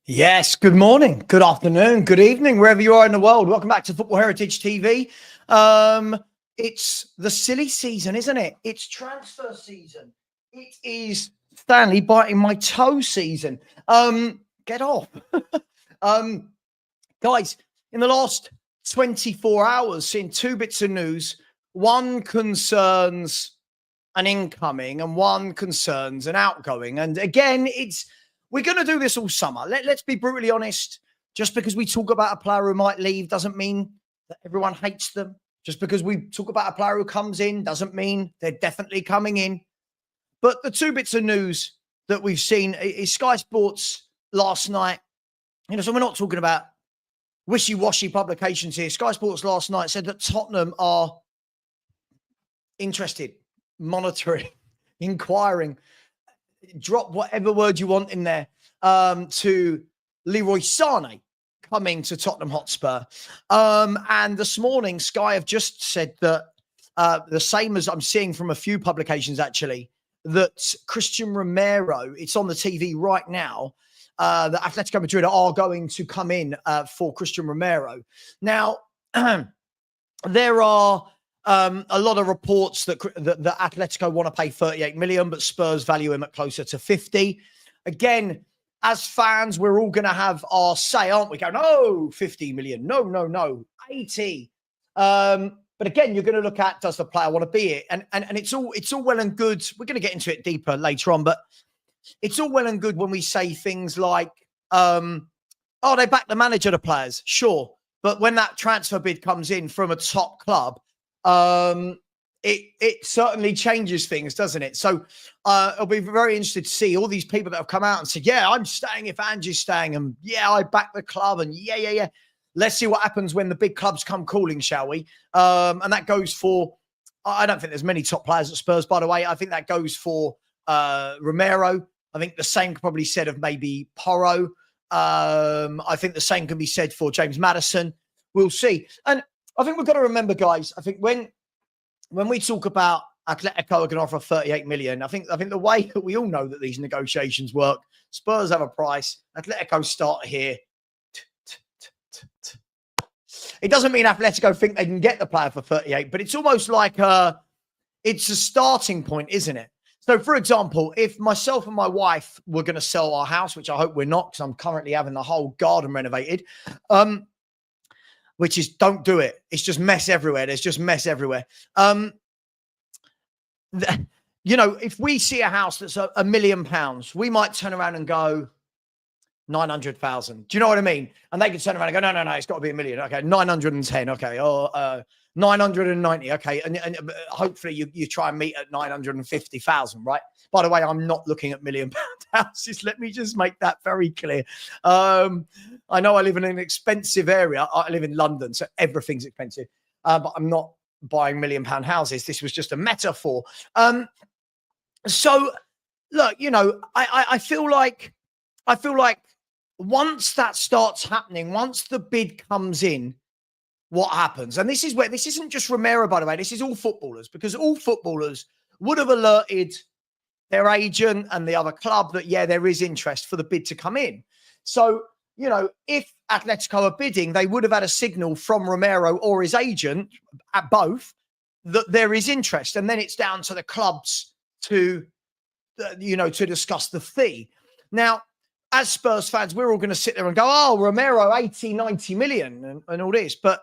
Yes, good morning, good afternoon, good evening, wherever you are in the world. Welcome back to Football Heritage TV. It's the silly season, isn't it? It's transfer season. It is Stanley biting my toe season. Get off. Guys, in the last 24 hours, seeing two bits of news. One concerns an incoming and one concerns an outgoing. And again, we're going to do this all summer. Let's be brutally honest. Just because we talk about a player who might leave doesn't mean that everyone hates them. Just because we talk about a player who comes in doesn't mean they're definitely coming in. But the two bits of news that we've seen is Sky Sports last night. So we're not talking about wishy-washy publications here. Sky Sports last night said that Tottenham are interested, monitoring, inquiring, drop whatever word you want in there, to Leroy Sane coming to Tottenham Hotspur. And this morning, Sky have just said that the same as I'm seeing from a few publications, actually, that Christian Romero, it's on the TV right now, that Atletico Madrid are going to come in for Christian Romero. Now, there are a lot of reports that Atletico want to pay 38 million, but Spurs value him at closer to 50. Again, as fans, we're all going to have our say, aren't we? Going, no, 50 million. No, 80. But again, you're going to look at, does the player want to be it? And it's all well and good. We're going to get into it deeper later on, but it's all well and good when we say things like, they back the manager, the players. Sure. But when that transfer bid comes in from a top club, it certainly changes things, doesn't it? So I'll be very interested to see all these people that have come out and said, yeah, I'm staying if Angie's staying, and yeah, I back the club, and yeah. Let's see what happens when the big clubs come calling, shall we? And that goes for, I don't think there's many top players at Spurs, by the way. I think that goes for Romero. I think the same could probably be said of maybe Porro. I think the same can be said for James Maddison. We'll see. And I think we've got to remember, guys, I think when we talk about Atletico are going to offer 38 million, I think the way that we all know that these negotiations work, Spurs have a price, Atletico start here. It doesn't mean Atletico think they can get the player for 38, but it's almost like it's a starting point, isn't it? So, for example, if myself and my wife were going to sell our house, which I hope we're not, because I'm currently having the whole garden renovated, which is, don't do it. It's just mess everywhere. There's just mess everywhere. If we see a house that's £1 million, we might turn around and go 900,000. Do you know what I mean? And they can turn around and go, no, it's got to be 1 million. Okay, 910. Okay, or 990. Okay, and hopefully you try and meet at 950,000, right? By the way, I'm not looking at £1 million houses. Let me just make that very clear. I know I live in an expensive area. I live in London, so everything's expensive. But I'm not buying £1 million houses. This was just a metaphor. So look, I feel like once that starts happening, once the bid comes in, what happens? And this isn't just Romero, by the way, this is all footballers, because all footballers would have alerted their agent and the other club that, yeah, there is interest for the bid to come in. So, if Atletico are bidding, they would have had a signal from Romero or his agent, at both, that there is interest. And then it's down to the clubs to discuss the fee. Now, as Spurs fans, we're all going to sit there and go, oh, Romero, 80, 90 million and all this. But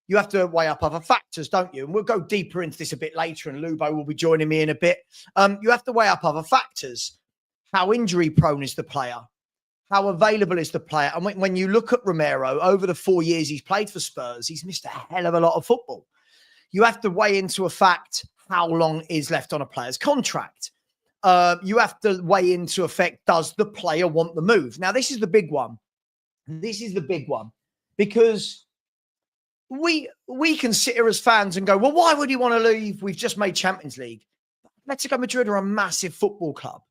you have to weigh up other factors, don't you? And we'll go deeper into this a bit later, and Lubo will be joining me in a bit. You have to weigh up other factors. How injury prone is the player? How available is the player? And when you look at Romero, over the 4 years he's played for Spurs, he's missed a hell of a lot of football. You have to weigh into a fact how long is left on a player's contract. You have to weigh into effect, does the player want the move? Now, this is the big one. Because we can sit here as fans and go, well, why would you want to leave? We've just made Champions League. Atletico Madrid are a massive football club.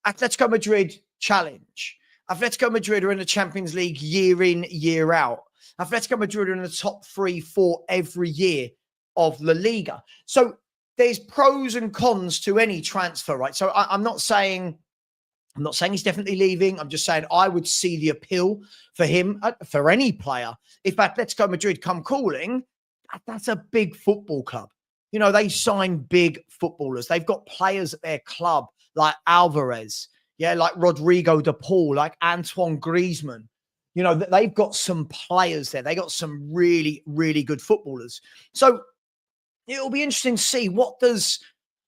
Atletico Madrid challenge. Atletico Madrid are in the Champions League year in, year out. Atletico Madrid are in the top 3-4 every year of La Liga. So there's pros and cons to any transfer, right? So I'm not saying I'm not saying he's definitely leaving. I'm just saying I would see the appeal for him, for any player. If Atletico Madrid come calling, that's a big football club. You know, they sign big footballers. They've got players at their club like Alvarez, yeah, like Rodrigo de Paul, like Antoine Griezmann. You know, they've got some players there. They got some really, really good footballers. So it'll be interesting to see what does,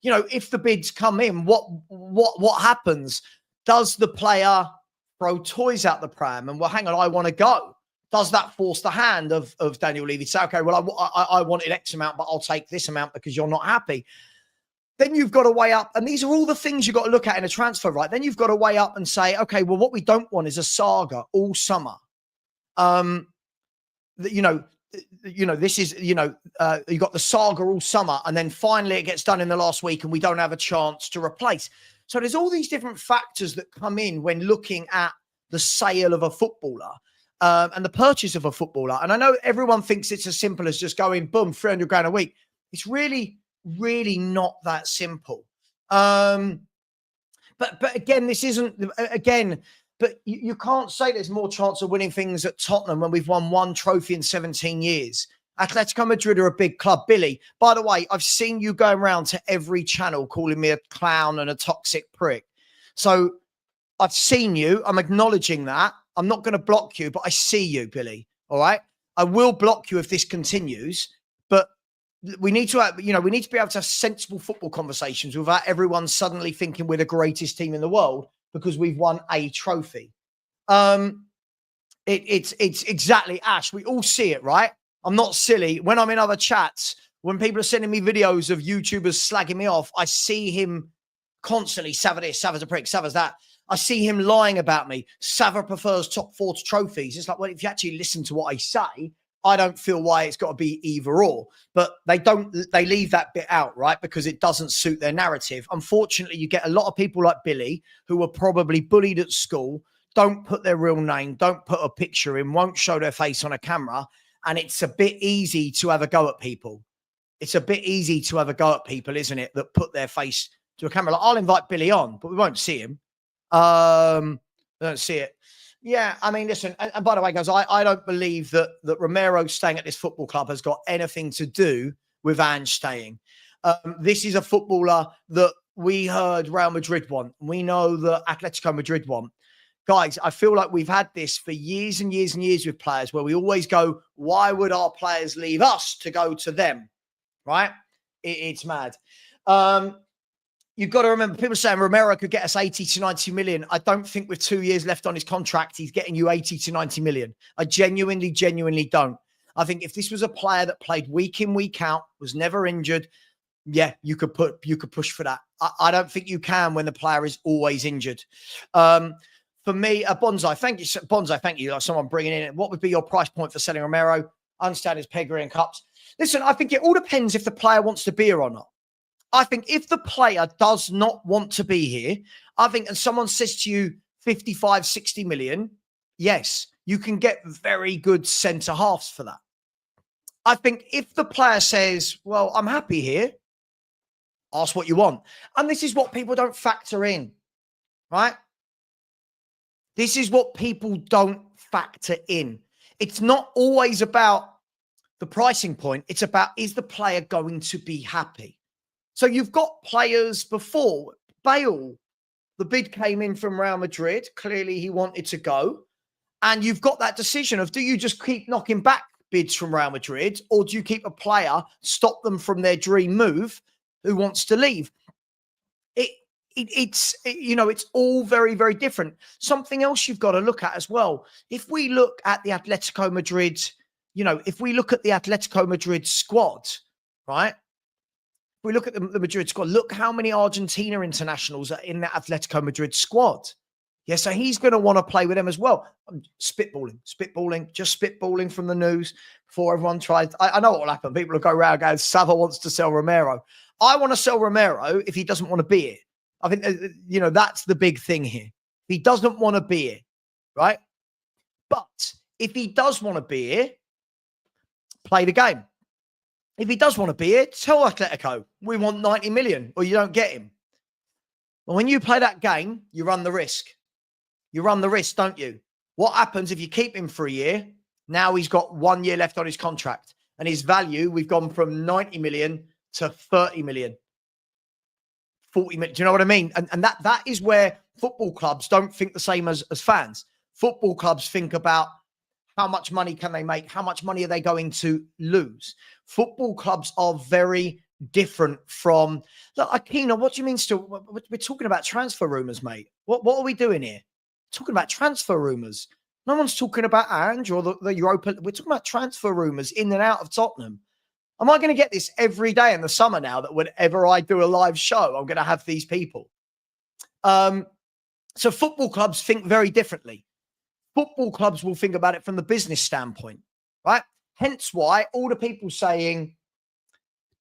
you know, if the bids come in, what happens? Does the player throw toys out the pram and, well, hang on, I want to go? Does that force the hand of Daniel Levy to say, okay, well, I wanted X amount, but I'll take this amount because you're not happy? Then you've got to weigh up, and these are all the things you've got to look at in a transfer, right? Then you've got to weigh up and say, okay, well, what we don't want is a saga all summer. You know, this is, you got the saga all summer, and then finally it gets done in the last week and we don't have a chance to replace. So there's all these different factors that come in when looking at the sale of a footballer and the purchase of a footballer. And I know everyone thinks it's as simple as just going, boom, 300 grand a week. It's really, really not that simple. But again, this isn't, but you can't say there's more chance of winning things at Tottenham when we've won one trophy in 17 years. Atletico Madrid are a big club. Billy, by the way, I've seen you going around to every channel calling me a clown and a toxic prick. So I've seen you. I'm acknowledging that. I'm not going to block you, but I see you, Billy. All right? I will block you if this continues, but we need to have, we need to be able to have sensible football conversations without everyone suddenly thinking we're the greatest team in the world because we've won a trophy. It's exactly, Ash. We all see it, right? I'm not silly. When I'm in other chats, when people are sending me videos of YouTubers slagging me off, I see him constantly, Savva this, Savva's a prick, Savva's that. I see him lying about me. Savva prefers top 4 trophies. It's like, well, if you actually listen to what I say, I don't feel why it's got to be either or. But they leave that bit out, right? Because it doesn't suit their narrative. Unfortunately, you get a lot of people like Billy who were probably bullied at school, don't put their real name, don't put a picture in, won't show their face on a camera. And it's a bit easy to have a go at people. It's a bit easy to have a go at people, isn't it? That put their face to a camera. Like, I'll invite Billy on, but we won't see him. I don't see it. Yeah, I mean, listen, and by the way, guys, I don't believe that Romero staying at this football club has got anything to do with Ange staying. This is a footballer that we heard Real Madrid want. We know that Atletico Madrid want. Guys, I feel like we've had this for years and years and years with players where we always go, why would our players leave us to go to them? Right? It's mad. You've got to remember, people saying Romero could get us 80 to 90 million. I don't think with 2 years left on his contract, he's getting you 80 to 90 million. I genuinely don't. I think if this was a player that played week in, week out, was never injured, yeah, you could push for that. I don't think you can when the player is always injured. For me, Bonsai, thank you. Bonsai, thank you. Like someone bringing in, what would be your price point for selling Romero? I understand his pedigree and cups. Listen, I think it all depends if the player wants to be here or not. I think if the player does not want to be here, I think, and someone says to you 55, 60 million, yes, you can get very good centre halves for that. I think if the player says, well, I'm happy here, ask what you want. And this is what people don't factor in, right? This is what people don't factor in. It's not always about the pricing point. It's about, is the player going to be happy? So you've got players before. Bale, the bid came in from Real Madrid. Clearly he wanted to go. And you've got that decision of, do you just keep knocking back bids from Real Madrid, or do you keep a player, stop them from their dream move who wants to leave? It's all very, very different. Something else you've got to look at as well. If we look at the Atletico Madrid, if we look at the Atletico Madrid squad, right? If we look at the Madrid squad, look how many Argentina internationals are in the Atletico Madrid squad. Yeah, so he's going to want to play with them as well. I'm spitballing from the news before everyone tries. I know what will happen. People will go around going, Savva wants to sell Romero. I want to sell Romero if he doesn't want to be here. I think, that's the big thing here. He doesn't want to be here, right? But if he does want to be here, play the game. If he does want to be here, tell Atletico, we want 90 million or you don't get him. But when you play that game, you run the risk. You run the risk, don't you? What happens if you keep him for a year? Now he's got 1 year left on his contract. And his value, we've gone from 90 million to 30 million. 40 million. Do you know what I mean? And that is where football clubs don't think the same as fans. Football clubs think about how much money can they make? How much money are they going to lose? Football clubs are very different from... Look, Akina, what do you mean still? We're talking about transfer rumours, mate. What are we doing here? Talking about transfer rumours. No one's talking about Ange or the Europa. We're talking about transfer rumours in and out of Tottenham. Am I going to get this every day in the summer now that whenever I do a live show, I'm going to have these people? So football clubs think very differently. Football clubs will think about it from the business standpoint, right? Hence why all the people saying,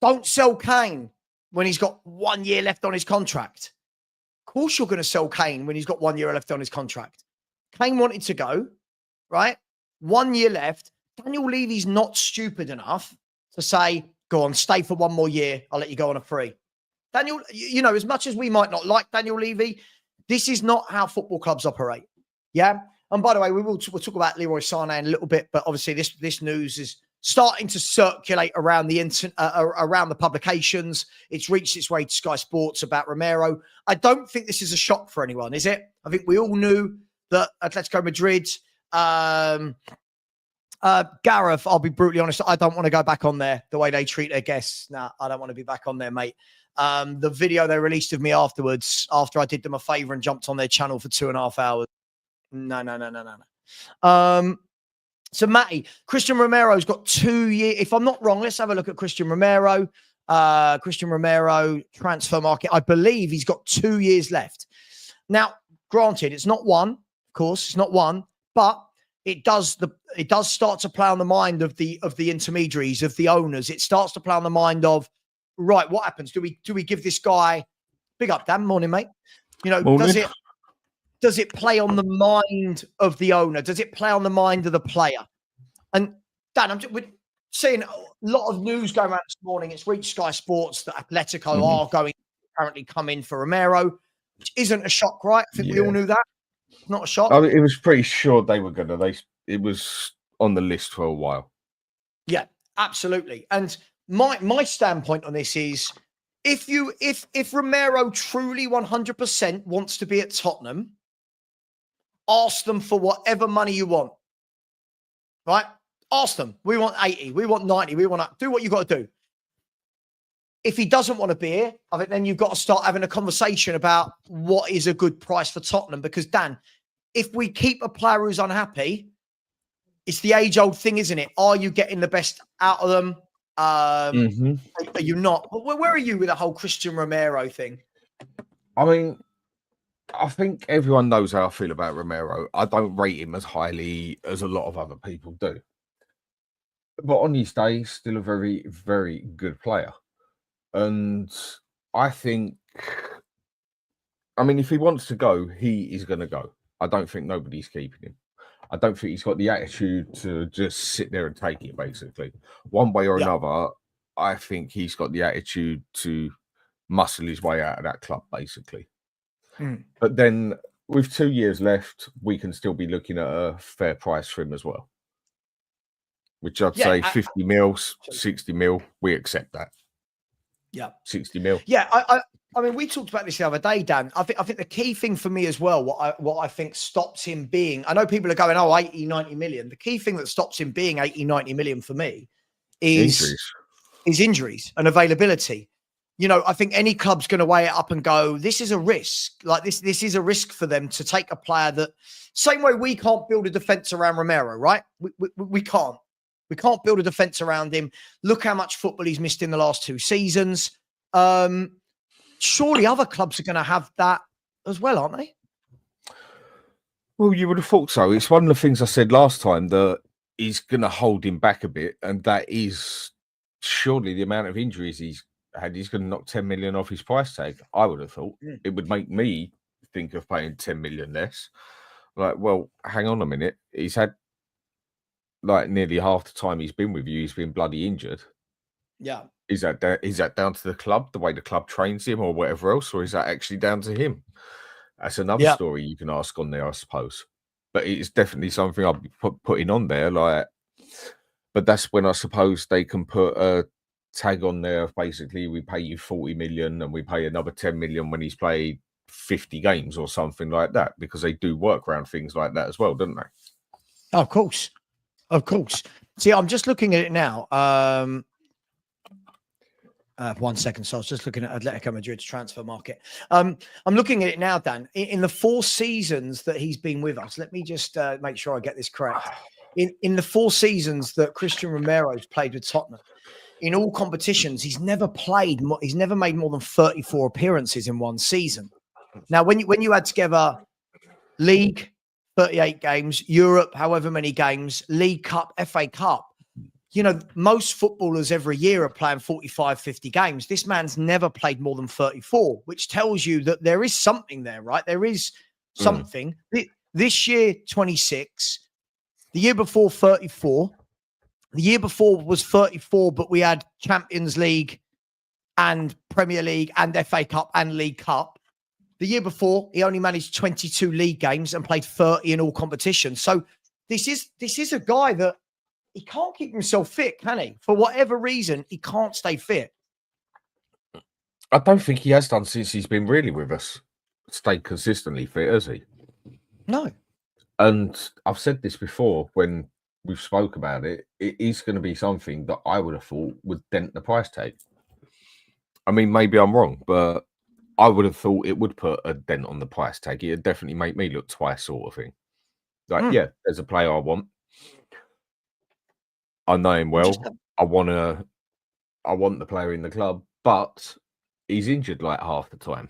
don't sell Kane when he's got 1 year left on his contract. Of course you're going to sell Kane when he's got 1 year left on his contract. Kane wanted to go, right? 1 year left. Daniel Levy's not stupid enough to say, go on, stay for 1 more year. I'll let you go on a free. Daniel, you know, as much as we might not like Daniel Levy, this is not how football clubs operate. Yeah. And by the way, we'll talk about Leroy Sane in a little bit, but obviously this news is starting to circulate around around the publications. It's reached its way to Sky Sports about Romero. I don't think this is a shock for anyone, is it? I think we all knew that Atletico Madrid, Gareth, I'll be brutally honest, I don't want to go back on there the way they treat their guests. No, I don't want to be back on there, mate. The video they released of me afterwards, after I did them a favor and jumped on their channel for 2.5 hours. No. So, Matty, Christian Romero's got 2 years. If I'm not wrong, let's have a look at Christian Romero. Christian Romero, transfer market. I believe he's got 2 years left. Now, granted, it's not one, of course, it's not one, but it does start to play on the mind of the intermediaries, of the owners. It starts to play on the mind of, right, what happens? Do we give this guy... Big up, Dan. Morning, mate. You know, Morning. Does it play on the mind of the owner? Does it play on the mind of the player? And Dan, we're seeing a lot of news going around this morning. It's reached Sky Sports that Atletico are going to apparently come in for Romero, which isn't a shock, right? I think we all knew that. Not a shock. I mean, it was pretty sure they were going to. It was on the list for a while. Yeah, absolutely. And my standpoint on this is, if Romero truly 100% wants to be at Tottenham, ask them for whatever money you want, right? Ask them. We want 80. We want 90. We want to do what you got to do. If he doesn't want to be here, I think then you've got to start having a conversation about what is a good price for Tottenham. Because, Dan, if we keep a player who's unhappy, it's the age-old thing, isn't it? Are you getting the best out of them? Are you not? Where are you with the whole Christian Romero thing? I mean, I think everyone knows how I feel about Romero. I don't rate him as highly as a lot of other people do. But on his day, he's still a very, very good player. And I think, I mean, if he wants to go, he is going to go. I don't think nobody's keeping him. I don't think he's got the attitude to just sit there and take it, basically. One way or another, I think he's got the attitude to muscle his way out of that club, basically. But then with 2 years left, we can still be looking at a fair price for him as well. Which I'd say 50 mil, 60 mil, we accept that. Yeah. 60 mil. Yeah, I mean, we talked about this the other day, Dan. I think the key thing for me as well, what I think stops him being, I know people are going, 80, 90 million. The key thing that stops him being 80, 90 million for me is injuries and availability. You know, I think any club's going to weigh it up and go, this is a risk. Like this is a risk for them to take a player that, same way we can't build a defense around Romero, right? We can't. We can't build a defense around him. Look how much football he's missed in the last 2 seasons. Surely other clubs are going to have that as well, aren't they? Well, you would have thought so. It's one of the things I said last time that is going to hold him back a bit, and that is surely the amount of injuries he's had. He's going to knock 10 million off his price tag. I would have thought it would make me think of paying 10 million less. Like, well, hang on a minute. He's had like nearly half the time he's been with you, he's been bloody injured. Yeah. Is that down to the club, the way the club trains him, or whatever else, or is that actually down to him? That's another Yeah. story you can ask on there, I suppose. But it's definitely something I'll be putting on there. Like, but that's when I suppose they can put a tag on there. Basically, we pay you 40 million, and we pay another 10 million when he's played 50 games or something like that, because they do work around things like that as well, don't they? Oh, of course. Of course. See, I'm just looking at it now. 1 second. So I was just looking at Atletico Madrid's transfer market. I'm looking at it now, Dan. In the 4 seasons that he's been with us, let me just make sure I get this correct. In the 4 seasons that Christian Romero's played with Tottenham, in all competitions, he's never made more than 34 appearances in one season. Now, when you add together League, 38 games, Europe, however many games, League Cup, FA Cup, you know, most footballers every year are playing 45, 50 games. This man's never played more than 34, which tells you that there is something there, right? There is something. This year, 26. The year before, 34. The year before was 34, but we had Champions League and Premier League and FA Cup and League Cup. The year before, he only managed 22 league games and played 30 in all competitions. So this is a guy that he can't keep himself fit, can he? For whatever reason, he can't stay fit. I don't think he has done since he's been really with us. Stayed consistently fit, has he? No. And I've said this before when we've spoke about it. It is going to be something that I would have thought would dent the price tag. I mean, maybe I'm wrong, but I would have thought it would put a dent on the price tag. It'd definitely make me look twice, sort of thing. Like, yeah, there's a player I want. I know him well. I want the player in the club, but he's injured like half the time.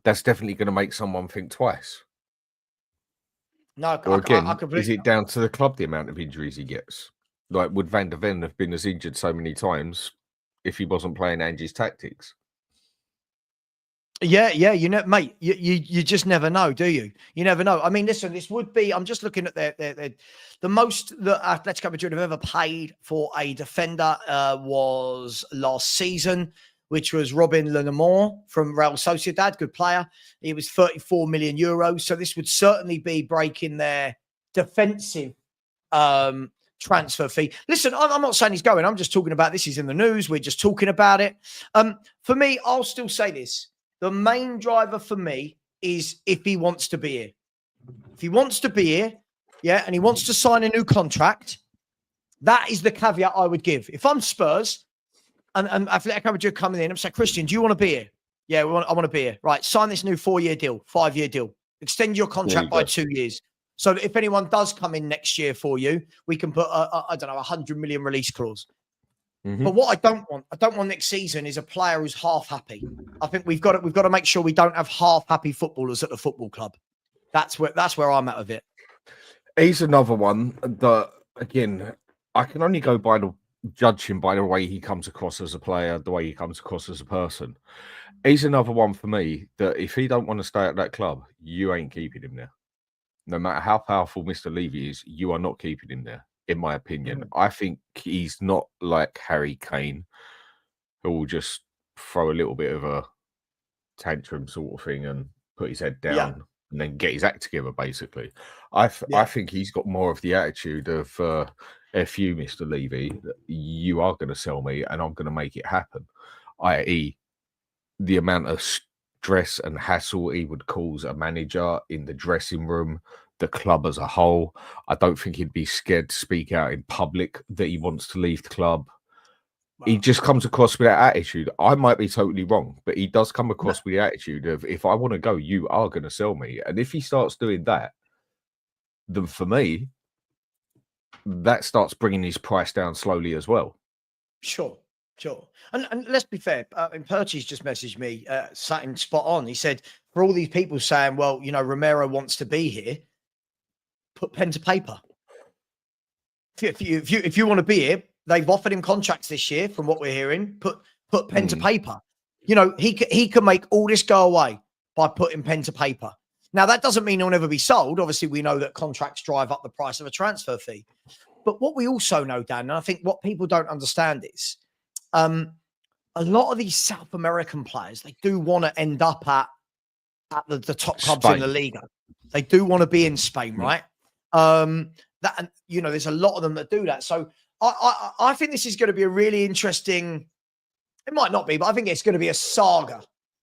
That's definitely going to make someone think twice. No, Or again, I completely... is it down to the club, the amount of injuries he gets? Like, would Van der Ven have been as injured so many times if he wasn't playing Angie's tactics? Yeah, you know, mate, you just never know, do you? You never know. I mean, listen, this would be, I'm just looking at the most that Atletico Madrid have ever paid for a defender was last season, which was Robin Lenormand from Real Sociedad, good player. He was 34 million euros. So this would certainly be breaking their defensive transfer fee. Listen, I'm not saying he's going. I'm just talking about this. He's in the news. We're just talking about it. For me, I'll still say this. The main driver for me is if he wants to be here. If he wants to be here, yeah, and he wants to sign a new contract, that is the caveat I would give. If I'm Spurs and Atletico Madrid coming in, I'm saying, Christian, do you want to be here? Yeah, I want to be here. Right, sign this new 4-year deal, 5-year deal. Extend your contract by 2 years. So that if anyone does come in next year for you, we can put, I don't know, 100 million release clause. But what I don't want next season is a player who's half happy. I think we've got to make sure we don't have half happy footballers at the football club. That's where I'm at with it. He's another one that, again, I can only judge him by the way he comes across as a player, the way he comes across as a person. He's another one for me that if he don't want to stay at that club, you ain't keeping him there. No matter how powerful Mr. Levy is, you are not keeping him there. In my opinion, I think he's not like Harry Kane, who will just throw a little bit of a tantrum sort of thing and put his head down and then get his act together, basically. I think he's got more of the attitude of, F you, Mr. Levy, you are going to sell me and I'm going to make it happen, i.e. the amount of stress and hassle he would cause a manager in the dressing room, the club as a whole. I don't think he'd be scared to speak out in public that he wants to leave the club. Wow. He just comes across with that attitude. I might be totally wrong, but he does come across with the attitude of, if I want to go, you are going to sell me. And if he starts doing that, then for me, that starts bringing his price down slowly as well. Sure. And let's be fair, and Perchie's just messaged me, something spot on. He said, for all these people saying, well, you know, Romero wants to be here, put pen to paper. If you want to be here, they've offered him contracts this year, from what we're hearing. Put pen to paper. You know, he can make all this go away by putting pen to paper. Now, that doesn't mean he'll never be sold. Obviously, we know that contracts drive up the price of a transfer fee. But what we also know, Dan, and I think what people don't understand is, A lot of these South American players, they do want to end up at the top clubs in the Liga. They do want to be in Spain, right? That, you know, there's a lot of them that do that. So I think this is going to be a really interesting. It might not be, but I think it's going to be a saga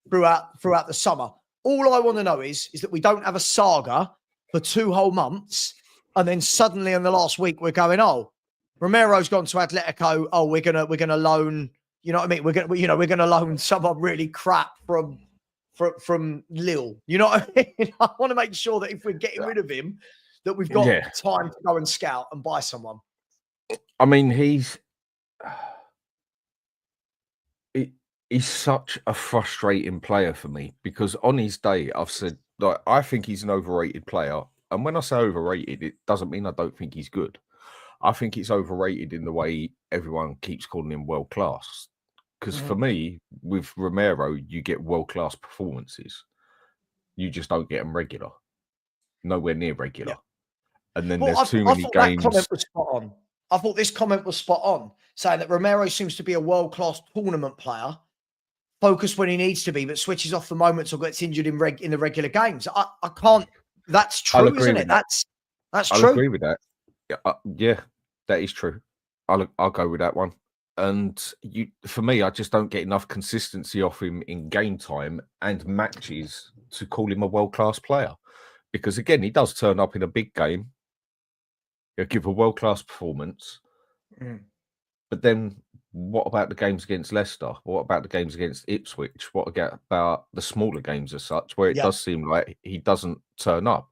throughout the summer. All I want to know is that we don't have a saga for 2 whole months, and then suddenly in the last week we're going, oh, Romero's gone to Atletico. Oh, we're gonna loan. You know what I mean? We're gonna loan someone really crap from Lille. You know what I mean? I want to make sure that if we're getting rid of him, that we've got time to go and scout and buy someone. I mean, he's such a frustrating player for me, because on his day, I've said, like, I think he's an overrated player. And when I say overrated, it doesn't mean I don't think he's good. I think he's overrated in the way everyone keeps calling him world class. Because for me, with Romero, you get world class performances. You just don't get them regular, nowhere near regular. Yeah. And then there's too many games. That comment was spot on. I thought this comment was spot on, saying that Romero seems to be a world class tournament player, focused when he needs to be, but switches off the moments or gets injured in the regular games. I can't. That's true, isn't it? That's true. I'll agree with that. Yeah, that is true. I'll go with that one. And for me, I just don't get enough consistency off him in game time and matches to call him a world class player. Because again, he does turn up in a big game. He'll give a world class performance. But then, what about the games against Leicester? What about the games against Ipswich? What about the smaller games as such, where it does seem like he doesn't turn up?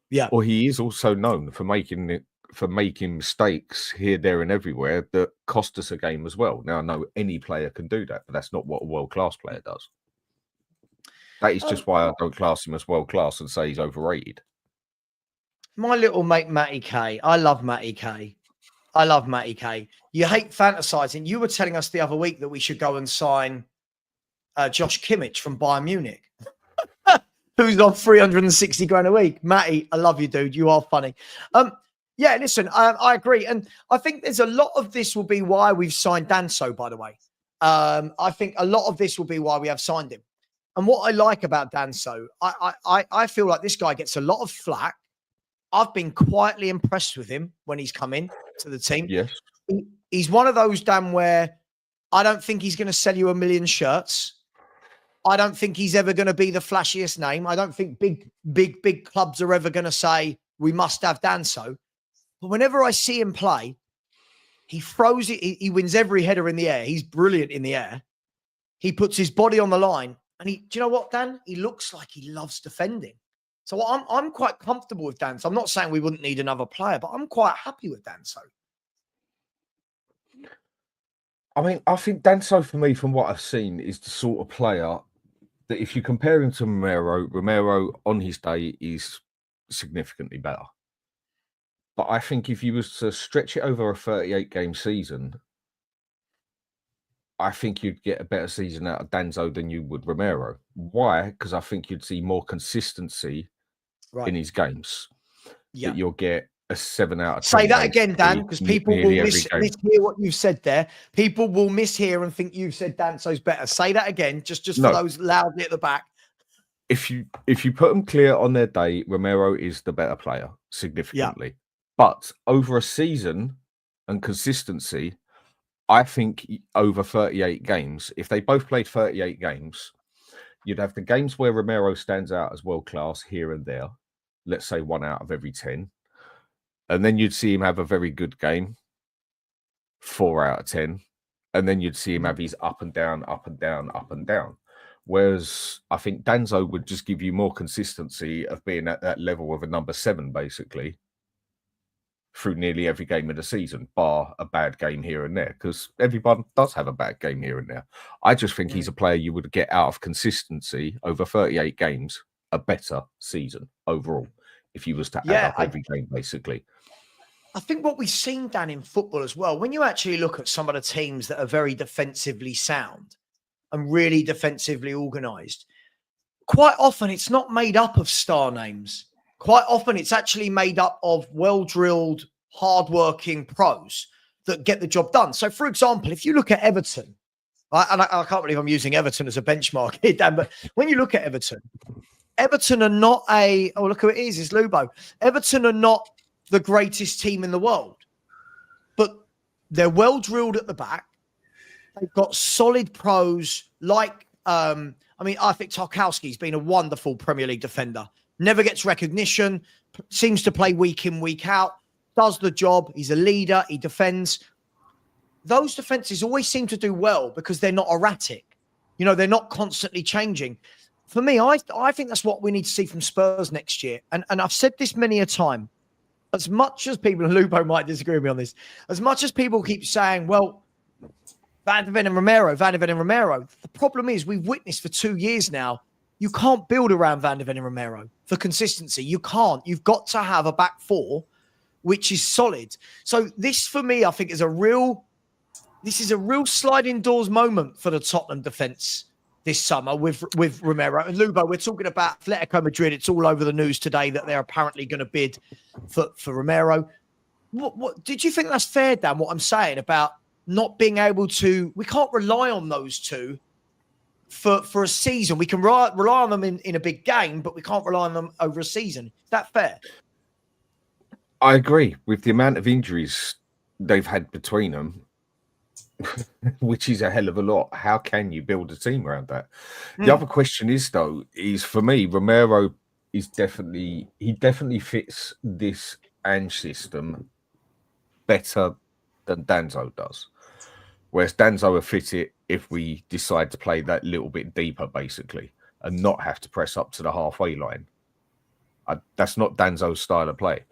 Yeah. Or he is also known for making mistakes here, there, and everywhere that cost us a game as well. Now, I know any player can do that, but that's not what a world class player does. That is just why I don't class him as world class and say he's overrated. My little mate Matty K. I love Matty K. You hate fantasizing. You were telling us the other week that we should go and sign Josh Kimmich from Bayern Munich, who's on 360 grand a week. Matty, I love you, dude. You are funny. Yeah, listen, I agree. And I think there's a lot of this will be why we've signed Danso, by the way. I think a lot of this will be why we have signed him. And what I like about Danso, I feel like this guy gets a lot of flack. I've been quietly impressed with him when he's come in to the team. Yes. He's one of those, Dan, where I don't think he's going to sell you 1 million shirts. I don't think he's ever going to be the flashiest name. I don't think big clubs are ever going to say, we must have Danso. But whenever I see him play, he throws it. He wins every header in the air. He's brilliant in the air. He puts his body on the line. And do you know what, Dan? He looks like he loves defending. So I'm quite comfortable with Danso. I'm not saying we wouldn't need another player, but I'm quite happy with Danso. I mean, I think Danso, for me, from what I've seen, is the sort of player that if you compare him to Romero on his day is significantly better. But I think if you was to stretch it over a 38-game season, I think you'd get a better season out of Danso than you would Romero. Why? Because I think you'd see more consistency in his games. Yeah. That you'll get a 7 out of 10. Say that again, Dan, because people will mishear what you've said there. People will mishear and think you've said Danso's better. Say that again, just for those loudly at the back. If you put them clear on their day, Romero is the better player significantly. Yeah. But over a season and consistency, I think over 38 games, if they both played 38 games, you'd have the games where Romero stands out as world class here and there. Let's say 1 out of every 10. And then you'd see him have a very good game, 4 out of 10. And then you'd see him have his up and down, up and down, up and down. Whereas I think Danso would just give you more consistency of being at that level of a number 7, basically, through nearly every game of the season, bar a bad game here and there, because everyone does have a bad game here and there. I just think he's a player you would get out of consistency over 38 games, a better season overall, if you was to add up every game, basically. I think what we've seen, Dan, in football as well, when you actually look at some of the teams that are very defensively sound and really defensively organised, quite often it's not made up of star names. Quite often it's actually made up of well-drilled, hard-working pros that get the job done. So, for example, if you look at Everton, I can't believe I'm using Everton as a benchmark here, Dan, but when you look at Everton are not look who it is, it's Lubo. Everton are not the greatest team in the world, but they're well drilled at the back. They've got solid pros like, I think Tarkowski's been a wonderful Premier League defender. Never gets recognition, seems to play week in, week out, does the job. He's a leader, he defends. Those defenses always seem to do well because they're not erratic. They're not constantly changing. For me, I think that's what we need to see from Spurs next year. And I've said this many a time. As much as people, and Lubo might disagree with me on this, as much as people keep saying, well, Van de Ven and Romero, the problem is we've witnessed for 2 years now, you can't build around Van de Ven and Romero for consistency. You can't. You've got to have a back four, which is solid. So this, for me, I think is a real sliding doors moment for the Tottenham defence this summer with Romero. And Lubo, we're talking about Atletico Madrid. It's all over the news today that they're apparently going to bid for Romero. What did you think that's fair, Dan, what I'm saying about not being able to, we can't rely on those two for a season. We can rely on them in a big game, but we can't rely on them over a season. Is that fair? I agree with the amount of injuries they've had between them, which is a hell of a lot. How can you build a team around that? The other question is, though, for me, Romero is definitely fits this Ange system better than Danzo does. Whereas Danzo will fit it if we decide to play that little bit deeper, basically, and not have to press up to the halfway line. That's not Danzo's style of play.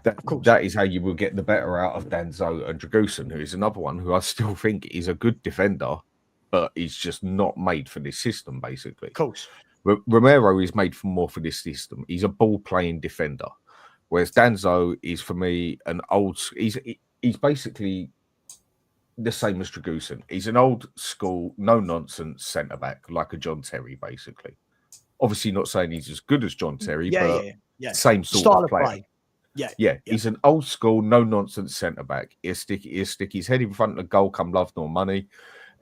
That is how you will get the better out of Danzo and Dragusin, who is another one who I still think is a good defender, but he's just not made for this system, basically. Of course. Romero is made more for this system. He's a ball-playing defender, whereas Danzo is, for me, an old... He's basically the same as Dragusin. He's an old-school, no-nonsense centre-back, like a John Terry, basically. Obviously not saying he's as good as John Terry, but same sort style of player. play. Yeah. He's an old school, no nonsense centre back. He'll stick his head in front of the goal, come love nor money.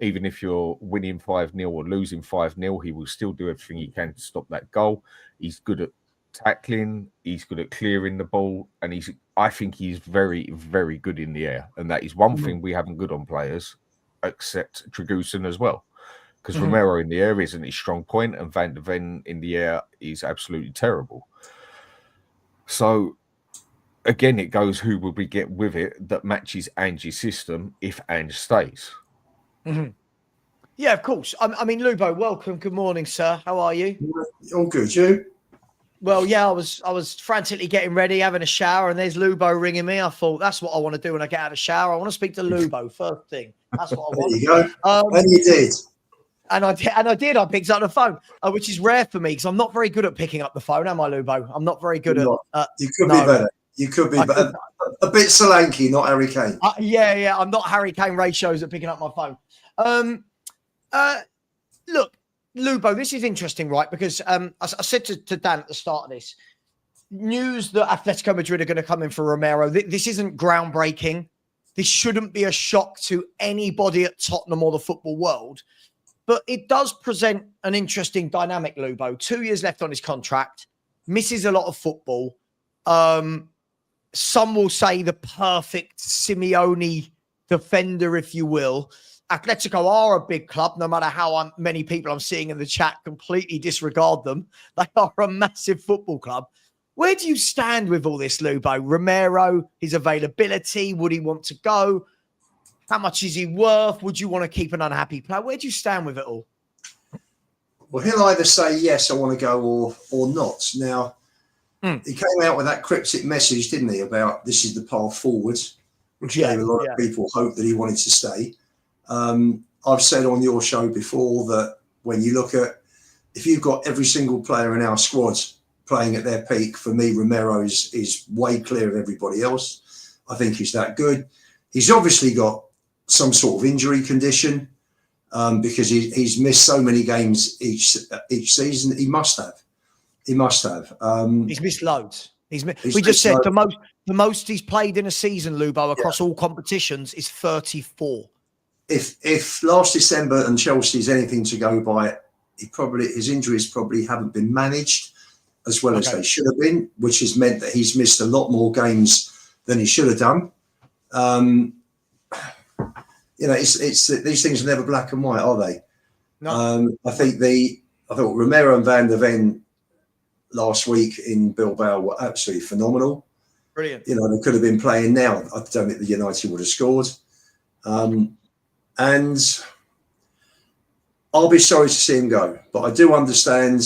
Even if you're winning 5-0 or losing 5-0, he will still do everything he can to stop that goal. He's good at tackling, he's good at clearing the ball, and I think he's very, very good in the air. And that is one thing we haven't good on players, except Dragusin as well. Because Romero in the air isn't his strong point, and Van de Ven in the air is absolutely terrible. So, again, it goes who will we get with it that matches Ange's system if Ange stays. Yeah, of course. I mean, Lubo, welcome. Good morning, sir. How are you? All good, you? Well, yeah, I was frantically getting ready, having a shower, and there's Lubo ringing me. I thought, that's what I want to do when I get out of the shower. I want to speak to Lubo first thing. That's what I want. There you go. And you did. And I did. I picked up the phone, which is rare for me because I'm not very good at picking up the phone, am I, Lubo? I'm not very good at. You could be better. You could be better. A bit Solanke, not Harry Kane. Yeah. I'm not Harry Kane ratios at picking up my phone. Look, Lubo, this is interesting, right? Because I said to Dan at the start of this, news that Atletico Madrid are going to come in for Romero. This isn't groundbreaking. This shouldn't be a shock to anybody at Tottenham or the football world. But it does present an interesting dynamic, Lubo. 2 years left on his contract, misses a lot of football. Some will say the perfect Simeone defender, if you will. Atletico are a big club, no matter how many people I'm seeing in the chat completely disregard them. They are a massive football club. Where do you stand with all this, Lubo? Romero, his availability, would he want to go? How much is he worth? Would you want to keep an unhappy player? Where do you stand with it all? Well, he'll either say, yes, I want to go or not. Now, he came out with that cryptic message, didn't he, about this is the path forward, which gave a lot of people hope that he wanted to stay. I've said on your show before that when you look at, if you've got every single player in our squad playing at their peak, for me, Romero is way clear of everybody else. I think he's that good. He's obviously got some sort of injury condition because he's missed so many games each season. He must have. He's missed loads. We just said the most he's played in a season, Lubo, across all competitions is 34. If last December and Chelsea's anything to go by, his injuries probably haven't been managed as well as they should have been, which has meant that he's missed a lot more games than he should have done. It's these things are never black and white, are they? No. I thought Romero and Van der Ven last week in Bilbao were absolutely phenomenal. Brilliant. They could have been playing now. I don't think the United would have scored. And I'll be sorry to see him go, but I do understand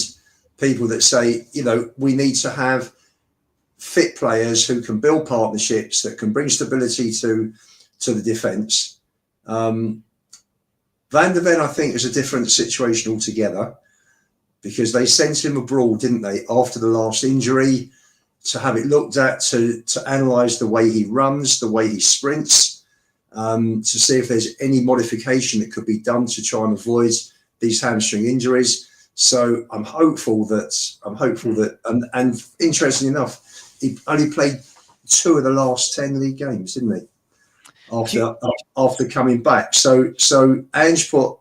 people that say, we need to have fit players who can build partnerships that can bring stability to the defence. Van der Ven, I think, is a different situation altogether because they sent him abroad, didn't they, after the last injury to have it looked at, to analyse the way he runs, the way he sprints, to see if there's any modification that could be done to try and avoid these hamstring injuries. So I'm hopeful that, and interestingly enough, he only played 2 of the last 10 league games, didn't he? After coming back. So Ange put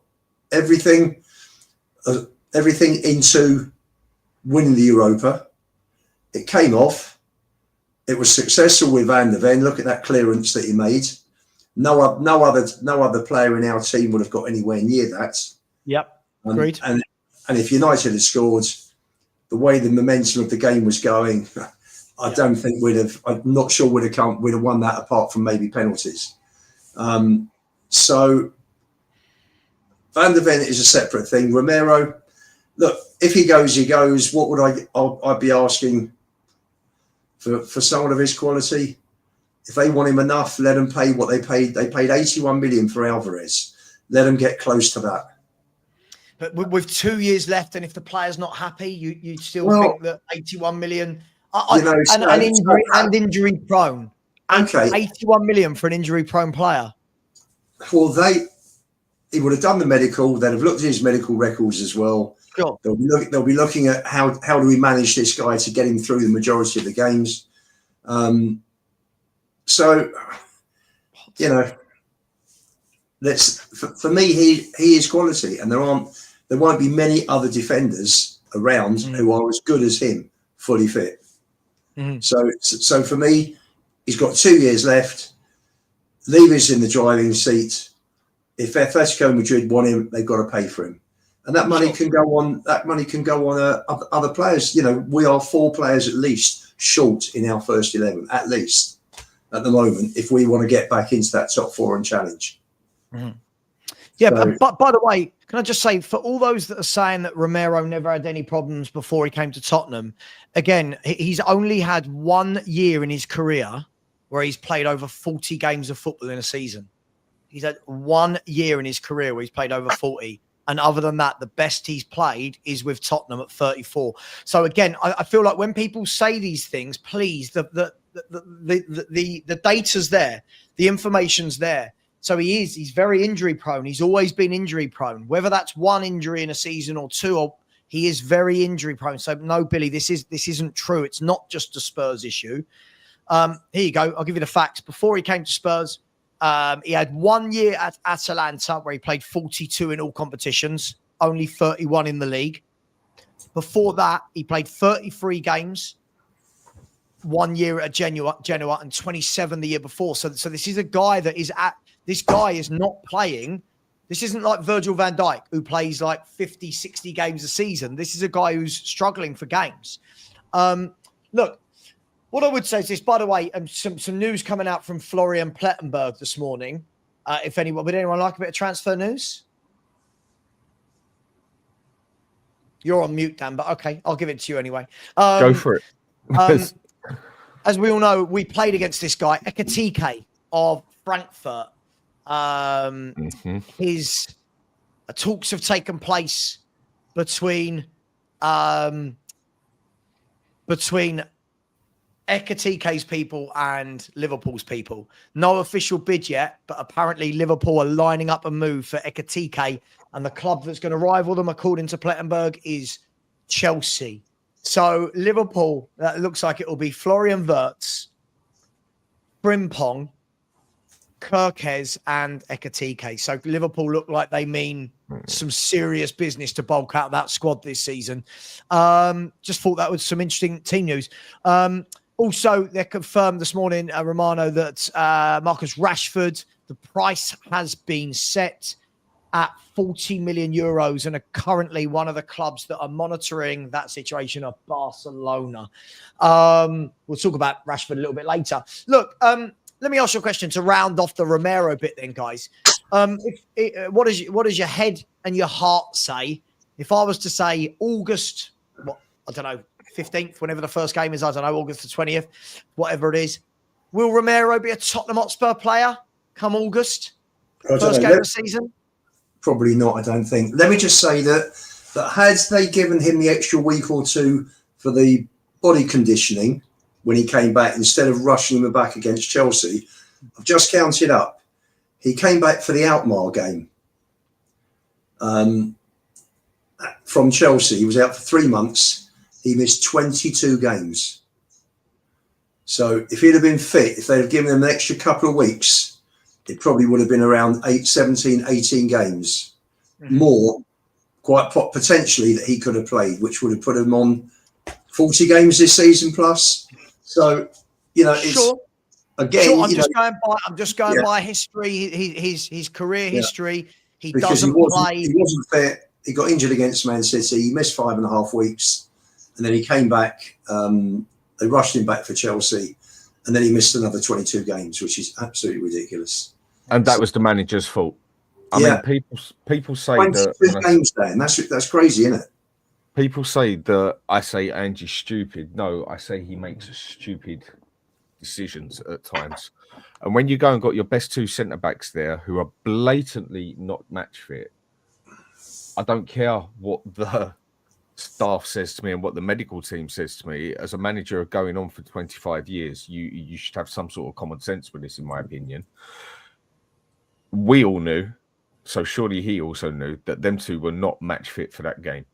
everything into winning the Europa. It came off. It was successful with Van der Ven. Look at that clearance that he made. No other player in our team would have got anywhere near that. Yep, agreed. And if United had scored, the way the momentum of the game was going, I'm not sure we'd have won that apart from maybe penalties. So Van der Ven is a separate thing. Romero, look, if he goes, he goes. What would I'd be asking for someone of his quality? If they want him enough, let them pay what they paid. They paid 81 million for Alvarez. Let them get close to that. But with 2 years left, and if the player's not happy, you still think that 81 million injury prone. Okay, 81 million for an injury prone player. Well, he would have done the medical. They'd have looked at his medical records as well. Sure. They'll be looking at how do we manage this guy to get him through the majority of the games. So, for me, he is quality, and there won't be many other defenders around who are as good as him, fully fit. So for me, he's got 2 years left. Levy's in the driving seat. If Atletico Madrid want him, they've got to pay for him, and that money can go on. That money can go on other players. We are 4 players at least short in our first 11, at least at the moment, if we want to get back into that top 4 and challenge. Yeah, but by the way, can I just say, for all those that are saying that Romero never had any problems before he came to Tottenham, again, he's only had 1 year in his career where he's played over 40 games of football in a season. He's had 1 year in his career where he's played over 40. And other than that, the best he's played is with Tottenham at 34. So again, I feel like when people say these things, please, the data's there, the information's there. So he's very injury prone. He's always been injury prone, whether that's 1 injury in a season or 2, or he is very injury prone. So no, Billy, this isn't true. It's not just a Spurs issue. Here you go. I'll give you the facts. Before he came to Spurs, he had 1 year at Atalanta where he played 42 in all competitions, only 31 in the league. Before that, he played 33 games, 1 year at Genoa, and 27 the year before. So this is a guy that is this guy is not playing. This isn't like Virgil van Dijk, who plays like 50, 60 games a season. This is a guy who's struggling for games. Look, what I would say is this, by the way, some news coming out from Florian Plettenberg this morning. Would anyone like a bit of transfer news? You're on mute, Dan, but okay, I'll give it to you anyway. Go for it. As we all know, we played against this guy, Ekitike of Frankfurt. His talks have taken place between Ekitike's people and Liverpool's people. No official bid yet, but apparently Liverpool are lining up a move for Ekitike, and the club that's going to rival them, according to Plettenberg, is Chelsea. So Liverpool, that looks like it will be Florian Wirtz, Frimpong, Kirkes and Ekatike. So Liverpool look like they mean some serious business to bulk out that squad this season. Just thought that was some interesting team news. Also, they confirmed this morning, Romano, that Marcus Rashford, the price has been set at 40 million euros and are currently one of the clubs that are monitoring that situation are Barcelona. We'll talk about Rashford a little bit later. Look, let me ask you a question to round off the Romero bit then, guys. What does your head and your heart say? If I was to say August, I don't know, 15th, whenever the first game is, I don't know, August the 20th, whatever it is, will Romero be a Tottenham Hotspur player come August? First game of the season? Probably not, I don't think. Let me just say that had they given him the extra week or two for the body conditioning when he came back, instead of rushing him back against Chelsea, I've just counted up. He came back for the Alkmaar game from Chelsea. He was out for 3 months. He missed 22 games. So if he'd have been fit, if they'd have given him an extra couple of weeks, it probably would have been around 17, 18 games more, quite potentially, that he could have played, which would have put him on 40 games this season plus. So, it's again. I'm just going by history. His career history. He because doesn't play. He wasn't fit. He got injured against Man City. He missed 5.5 weeks, and then he came back. They rushed him back for Chelsea, and then he missed another 22 games, which is absolutely ridiculous. And that was the manager's fault. I mean, people say that games there, and that's crazy, isn't it? People say that I say Angie's stupid. No, I say he makes stupid decisions at times. And when you go and got your best 2 centre backs there who are blatantly not match fit, I don't care what the staff says to me and what the medical team says to me. As a manager going on for 25 years, you should have some sort of common sense with this, in my opinion. We all knew, so surely he also knew, that them two were not match fit for that game.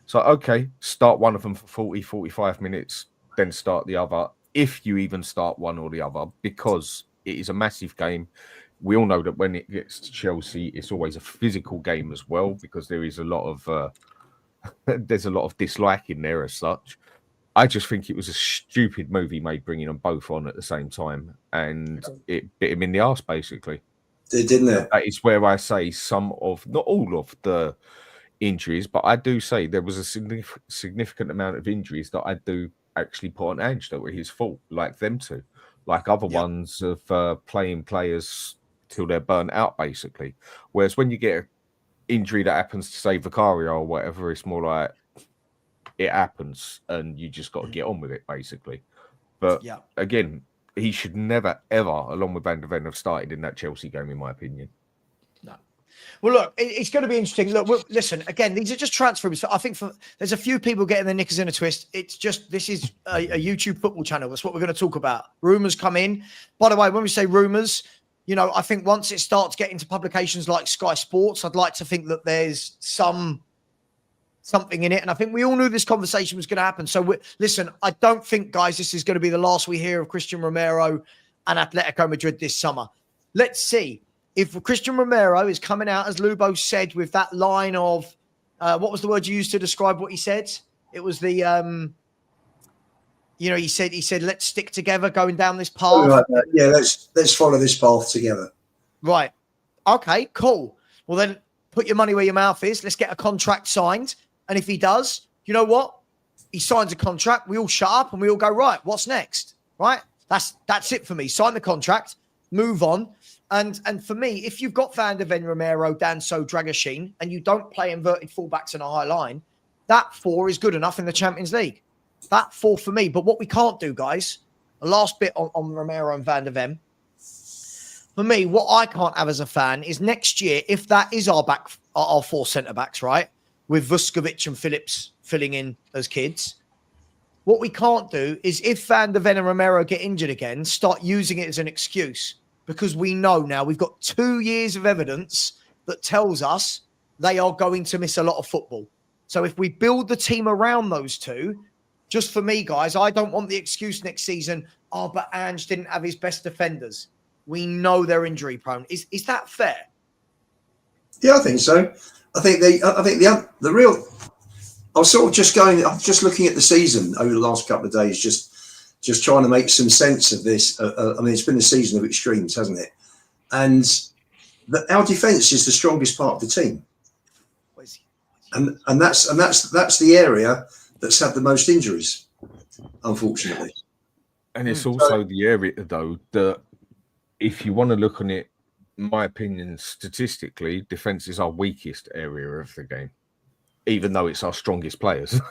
So, okay, start one of them for 40, 45 minutes, then start the other, if you even start one or the other, because it is a massive game. We all know that when it gets to Chelsea, it's always a physical game as well, because there is a lot of there's a lot of dislike in there as such. I just think it was a stupid move he made, bringing them both on at the same time, and it bit him in the arse, basically. It didn't it? That is where I say some of, not all of the injuries, but I do say there was a significant amount of injuries that I do actually put on Ange that were his fault, like them two, like other ones of playing players till they're burnt out, basically. Whereas when you get an injury that happens to, say, Vicario or whatever, it's more like it happens and you just got to get on with it, basically. But again, he should never, ever, along with Van der Ven, have started in that Chelsea game, in my opinion. No. Well, look, it's going to be interesting. Look, listen, again, these are just transfers. I think there's a few people getting their knickers in a twist. It's just, this is a YouTube football channel. That's what we're going to talk about. Rumours come in. By the way, when we say rumours, I think once it starts getting to publications like Sky Sports, I'd like to think that there's something in it. And I think we all knew this conversation was going to happen. So listen, I don't think, guys, this is going to be the last we hear of Christian Romero and Atletico Madrid this summer. Let's see if Christian Romero is coming out, as Lubo said, with that line of, what was the word you used to describe what he said? It was the, he said, let's stick together going down this path. Like that. Yeah, let's follow this path together. Right. Okay, cool. Well, then put your money where your mouth is. Let's get a contract signed. And if he does, you know what? He signs a contract. We all shut up and we all go, right, what's next? Right? That's it for me. Sign the contract, move on. And for me, if you've got Van der Ven, Romero, Danso, Dragoshin, and you don't play inverted fullbacks in a high line, that 4 is good enough in the Champions League. That 4 for me. But what we can't do, guys, the last bit on Romero and Van der Ven, for me, what I can't have as a fan is next year, if that is our 4 centre-backs, right, with Vuskovic and Phillips filling in as kids, what we can't do is, if Van der Ven and Romero get injured again, start using it as an excuse, because we know now we've got 2 years of evidence that tells us they are going to miss a lot of football. So if we build the team around those two, just for me, guys, I don't want the excuse next season, oh, but Ange didn't have his best defenders. We know they're injury prone. Is that fair? Yeah, I think so. I think the real. I'm just looking at the season over the last couple of days, just trying to make some sense of this. I mean, it's been a season of extremes, hasn't it? And our defence is the strongest part of the team, and that's the area that's had the most injuries, unfortunately. And it's also the area, though, that if you want to look on it, in my opinion, statistically, defence is our weakest area of the game, even though it's our strongest players,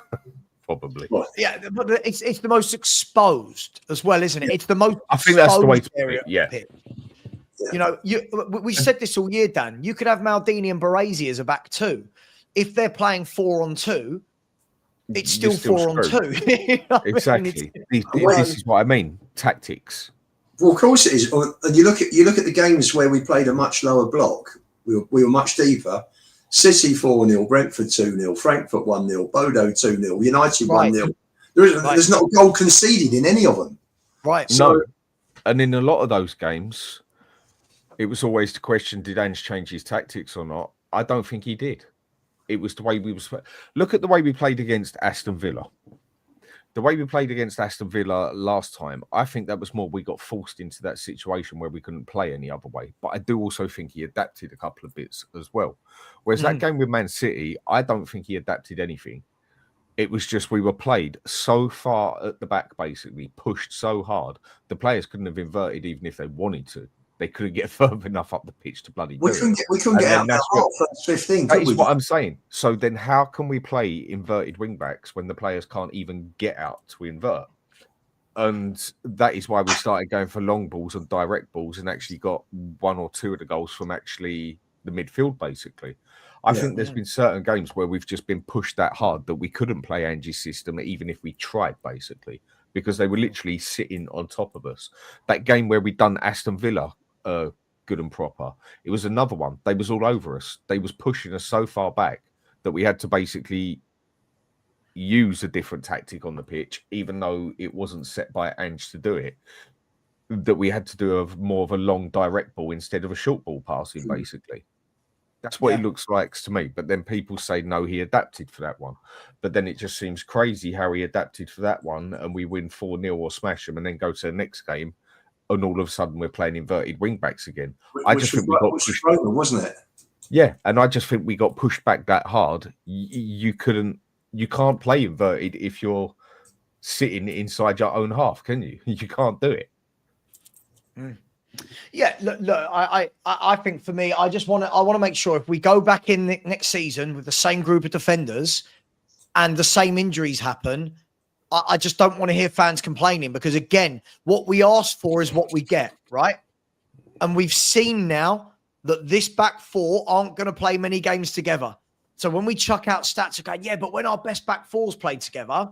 probably. Well, yeah, but it's the most exposed as well, isn't it? It's the most. I think that's the way to put area it. Yeah. You know, we said this all year, Dan. You could have Maldini and Baresi as a back two. If they're playing 4-on-2, it's still 4-on-2. You know Exactly. This is what I mean. Tactics. Well, of course it is. And you look at the games where we played a much lower block. We were much deeper. City 4-0, Brentford 2-0, Frankfurt 1-0, Bodo 2-0, United 1-0. There's not a goal conceded in any of them. Right. So, no. And in a lot of those games, it was always the question, did Ange change his tactics or not? I don't think he did. It was the way we was. Look at the way we played against Aston Villa. The way we played against Aston Villa last time, I think that was more we got forced into that situation where we couldn't play any other way. But I do also think he adapted a couple of bits as well. Whereas that game with Man City, I don't think he adapted anything. It was just we were played so far at the back, basically, pushed so hard. The players couldn't have inverted even if they wanted to. They couldn't get further enough up the pitch to bloody do it. We couldn't get out that half first 15. That is what I'm saying. So then how can we play inverted wing backs when the players can't even get out to invert? And that is why we started going for long balls and direct balls and actually got one or two of the goals from actually the midfield, basically. I think there's been certain games where we've just been pushed that hard that we couldn't play Ange's system even if we tried, basically, because they were literally sitting on top of us. That game where we done Aston Villa good and proper, it was another one. They was all over us. They was pushing us so far back that we had to basically use a different tactic on the pitch, even though it wasn't set by Ange to do it, that we had to do more of a long direct ball instead of a short ball passing, basically. That's what it looks like to me. But then people say, no, he adapted for that one. But then it just seems crazy how he adapted for that one and we win 4-0 or smash them and then go to the next game and all of a sudden we're playing inverted wing backs again. I just think we got pushed, wasn't it? Yeah, and I just think we got pushed back that hard. You can't play inverted if you're sitting inside your own half, can you? You can't do it. Yeah, look, I think for me, I want to make sure if we go back in the next season with the same group of defenders and the same injuries happen, I just don't want to hear fans complaining because, again, what we ask for is what we get, right? And we've seen now that this back four aren't going to play many games together. So when we chuck out stats and go, yeah, but when our best back fours play together,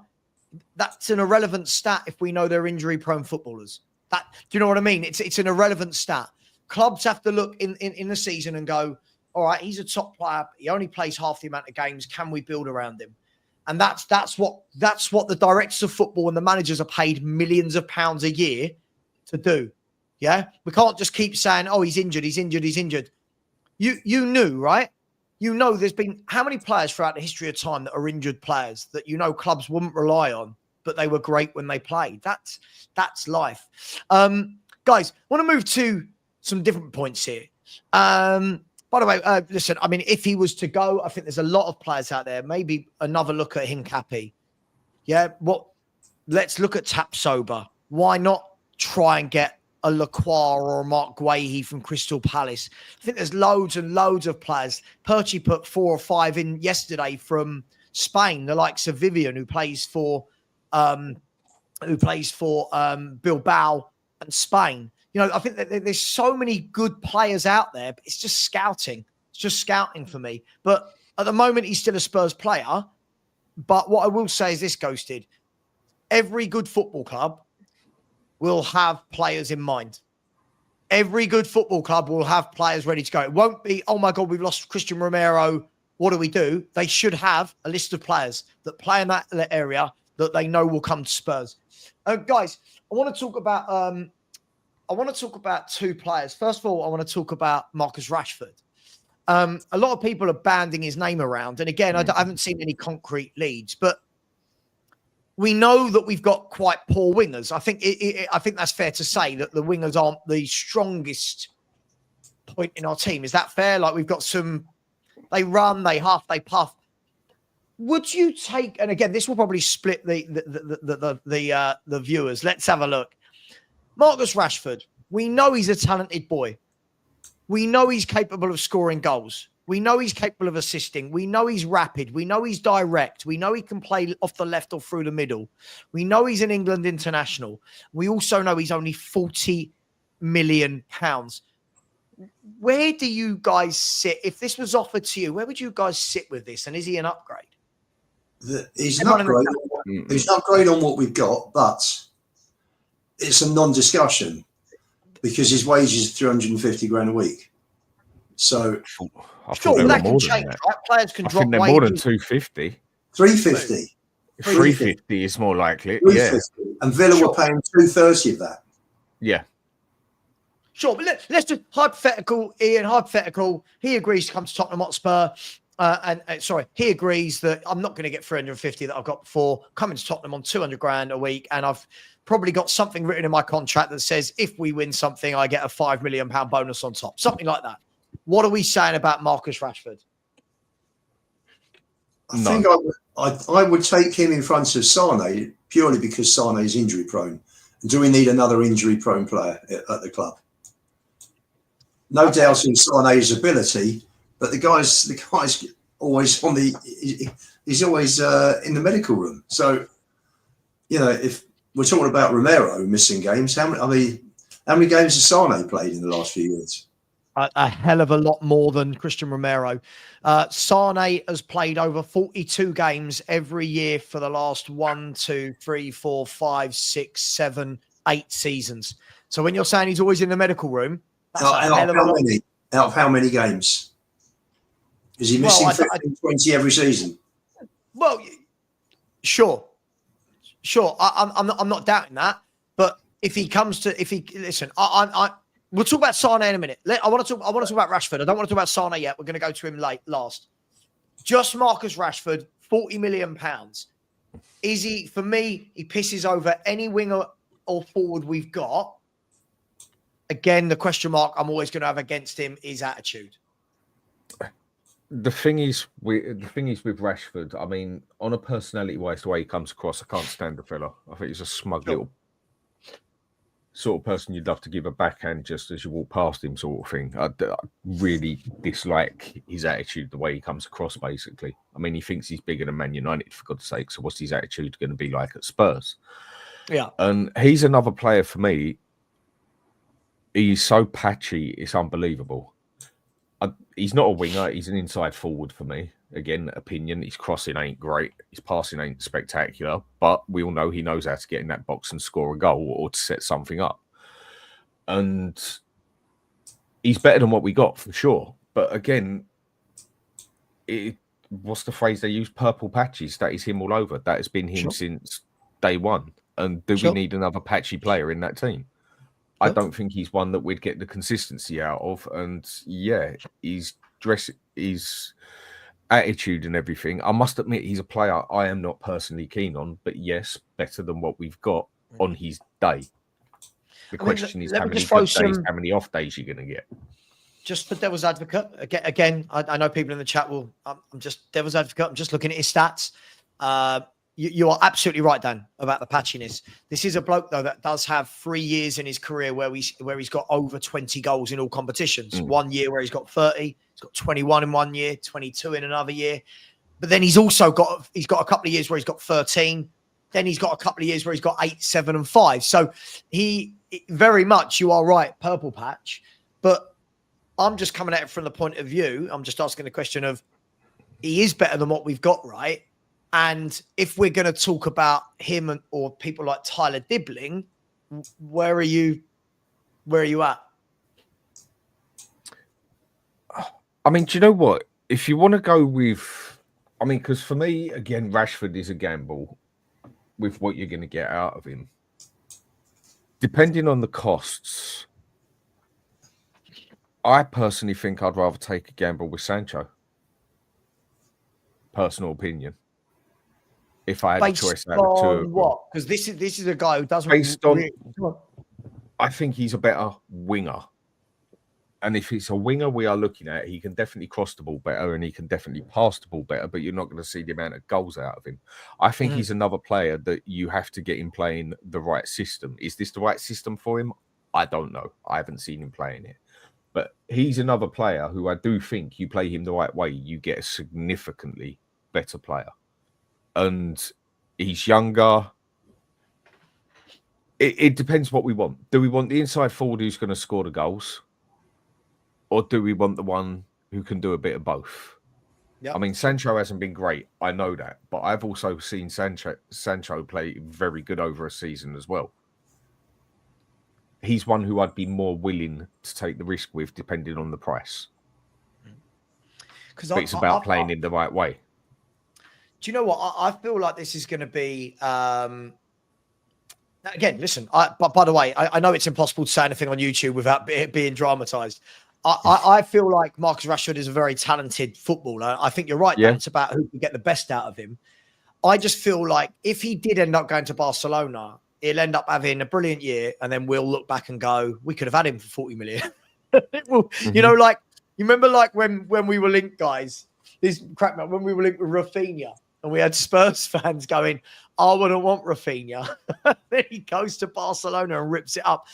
that's an irrelevant stat if we know they're injury-prone footballers. Do you know what I mean? It's an irrelevant stat. Clubs have to look in the season and go, all right, he's a top player. He only plays half the amount of games. Can we build around him? And that's what the directors of football and the managers are paid millions of pounds a year to do. Yeah, we can't just keep saying, "Oh, he's injured. You knew, right? You know, there's been how many players throughout the history of time that are injured players that clubs wouldn't rely on, but they were great when they played. That's life. Guys, I want to move to some different points here. By the way, listen, I mean, if he was to go, I think there's a lot of players out there. Maybe another look at Hincapi. Yeah, let's look at Tapsoba. Why not try and get a Lacroix or a Mark Guehi from Crystal Palace? I think there's loads and loads of players. Percy put 4 or 5 in yesterday from Spain, the likes of Vivian, who plays for Bilbao and Spain. I think that there's so many good players out there, but it's just scouting. It's just scouting for me. But at the moment, he's still a Spurs player. But what I will say is this, Ghosted. Every good football club will have players in mind. Every good football club will have players ready to go. It won't be, oh my God, we've lost Christian Romero. What do we do? They should have a list of players that play in that area that they know will come to Spurs. Guys, I want to talk about two players. First of all, I want to talk about Marcus Rashford. A lot of people are banding his name around. And again, I haven't seen any concrete leads, but we know that we've got quite poor wingers. I think that's fair to say that the wingers aren't the strongest point in our team. Is that fair? Like, we've got some, they run, they huff, they puff. Would you take, and again, this will probably split the viewers. Let's have a look. Marcus Rashford, we know he's a talented boy. We know he's capable of scoring goals. We know he's capable of assisting. We know he's rapid. We know he's direct. We know he can play off the left or through the middle. We know he's an England international. We also know he's only £40 million. Where do you guys sit? If this was offered to you, where would you guys sit with this? And is he an upgrade? He's an upgrade. He's an upgrade on what we've got, but it's a non-discussion because his wage is 350 grand a week. So sure, that can change, right? Players can drop they're wages. more than 250. 350. 350 is more likely. 350. Yeah. And Villa were paying 230 of that. Yeah. Sure, but let's just hypothetical, Ian, hypothetical. He agrees to come to Tottenham Hotspur. He agrees that I'm not going to get 350 that I've got before. Coming to Tottenham on 200 grand a week, and I've probably got something written in my contract that says if we win something, I get a £5 million bonus on top, something like that. What are we saying about Marcus Rashford? I think I would take him in front of Sane purely because Sane is injury prone. Do we need another injury prone player at the club? No doubt in Sane's ability, but the guy's always on he's always in the medical room. So, if we're talking about Romero missing games, how many games has Sane played in the last few years? A hell of a lot more than Christian Romero. Sane has played over 42 games every year for the last 1, 2, 3, 4, 5, 6, 7, 8 seasons. So when you're saying he's always in the medical room, out of how many games? Is he missing 15, 20 every season? Well, sure. I'm not doubting that. But if he listen, we'll talk about Sane in a minute. I want to talk about Rashford. I don't want to talk about Sane yet. We're going to go to him last. Just Marcus Rashford, £40 million. Is he? For me, he pisses over any winger or forward we've got. Again, the question mark I'm always going to have against him is attitude. The thing is with Rashford, I mean, on a personality-wise, the way he comes across, I can't stand the fella. I think he's a smug little sort of person you'd love to give a backhand just as you walk past him, sort of thing. I really dislike his attitude, the way he comes across, basically. I mean, he thinks he's bigger than Man United, for God's sake. So what's his attitude going to be like at Spurs? Yeah. And he's another player for me. He's so patchy, it's unbelievable. He's not a winger. He's an inside forward for me. Again, opinion. His crossing ain't great. His passing ain't spectacular. But we all know he knows how to get in that box and score a goal or to set something up. And he's better than what we got, for sure. But again, what's the phrase they use? Purple patches. That is him all over. That has been him since day one. And do we need another patchy player in that team? I don't think he's one that we'd get the consistency out of. And yeah, his attitude and everything. I must admit, he's a player I am not personally keen on, but yes, better than what we've got on his day. The question is how many good days, how many off days you're going to get. Just for devil's advocate, again, I know people in the chat will, I'm just devil's advocate. I'm just looking at his stats. You are absolutely right, Dan, about the patchiness. This is a bloke, though, that does have 3 years in his career where he's got over 20 goals in all competitions. 1 year where he's got 30, he's got 21 in 1 year, 22 in another year. But then he's also got a couple of years where he's got 13. Then he's got a couple of years where he's got 8, 7, and 5. So he very much, you are right, purple patch. But I'm just coming at it from the point of view. I'm just asking the question of he is better than what we've got, right? And if we're going to talk about him or people like Tyler Dibbling, where are you at? I mean, do you know what? If you want to go with, I mean, because for me, again, Rashford is a gamble. with what you're going to get out of him. Depending on the costs, I personally think I'd rather take a gamble with Sancho. Personal opinion. If I had a choice out of the two of them. What? Because this is a guy who doesn't. Based on, I think he's a better winger. And if it's a winger we are looking at, he can definitely cross the ball better and he can definitely pass the ball better, but you're not going to see the amount of goals out of him. I think he's another player that you have to get him playing the right system. Is this the right system for him? I don't know. I haven't seen him playing it. But he's another player who I do think you play him the right way, you get a significantly better player. And he's younger. It depends what we want. Do we want the inside forward who's going to score the goals? Or do we want the one who can do a bit of both? Yep. I mean, Sancho hasn't been great. I know that. But I've also seen Sancho play very good over a season as well. He's one who I'd be more willing to take the risk with, depending on the price. But it's about playing in the right way. Do you know what? I feel like this is going to be... Again, listen, but by the way, I know it's impossible to say anything on YouTube without it being dramatised. I feel like Marcus Rashford is a very talented footballer. I think you're right. Yeah. It's about who can get the best out of him. I just feel like if he did end up going to Barcelona, he'll end up having a brilliant year, and then we'll look back and go, we could have had him for 40 million. You know, like, you remember like when we were linked, guys, this crap, man, when we were linked with Rafinha, and we had Spurs fans going, I wouldn't want Rafinha. Then he goes to Barcelona and rips it up.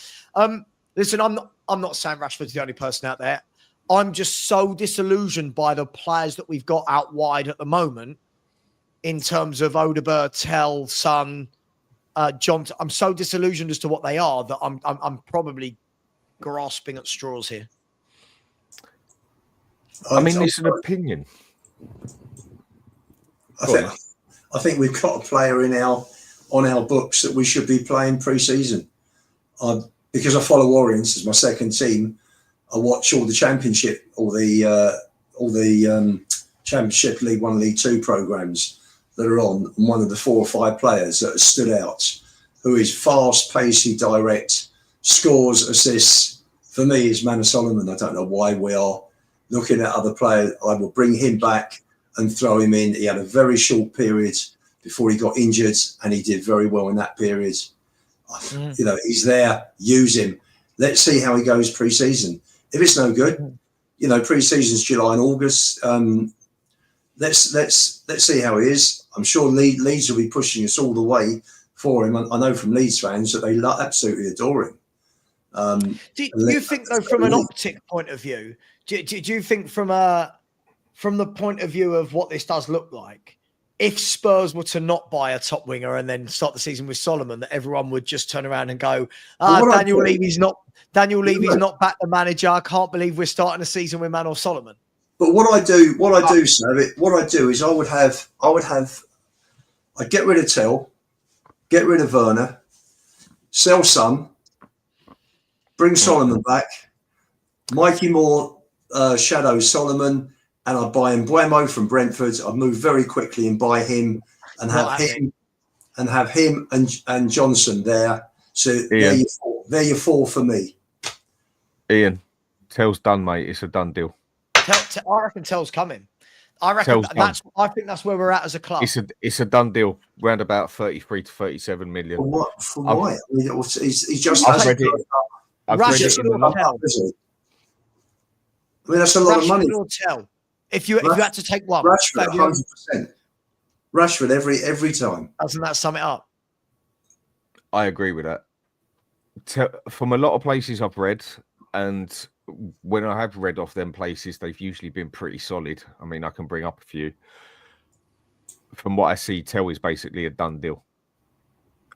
Listen, I'm not saying Rashford's the only person out there. I'm just so disillusioned by the players that we've got out wide at the moment in terms of Odegaard, Tell, Son, John. I'm so disillusioned as to what they are that I'm probably grasping at straws here. I mean, it's an opinion. I think we've got a player on our books that we should be playing pre-season. Because I follow Orient as my second team, I watch all the Championship, all the Championship League 1, League 2 programs that are on. And one of the 4 or 5 players that has stood out, who is fast, pacey, direct, scores, assists. For me, is Manor Solomon. I don't know why we are looking at other players. I will bring him back and throw him in. He had a very short period before he got injured, and he did very well in that period. You know, he's there. Use him. Let's see how he goes pre-season. If it's no good, you know, pre-season's July and August. Let's see how he is. I'm sure Leeds will be pushing us all the way for him. I know from Leeds fans that they absolutely adore him. Do you think, though, from an optic point of view, do you think from the point of view of what this does look like, if Spurs were to not buy a top winger and then start the season with Solomon, that everyone would just turn around and go, Daniel Levy's not back the manager. I can't believe we're starting a season with Manor Solomon. But what I do, is I'd get rid of Tell, get rid of Werner, sell Son, bring Solomon back, Mikey Moore shadows Solomon, and I'd buy Mbeumo from Brentford. I'd move very quickly and buy him and have him and Johnson there. So they're your 4 for me. Ian, Tell's done, mate. It's a done deal. I reckon Tell's coming. I think that's where we're at as a club. It's a done deal. Round about 33 to 37 million. For what? For why? I mean, he's just. I've read it. I've read it in the I mean, that's a lot of money. Tell. If you had to take one, Rashford, 100%. Rashford every time. Doesn't that sum it up? I agree with that. From a lot of places I've read, and when I have read off them places, they've usually been pretty solid. I mean, I can bring up a few. From what I see, Tell is basically a done deal.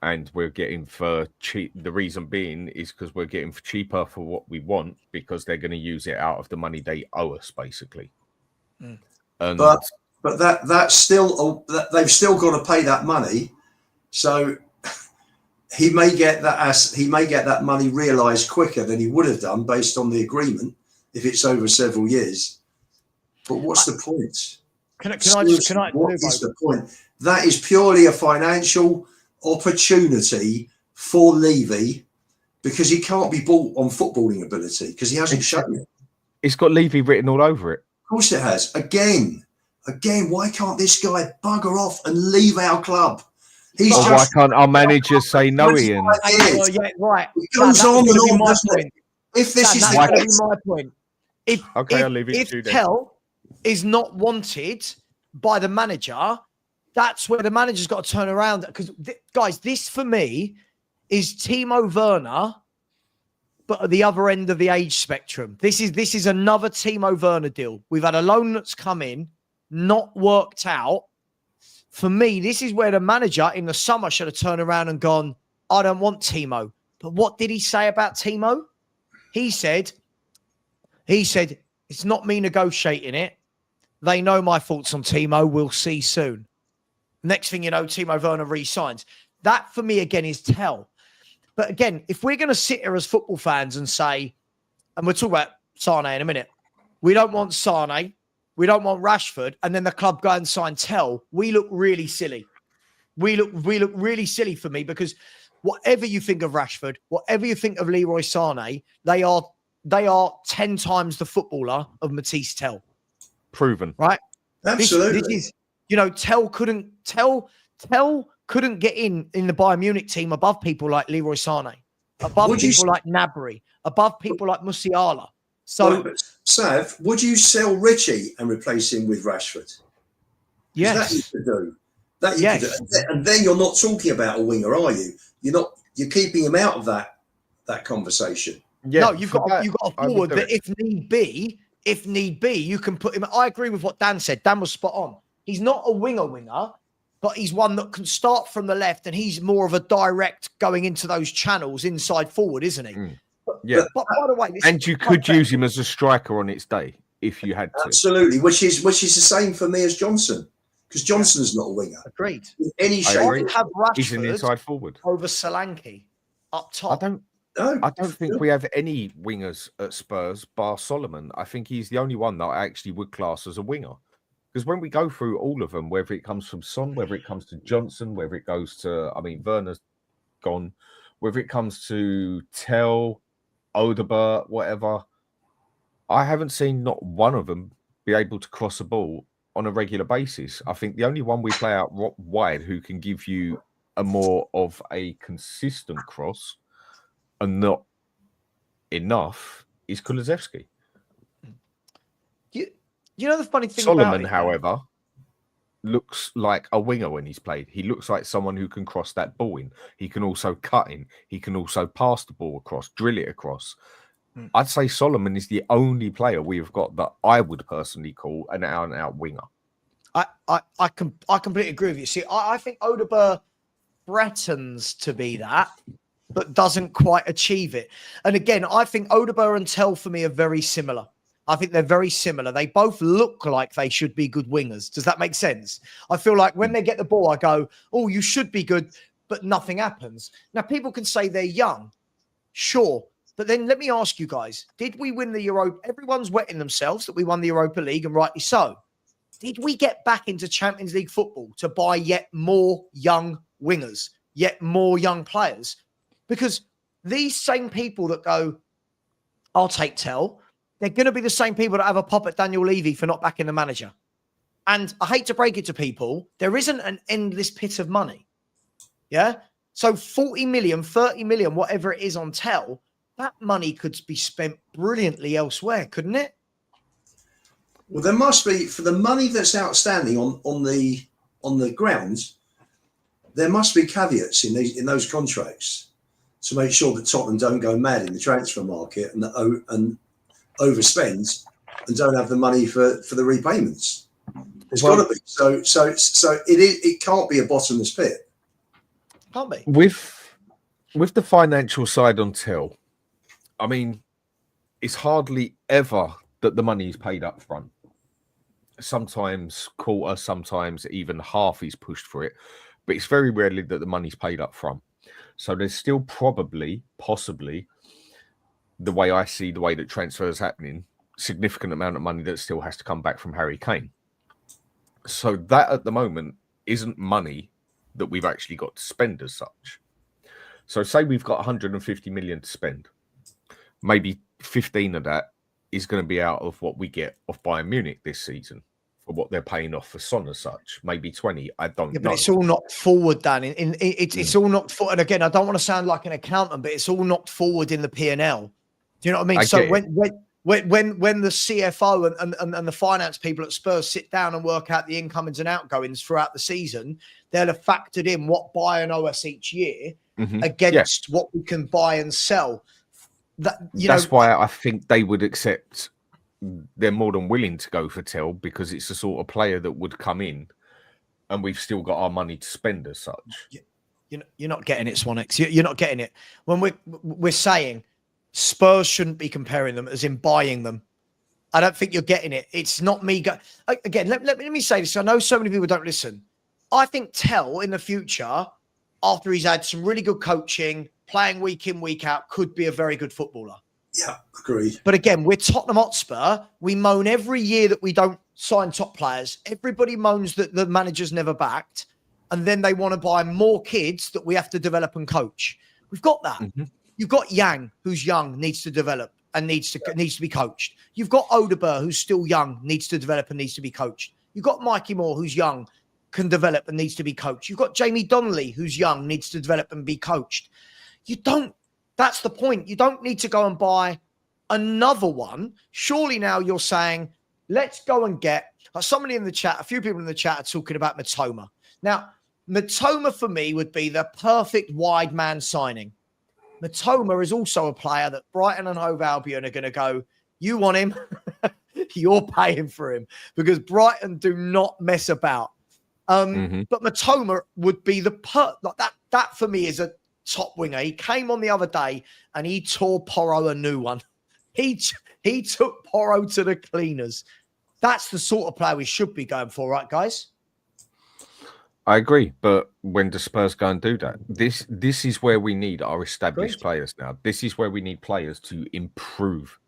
And we're getting for cheap. The reason being is because we're getting for cheaper for what we want, because they're going to use it out of the money they owe us, basically. And but that's still they've still got to pay that money, so he may get that money realised quicker than he would have done based on the agreement if it's over several years. But what's the point? What is the point? That is purely a financial opportunity for Levy because he can't be bought on footballing ability because he hasn't shown it. It's got Levy written all over it. Of course it has. Again, why can't this guy bugger off and leave our club? He's Or just, why can't our managers say no, Ian? Yeah, right. It goes on and on, doesn't it? If this is going to be my point. I'll leave it to you then. Tell is not wanted by the manager, that's where the manager's got to turn around. Because, guys, this for me is Timo Werner, but at the other end of the age spectrum. This is another Timo Werner deal. We've had a loan that's come in, not worked out. For me, this is where the manager in the summer should have turned around and gone, I don't want Timo. But what did he say about Timo? He said, it's not me negotiating it. They know my thoughts on Timo. We'll see soon. Next thing you know, Timo Werner re-signs. That, for me, again, is tell. But again, if we're going to sit here as football fans and say, and we'll talk about Sane in a minute, we don't want Sane, we don't want Rashford, and then the club go and sign Tell, we look really silly. We look really silly for me because whatever you think of Rashford, whatever you think of Leroy Sane, they are 10 times the footballer of Matisse Tell. Proven. Right? Absolutely. This is, Tell couldn't get in the Bayern Munich team above people like Leroy Sane, above people like Gnabry, above people like Musiala. So, Sav, would you sell Richie and replace him with Rashford? Yes. That you could do. That you could do. And then you're not talking about a winger, are you? You're keeping him out of that conversation. Yeah, no, you've got a forward that if need be, you can put him. I agree with what Dan said. Dan was spot on. He's not a winger, but he's one that can start from the left, and he's more of a direct going into those channels inside forward, isn't he? Yeah. But by the way, and you could use him as a striker on its day if you had to. Absolutely, which is the same for me as Johnson, because Johnson's not a winger. Agreed. In any shape. Have Rashford He's an inside forward over Solanke up top. I don't think we have any wingers at Spurs bar Solomon. I think he's the only one that I actually would class as a winger. Because when we go through all of them, whether it comes from Son, whether it comes to Johnson, whether it goes to, Werner's gone, whether it comes to Tell, Odegaard, whatever, I haven't seen not one of them be able to cross a ball on a regular basis. I think the only one we play out wide who can give you a more of a consistent cross and not enough is Kulusevski. You know the funny thing Solomon, about it, however, looks like a winger when he's played. He looks like someone who can cross that ball in. He can also cut in. He can also pass the ball across, drill it across. I'd say Solomon is the only player we've got that I would personally call an out-and-out winger. I completely agree with you. See, I think Odegaard threatens to be that, but doesn't quite achieve it. And again, I think Odegaard and Tell for me are very similar. I think they're very similar. They both look like they should be good wingers. Does that make sense? I feel like when they get the ball, I go, oh, you should be good, but nothing happens. Now, people can say they're young. Sure. But then let me ask you guys, did we win the Europa? Everyone's wetting themselves that we won the Europa League, and rightly so. Did we get back into Champions League football to buy yet more young wingers, yet more young players? Because these same people that go, I'll take Tell, they're going to be the same people that have a pop at Daniel Levy for not backing the manager. And I hate to break it to people, there isn't an endless pit of money. Yeah? So 40 million, 30 million, whatever it is on Tell, that money could be spent brilliantly elsewhere, couldn't it? Well, there must be, for the money that's outstanding on the grounds, there must be caveats in those contracts to make sure that Tottenham don't go mad in the transfer market and overspend and don't have the money for the repayments. There's got to be. So it can't be a bottomless pit. Can't be. With the financial side on Till, it's hardly ever that the money is paid up front. Sometimes quarter, sometimes even half is pushed for it, but it's very rarely that the money's paid up front. So there's still possibly, the way I see the way that transfer is happening, significant amount of money that still has to come back from Harry Kane. So that at the moment isn't money that we've actually got to spend as such. So say we've got 150 million to spend. Maybe 15 of that is going to be out of what we get off Bayern Munich this season for what they're paying off for Son as such. Maybe 20. I don't know. But it's all knocked forward, Dan. It's all knocked forward. And again, I don't want to sound like an accountant, but it's all knocked forward in the P&L. Do you know what I mean? So when the CFO and the finance people at Spurs sit down and work out the incomings and outgoings throughout the season, they'll have factored in what Bayern owe us each year against what we can buy and sell. That's why I think they would accept. They're more than willing to go for Tell, because it's the sort of player that would come in, and we've still got our money to spend as such. You're not getting it, Swanix. You're not getting it. When we're saying Spurs shouldn't be comparing them as in buying them, I don't think you're getting it. It's not me. Again, let me say this. I know so many people don't listen. I think Tell in the future, after he's had some really good coaching, playing week in, week out, could be a very good footballer. Yeah, agreed. But again, we're Tottenham Hotspur. We moan every year that we don't sign top players. Everybody moans that the manager's never backed. And then they want to buy more kids that we have to develop and coach. We've got that. You've got Yang, who's young, needs to develop and needs to be coached. You've got Odegaard, who's still young, needs to develop and needs to be coached. You've got Mikey Moore, who's young, can develop and needs to be coached. You've got Jamie Donnelly, who's young, needs to develop and be coached. That's the point. You don't need to go and buy another one. Surely now you're saying, let's go and get somebody in the chat. A few people in the chat are talking about Mitoma. Now, Mitoma for me would be the perfect wide man signing. Mitoma is also a player that Brighton and Hove Albion are going to go, you want him? You're paying for him, because Brighton do not mess about. But Mitoma would be that for me is a top winger. He came on the other day and he tore Porro a new one. He took Porro to the cleaners. That's the sort of player we should be going for, right, guys? I agree, but when do Spurs go and do that? This is where we need our established players now. This is where we need players to improve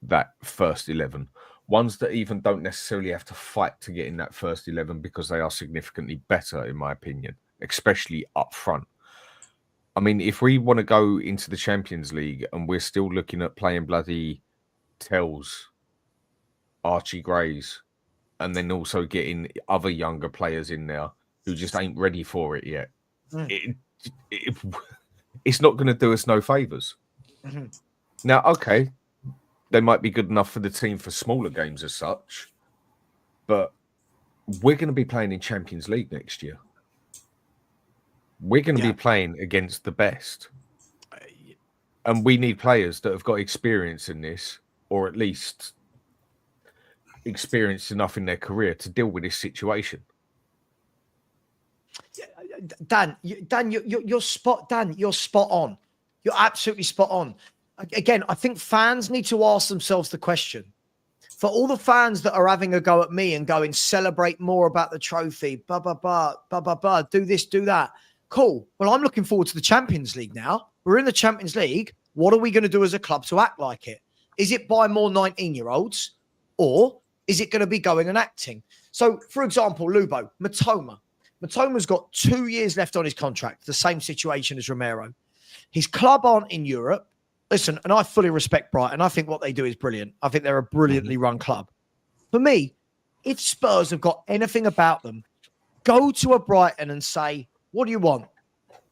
that first 11. Ones that even don't necessarily have to fight to get in that first 11, because they are significantly better, in my opinion, especially up front. I mean, if we want to go into the Champions League and we're still looking at playing bloody Tells, Archie Grays, and then also getting other younger players in there who just ain't ready for it yet, it's not going to do us no favours. Now, okay, they might be good enough for the team for smaller games as such, but we're going to be playing in Champions League next year. We're going to be playing against the best. And we need players that have got experience in this, or at least experienced enough in their career to deal with this situation. Dan, you're spot on. You're absolutely spot on. Again, I think fans need to ask themselves the question. For all the fans that are having a go at me and going, celebrate more about the trophy, do this, do that. Cool. Well, I'm looking forward to the Champions League now. We're in the Champions League. What are we going to do as a club to act like it? Is it buy more 19-year-olds, or is it going to be going and acting? So, for example, Lubo, Mitoma. Mitoma's got 2 years left on his contract, the same situation as Romero. His club aren't in Europe. Listen, and I fully respect Brighton. I think what they do is brilliant. I think they're a brilliantly run club. For me, if Spurs have got anything about them, go to a Brighton and say, what do you want?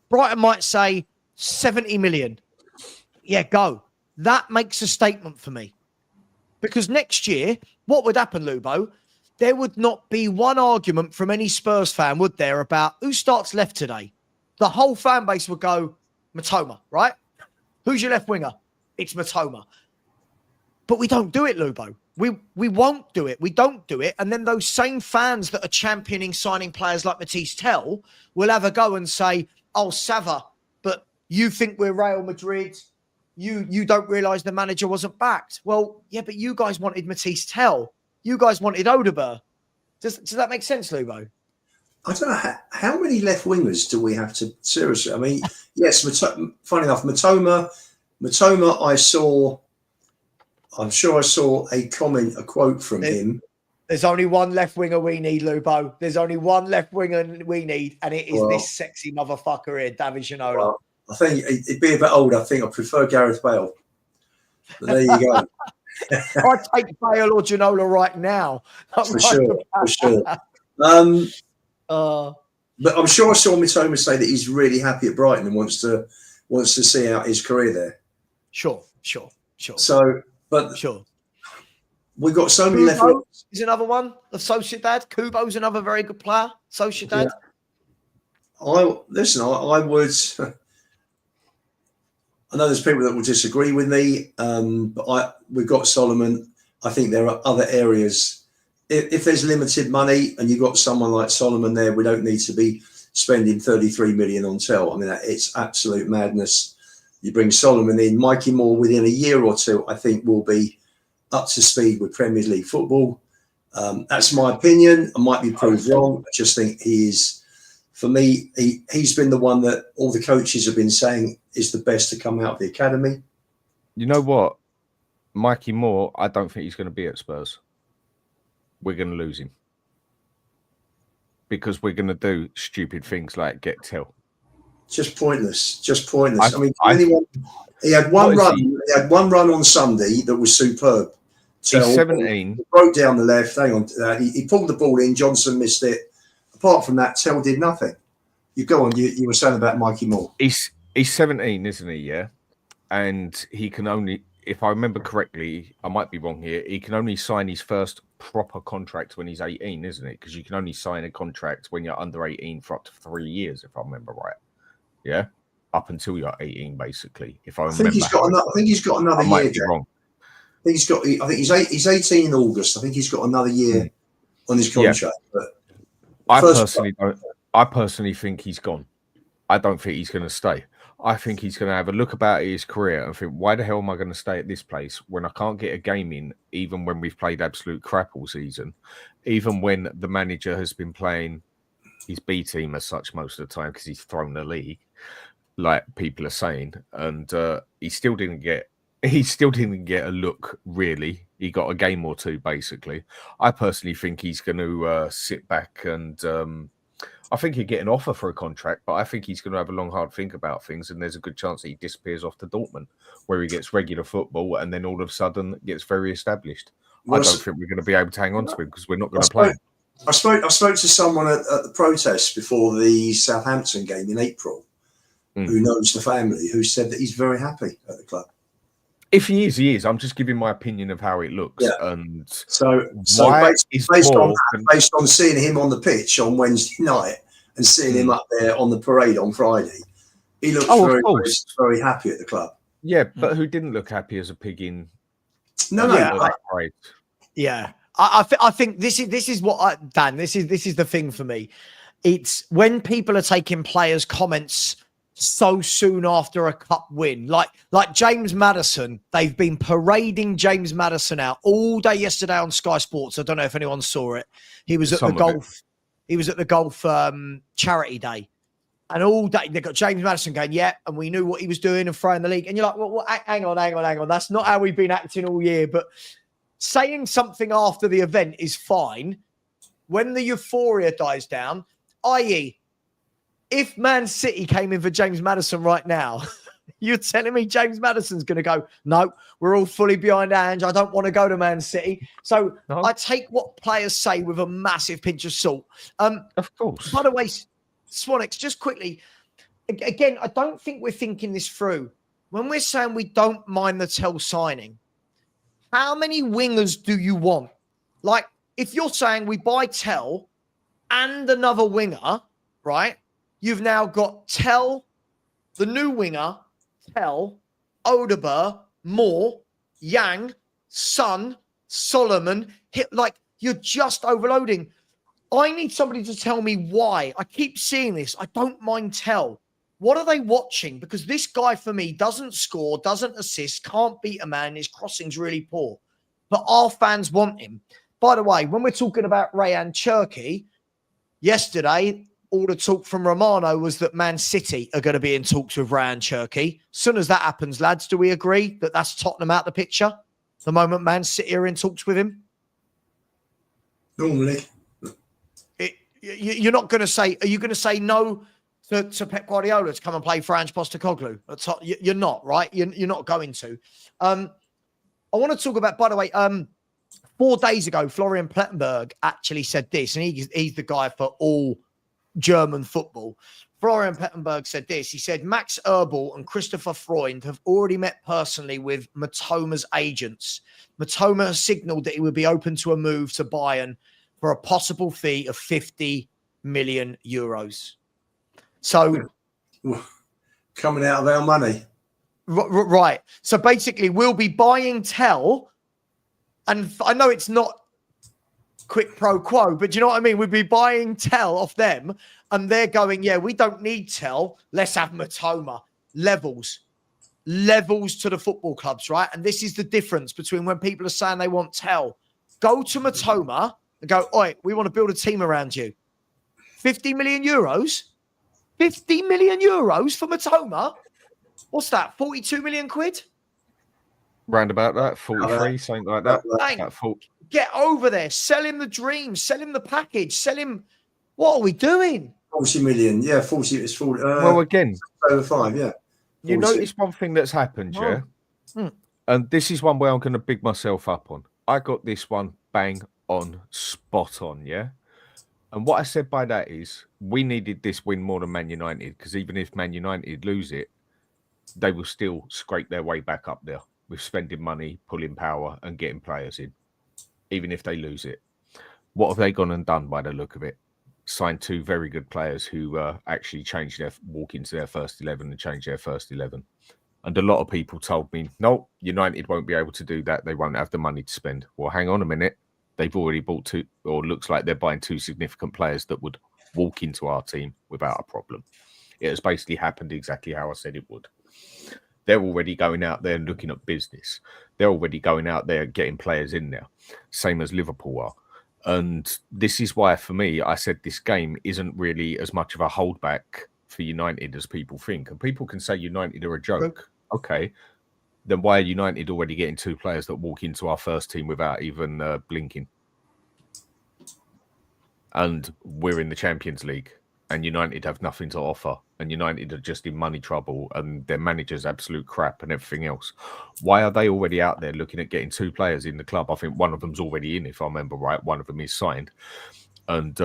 Brighton might say 70 million. Yeah, go. That makes a statement for me. Because next year, what would happen, Lubo? There would not be one argument from any Spurs fan, would there, about who starts left today? The whole fan base would go, Mitoma, right? Who's your left winger? It's Mitoma. But we don't do it, Lubo. We won't do it. We don't do it. And then those same fans that are championing signing players like Matisse Tell will have a go and say, oh, Savva, but you think we're Real Madrid. You don't realise the manager wasn't backed. Well, yeah, but you guys wanted Matisse Tell. You guys wanted Odegaard. Does that make sense, Lubo? I don't know. How many left wingers do we have to... Seriously, I mean, yes, funny enough, Mitoma, I'm sure I saw a quote from him. There's only one left winger we need, Lubo. There's only one left winger we need, and it is this sexy motherfucker here, David Ginola. Well, I think it'd be a bit old. I think I prefer Gareth Bale. But there you go. I'd take Bale or Ginola right now. For sure. But I'm sure I saw Mitoma say that he's really happy at Brighton and wants to see out his career there. Sure. So, but sure. We've got so many left. Is another one of Sociedad. Kubo's another very good player. Sociedad. Yeah. I would. I know there's people that will disagree with me, but we've got Solomon. I think there are other areas. If there's limited money and you've got someone like Solomon there, we don't need to be spending 33 million on Tel. I mean, it's absolute madness. You bring Solomon in, Mikey Moore within a year or two, I think will be up to speed with Premier League football. That's my opinion. I might be proved wrong. I just think he is, for me, he's been the one that all the coaches have been saying is the best to come out of the academy. You know what? Mikey Moore, I don't think he's going to be at Spurs. We're going to lose him. Because we're going to do stupid things like get Tel. Just pointless. I mean, he had one run. He had one run on Sunday that was superb. He's 17. He broke down the left. Hang on. He pulled the ball in. Johnson missed it. Apart from that, Tel did nothing. You go on. You were saying about Mikey Moore. He's 17, isn't he? Yeah. And he can only, if I remember correctly, I might be wrong here, he can only sign his first proper contract when he's 18, isn't it? Because you can only sign a contract when you're under 18 for up to 3 years, if I remember right. Yeah. Up until you're 18, basically. If I remember. I think he's got another year. Might be wrong. I think he's 18 in August. I think he's got another year on his contract. Yeah. But I personally think he's gone. I don't think he's going to stay. I think he's going to have a look about his career and think, why the hell am I going to stay at this place when I can't get a game in, even when we've played absolute crap all season, even when the manager has been playing his B team as such most of the time because he's thrown the league, like people are saying, and he still didn't get a look, really. He got a game or two, basically. I personally think he's going to sit back and I think he'd get an offer for a contract, but I think he's going to have a long, hard think about things, and there's a good chance that he disappears off to Dortmund, where he gets regular football and then all of a sudden gets very established. I don't think we're going to be able to hang on to him because we're not going to play him. I spoke to someone at the protest before the Southampton game in April who knows the family, who said that he's very happy at the club. If he is, he is. I'm just giving my opinion of how it looks. Yeah. And so based on seeing him on the pitch on Wednesday night and seeing him up there on the parade on Friday, he looks very happy at the club. Yeah, but who didn't look happy as a pig in? Yeah. I think this is what Dan. This is the thing for me. It's when people are taking players' comments so soon after a cup win, like James Maddison. They've been parading James Maddison out all day yesterday on Sky Sports. I don't know if anyone saw it. He was at the golf. He was at the golf charity day, and all day they got James Maddison going, yeah, and we knew what he was doing and throwing the league. And you're like, well, hang on. That's not how we've been acting all year. But saying something after the event is fine when the euphoria dies down, i.e., if Man City came in for James Maddison right now, you're telling me James Maddison's going to go, no, we're all fully behind Ange. I don't want to go to Man City. So I take what players say with a massive pinch of salt. Of course. By the way, Swanix, just quickly, again, I don't think we're thinking this through. When we're saying we don't mind the Tel signing, how many wingers do you want? Like, if you're saying we buy Tel and another winger, right? You've now got Tel, the new winger, Tel, Odeber, Moore, Yang, Son, Solomon. Like, you're just overloading. I need somebody to tell me why. I keep seeing this. I don't mind Tel. What are they watching? Because this guy, for me, doesn't score, doesn't assist, can't beat a man. His crossing's really poor. But our fans want him. By the way, when we're talking about Rayan Cherki, yesterday, all the talk from Romero was that Man City are going to be in talks with Rayan Cherki. As soon as that happens, lads, do we agree that that's Tottenham out the picture? The moment Man City are in talks with him? Normally. You're not going to say, are you going to say no to Pep Guardiola to come and play for Angepostecoglou? You're not, right? You're not going to. I want to talk about, by the way, 4 days ago, Florian Plettenberg actually said this, and he's the guy for all German football. Florian Plettenberg said this. He said, Max Erbel and Christopher Freund have already met personally with Matoma's agents. Matoma has signalled that he would be open to a move to Bayern for a possible fee of 50 million euros. So, coming out of our money. Right. So basically, we'll be buying Tell, and I know it's not quid pro quo, but do you know what I mean? We'd be buying Tell off them, and they're going, yeah, we don't need Tell. Let's have Matoma. Levels to the football clubs, right? And this is the difference between when people are saying they want Tell. Go to Matoma and go, oi, we want to build a team around you. 50 million euros? 50 million euros for Matoma? What's that? 42 million quid? Round about that, 43, something like that. Get over there. Sell him the dream. Sell him the package. Sell him. What are we doing? 40 million. Yeah, 40. It's 40. Well, again, over 5. Yeah. 40. You notice one thing that's happened, yeah? And this is one where I'm going to big myself up on. I got this one bang on, spot on, yeah? And what I said by that is we needed this win more than Man United, because even if Man United lose it, they will still scrape their way back up there with spending money, pulling power, and getting players in, even if they lose it. What have they gone and done by the look of it? Signed 2 very good players who actually walk into their first 11 and change their first 11. And a lot of people told me, no, United won't be able to do that. They won't have the money to spend. Well, hang on a minute. They've already bought 2, or looks like they're buying 2 significant players that would walk into our team without a problem. It has basically happened exactly how I said it would. They're already going out there and looking at business. They're already going out there and getting players in there, same as Liverpool are. And this is why, for me, I said this game isn't really as much of a holdback for United as people think. And people can say United are a joke. Okay. Then why are United already getting 2 players that walk into our first team without even blinking? And we're in the Champions League, and United have nothing to offer, and United are just in money trouble, and their manager's absolute crap and everything else. Why are they already out there looking at getting 2 players in the club? I think one of them's already in, if I remember right. One of them is signed. And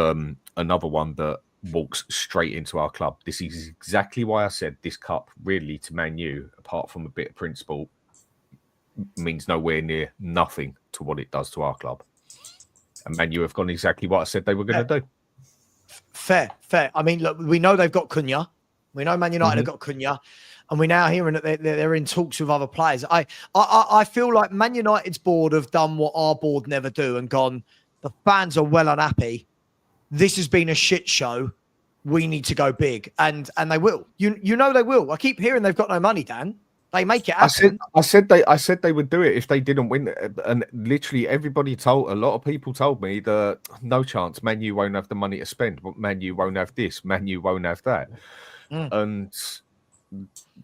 another one that walks straight into our club. This is exactly why I said this cup, really, to Man U, apart from a bit of principle, means nowhere near nothing to what it does to our club. And Man U have gone exactly what I said they were going to do. Fair. I mean, look, we know they've got Cunha. We know Man United have got Cunha. And we're now hearing that they're in talks with other players. I feel like Man United's board have done what our board never do and gone, the fans are well unhappy. This has been a shit show. We need to go big. And they will. You know they will. I keep hearing they've got no money, Dan. They make it happen. I said they would do it if they didn't win. And literally a lot of people told me that no chance, Man U won't have the money to spend. Man U won't have this. Man U won't have that. And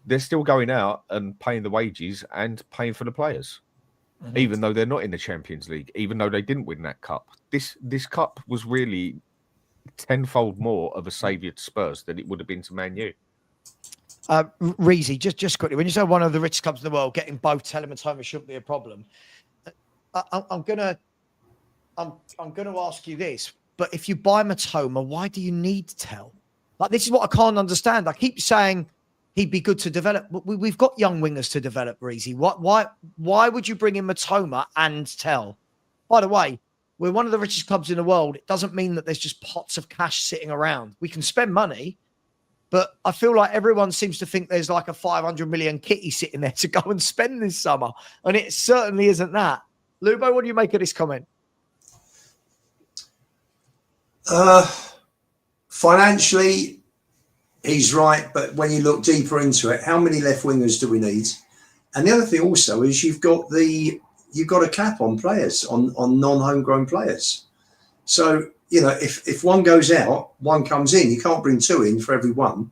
they're still going out and paying the wages and paying for the players, even though they're not in the Champions League, even though they didn't win that cup. This cup was really tenfold more of a saviour to Spurs than it would have been to Man U. Reezy, just quickly, when you say one of the richest clubs in the world, getting both Tell and Matoma shouldn't be a problem. I'm gonna ask you this, but if you buy Matoma, why do you need Tell? Like, this is what I can't understand. I keep saying he'd be good to develop, but we've got young wingers to develop, Reezy. Why would you bring in Matoma and Tell? By the way, we're one of the richest clubs in the world. It doesn't mean that there's just pots of cash sitting around. We can spend money, but I feel like everyone seems to think there's like a 500 million kitty sitting there to go and spend this summer. And it certainly isn't that. Lubo, what do you make of this comment? Financially, he's right. But when you look deeper into it, how many left wingers do we need? And the other thing also is you've got a cap on players, on non-homegrown players. So, you know, if one goes out, one comes in. You can't bring 2 in for every one,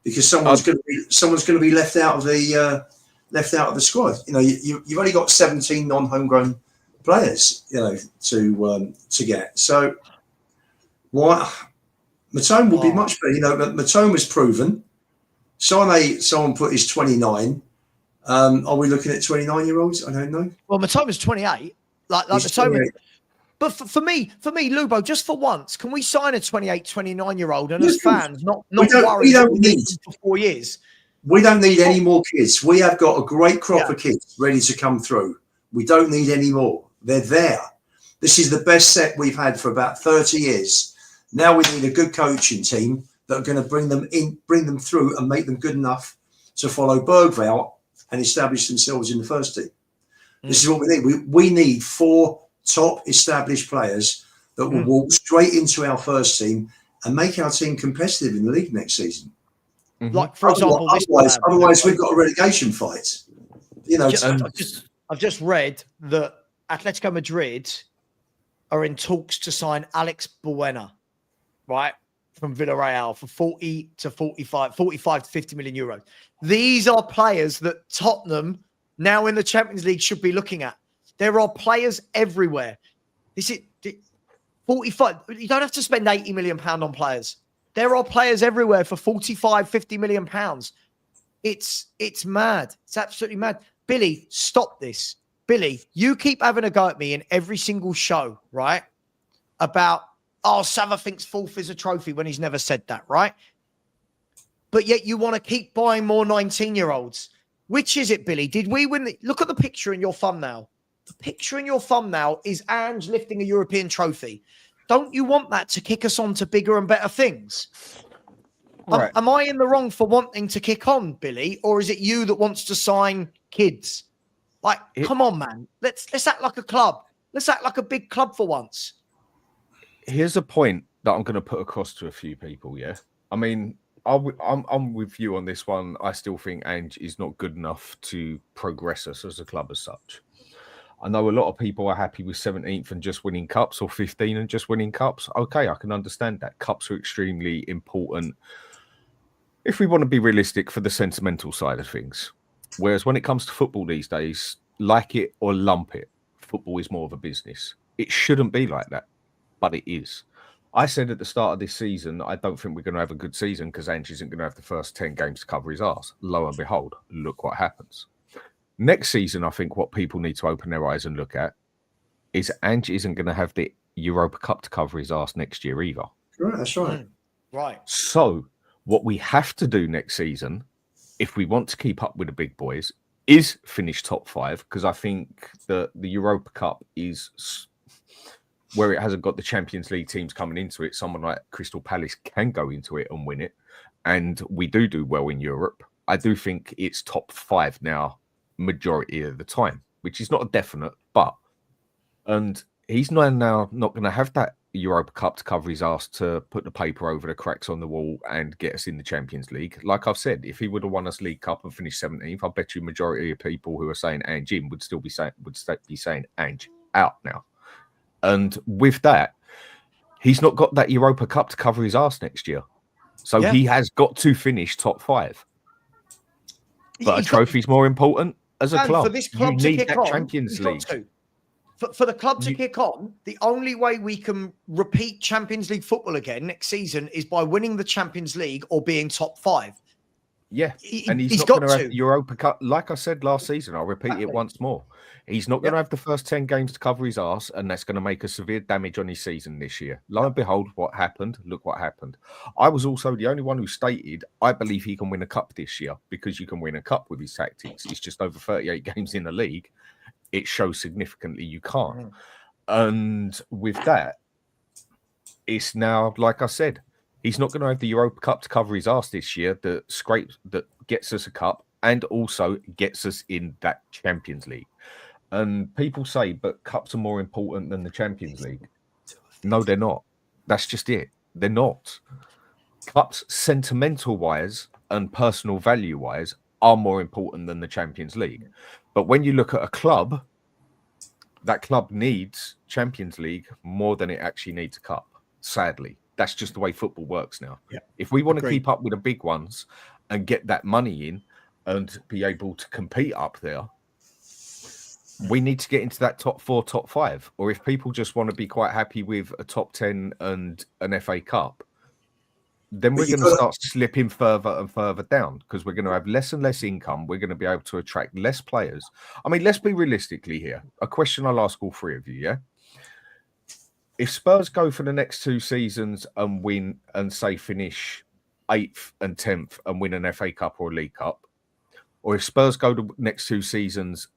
because someone's going to be left out of the squad. You know, you've only got 17 non-homegrown players, to get. So why Matone will be much better. Matone was proven. Sane, someone put his 29. Are we looking at 29-year-olds? I don't know. Well, Matoma's 28. Like Matoma. But for me, Lubo, just for once, can we sign a 28, 29-year-old and as fans not worry that we need them for 4 years? We don't need any more kids. We have got a great crop of kids ready to come through. We don't need any more. They're there. This is the best set we've had for about 30 years. Now we need a good coaching team that are going to bring them through and make them good enough to follow Bergvall and establish themselves in the first team. This is what we need. We need 4 top established players that will walk straight into our first team and make our team competitive in the league next season. Like, for example, otherwise we've got a relegation fight. I've just read that Atletico Madrid are in talks to sign Alex Buena, right, from Villarreal for 45 to 50 million euros. These are players that Tottenham, now in the Champions League, should be looking at. There are players everywhere. This is 45. You don't have to spend 80 million pound on players. There are players everywhere for 45, 50 million pounds. It's mad. It's absolutely mad. Billy, stop this. Billy, you keep having a go at me in every single show, right? About, Savva thinks 4th is a trophy when he's never said that, right? But yet you want to keep buying more 19-year-olds. Which is it, Billy? Did we win? Look at the picture in your thumbnail. The picture in your thumbnail is Ange lifting a European trophy. Don't you want that to kick us on to bigger and better things? Right. Am I in the wrong for wanting to kick on, Billy? Or is it you that wants to sign kids? Like, come on, man. Let's act like a club. Let's act like a big club for once. Here's a point that I'm going to put across to a few people, yeah? I mean, I'm with you on this one. I still think Ange is not good enough to progress us as a club as such. I know a lot of people are happy with 17th and just winning cups, or 15 and just winning cups. Okay, I can understand that. Cups are extremely important if we want to be realistic for the sentimental side of things. Whereas when it comes to football these days, like it or lump it, football is more of a business. It shouldn't be like that, but it is. I said at the start of this season, I don't think we're going to have a good season because Ange isn't going to have the first 10 games to cover his arse. Lo and behold, look what happens. Next season, I think what people need to open their eyes and look at is Ange isn't going to have the Europa Cup to cover his arse next year either. Right, that's right. Right. So what we have to do next season, if we want to keep up with the big boys, is finish top 5, because I think the Europa Cup is where it hasn't got the Champions League teams coming into it. Someone like Crystal Palace can go into it and win it, and we do well in Europe. I do think it's top 5 now majority of the time, which is not a definite, and he's now not going to have that Europa Cup to cover his ass to put the paper over the cracks on the wall and get us in the Champions League. Like I've said, if he would have won us League Cup and finished 17th, I bet you majority of people who are saying Ange in would still be saying Ange out now. And with that, he's not got that Europa Cup to cover his ass next year. So he has got to finish top 5. But a trophy's more important as a club. For this club you to need kick that on, Champions League. For the club to kick on, the only way we can repeat Champions League football again next season is by winning the Champions League or being top 5. Yeah, and he's not going to have the Europa Cup. Like I said last season, I'll repeat it once more. He's not going to have the first 10 games to cover his arse, and that's going to make a severe damage on his season this year. Lo and behold, what happened? Look what happened. I was also the only one who stated, I believe he can win a cup this year, because you can win a cup with his tactics. It's just over 38 games in the league. It shows significantly you can't. And with that, it's now, like I said, he's not going to have the Europa Cup to cover his arse this year that gets us a cup and also gets us in that Champions League. And people say, but cups are more important than the Champions League. No, they're not. That's just it. They're not. Cups, sentimental-wise and personal value-wise, are more important than the Champions League. But when you look at a club, that club needs Champions League more than it actually needs a cup, sadly. That's just the way football works now. Yeah. If we want to keep up with the big ones and get that money in and be able to compete up there, we need to get into that top 4, top 5. Or if people just want to be quite happy with a top 10 and an FA Cup, then we're going to start slipping further and further down because we're going to have less and less income. We're going to be able to attract less players. I mean, let's be realistically here. A question I'll ask all 3 of you, yeah? If Spurs go for the next 2 seasons and win and say finish 8th and 10th and win an FA Cup or a League Cup, or if Spurs go the next 2 seasons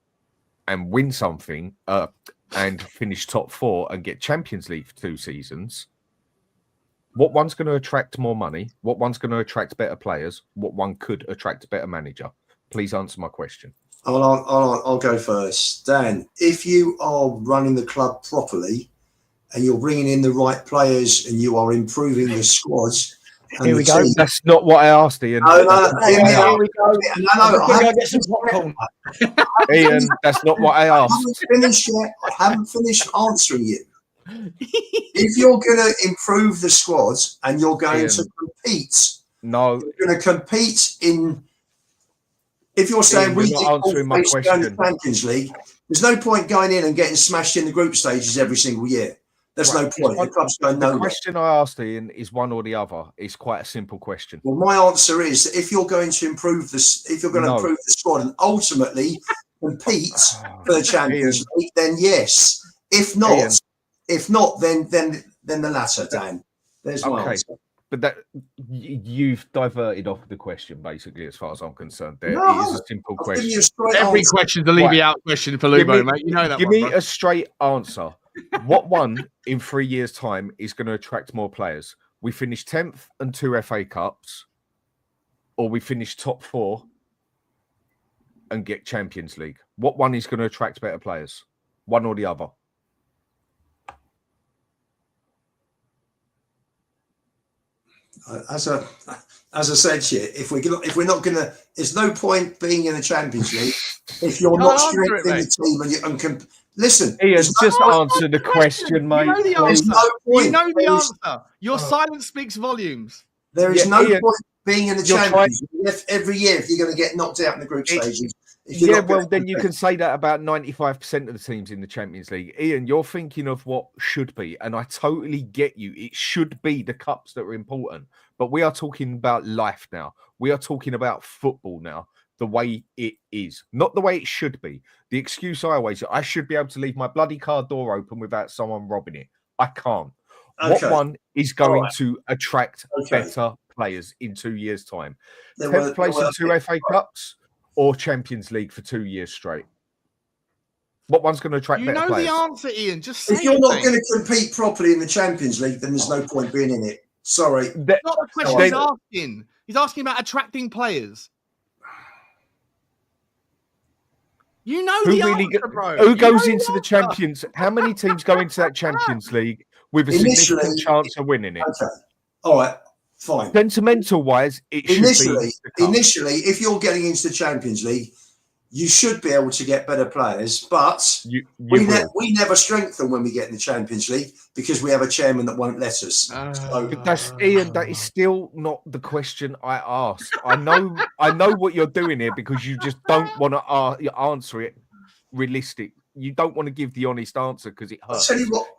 and win something and finish top 4 and get Champions League for 2 seasons, what one's going to attract more money? What one's going to attract better players? What one could attract a better manager? Please answer my question. I'll go first. Dan, if you are running the club properly and you're bringing in the right players and you are improving the squads, and here we go. Team, that's not what I asked, Ian. No, here we go. I get some popcorn. Ian, that's not what I asked. I haven't finished yet. I haven't finished answering you. If you're going to improve the squads and you're going to compete, you're going to compete in. If you're saying we not answering my question, going to Champions League, there's no point going in and getting smashed in the group stages every single year. There's no point. The club's going nowhere. The question I asked, Ian, is one or the other. It's quite a simple question. Well, my answer is that if you're going to improve this, if you're going to improve the squad and ultimately compete for the Champions League, then yes. If not, then the latter, Dan. There's my answer. But that you've diverted off the question, basically, as far as I'm concerned. It is a simple question. Every question's a Levy out question for Lubo, mate. You know that. Give me a straight answer. What one in 3 years' time is going to attract more players? We finish 10th and 2 FA Cups, or we finish top 4 and get Champions League? What one is going to attract better players? One or the other? As I said to you, if we're not going to, there's no point being in the Champions League if you're not strengthening the team and can listen. Ian, just answer the question, mate. You know the answer. You know the answer. Your silence speaks volumes. There is no point being in the Champions League every year if you're going to get knocked out in the group stages. Then you can say that about 95% of the teams in the Champions League. Ian, you're thinking of what should be, and I totally get you. It should be the cups that are important, but we are talking about life now. We are talking about football now, the way it is, not the way it should be. The excuse I should be able to leave my bloody car door open without someone robbing it. I can't. What one is going to attract better players in 2 years' time? 10th place in 2 FA Cups or Champions League for 2 years straight? What one's going to attract better players? You know the answer, Ian. Just say if you're not going to compete properly in the Champions League, then there's no point being in it. Sorry. That's not the question he's asking. He's asking about attracting players. You know the answer, bro. Who goes into the Champions? How many teams go into that Champions League with a significant chance of winning it? Okay. All right. Fine. Sentimental wise, it initially, if you're getting into the Champions League, you should be able to get better players, but we never strengthen when we get in the Champions League because we have a chairman that won't let us. That's Ian. That is still not the question I asked. I know what you're doing here because you just don't want to answer it realistic. You don't want to give the honest answer because it hurts. I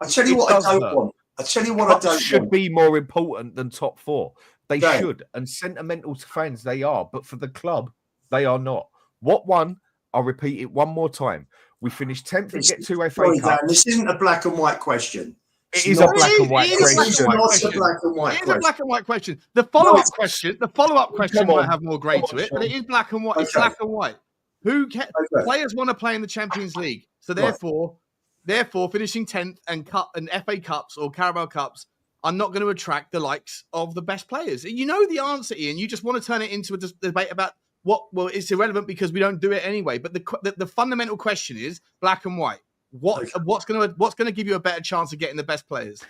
tell you what I don't want. I tell you what I don't should be more important than top 4. They should, and sentimental to fans they are, but for the club they are not. What one? I'll repeat it one more time. We finish 10th and get 2 FA Cups. This isn't a black and white question. It is a black and white question. It is a black and white question. The follow-up question might have more grey to it, but it is black and white. It's black and white. Players want to play in the Champions League, so therefore, finishing 10th and FA Cups or Carabao Cups are not going to attract the likes of the best players. You know the answer, Ian. You just want to turn it into a debate about it's irrelevant because we don't do it anyway. But the fundamental question is black and white. What's going to give you a better chance of getting the best players?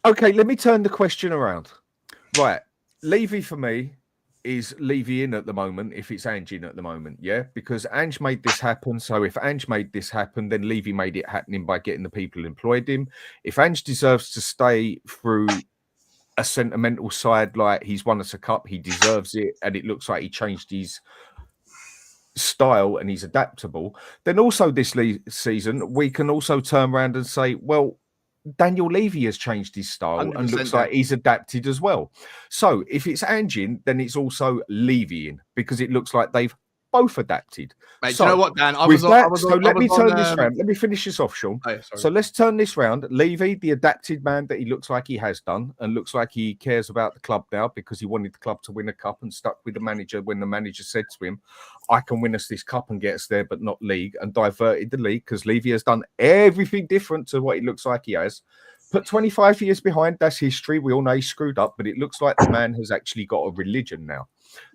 Okay, let me turn the question around. Right, Levy for me is Levy in at the moment if it's Ange in at the moment, yeah? Because Ange made this happen. So if Ange made this happen, then Levy made it happening by getting the people employed him. If Ange deserves to stay through a sentimental side, like he's won us a cup, he deserves it, and it looks like he changed his style and he's adaptable, then also this season we can also turn around and say, well, Daniel Levy has changed his style and looks like he's adapted as well. So if it's Ange, then it's also Levy in, because it looks like they've both adapted. Mate, so do you know what, Dan? Let me turn this round. Let me finish this off, Sean. Oh, so let's turn this round. Levy, the adapted man that he looks like he has done, and looks like he cares about the club now because he wanted the club to win a cup and stuck with the manager when the manager said to him, I can win us this cup and get us there, but not league, and diverted the league because Levy has done everything different to what he looks like he has. Put 25 years behind, that's history. We all know he screwed up, but it looks like the man has actually got a religion now.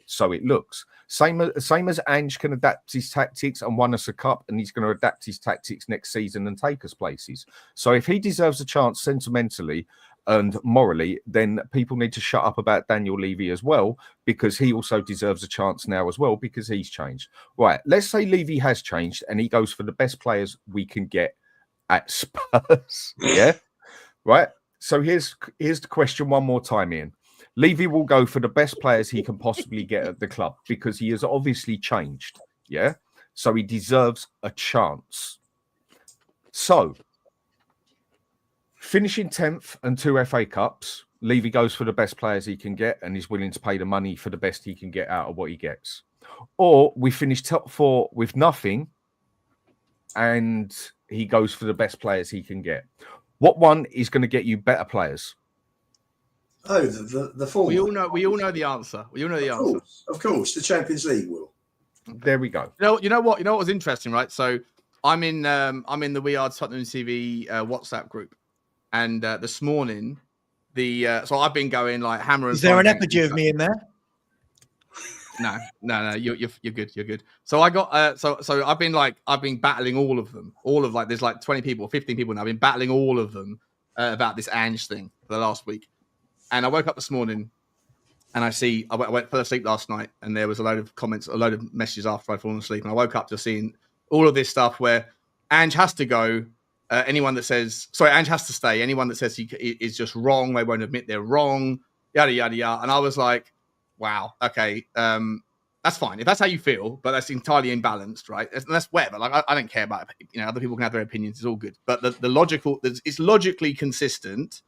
So it looks. Same as Ange can adapt his tactics and won us a cup, and he's going to adapt his tactics next season and take us places. So if he deserves a chance sentimentally and morally, then people need to shut up about Daniel Levy as well, because he also deserves a chance now as well, because he's changed. Right, let's say Levy has changed and he goes for the best players we can get at Spurs. Yeah? Right? So here's the question one more time, Ian. Levy will go for the best players he can possibly get at the club because he has obviously changed. Yeah. So he deserves a chance. So finishing 10th and 2 FA Cups, Levy goes for the best players he can get and is willing to pay the money for the best he can get out of what he gets. Or we finish top 4 with nothing and he goes for the best players he can get. What one is going to get you better players? Oh, the former. We all know the answer. Of course, the Champions League will. There we go. You know what was interesting, right? So I'm in the We Are Tottenham TV WhatsApp group, and this morning so I've been going like hammer and. Is there an effigy of me in there? No. You're good. So I got so I've been battling all of them. There's like 20 people, 15 people now. I've been battling all of them about this Ange thing for the last week. And I woke up this morning and I fell asleep last night and there was a load of comments, a load of messages after I'd fallen asleep. And I woke up to seeing all of this stuff where Ange has to go. Anyone that says, Ange has to stay. Anyone that says he is just wrong, they won't admit they're wrong, yada, yada, yada. And I was like, wow, okay, that's fine. If that's how you feel, but that's entirely imbalanced, right? That's whatever. Like, I don't care about it. Other people can have their opinions. It's all good. But it's logically consistent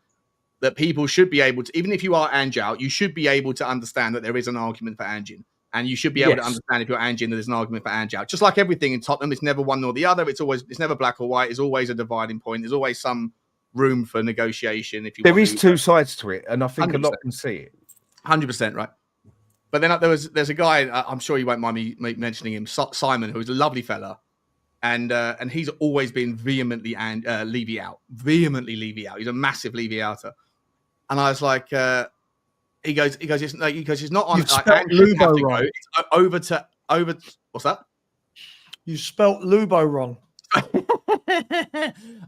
that people should be able to, even if you are Ange out, you should be able to understand that there is an argument for Ange in. And you should be able to understand if you're Ange in, that there's an argument for Ange out. Just like everything in Tottenham, it's never one nor the other. It's never black or white. It's always a dividing point. There's always some room for negotiation. There is two sides to it, and I think 100%. A lot can see it. 100%, right? But then there's a guy, I'm sure you won't mind me mentioning him, Simon, who's a lovely fella. And he's always been vehemently Levy out. He's a massive Levy outer. And I was like, he goes, it's not on. You've spelt Lubo wrong. Over. What's that? You spelt Lubo wrong.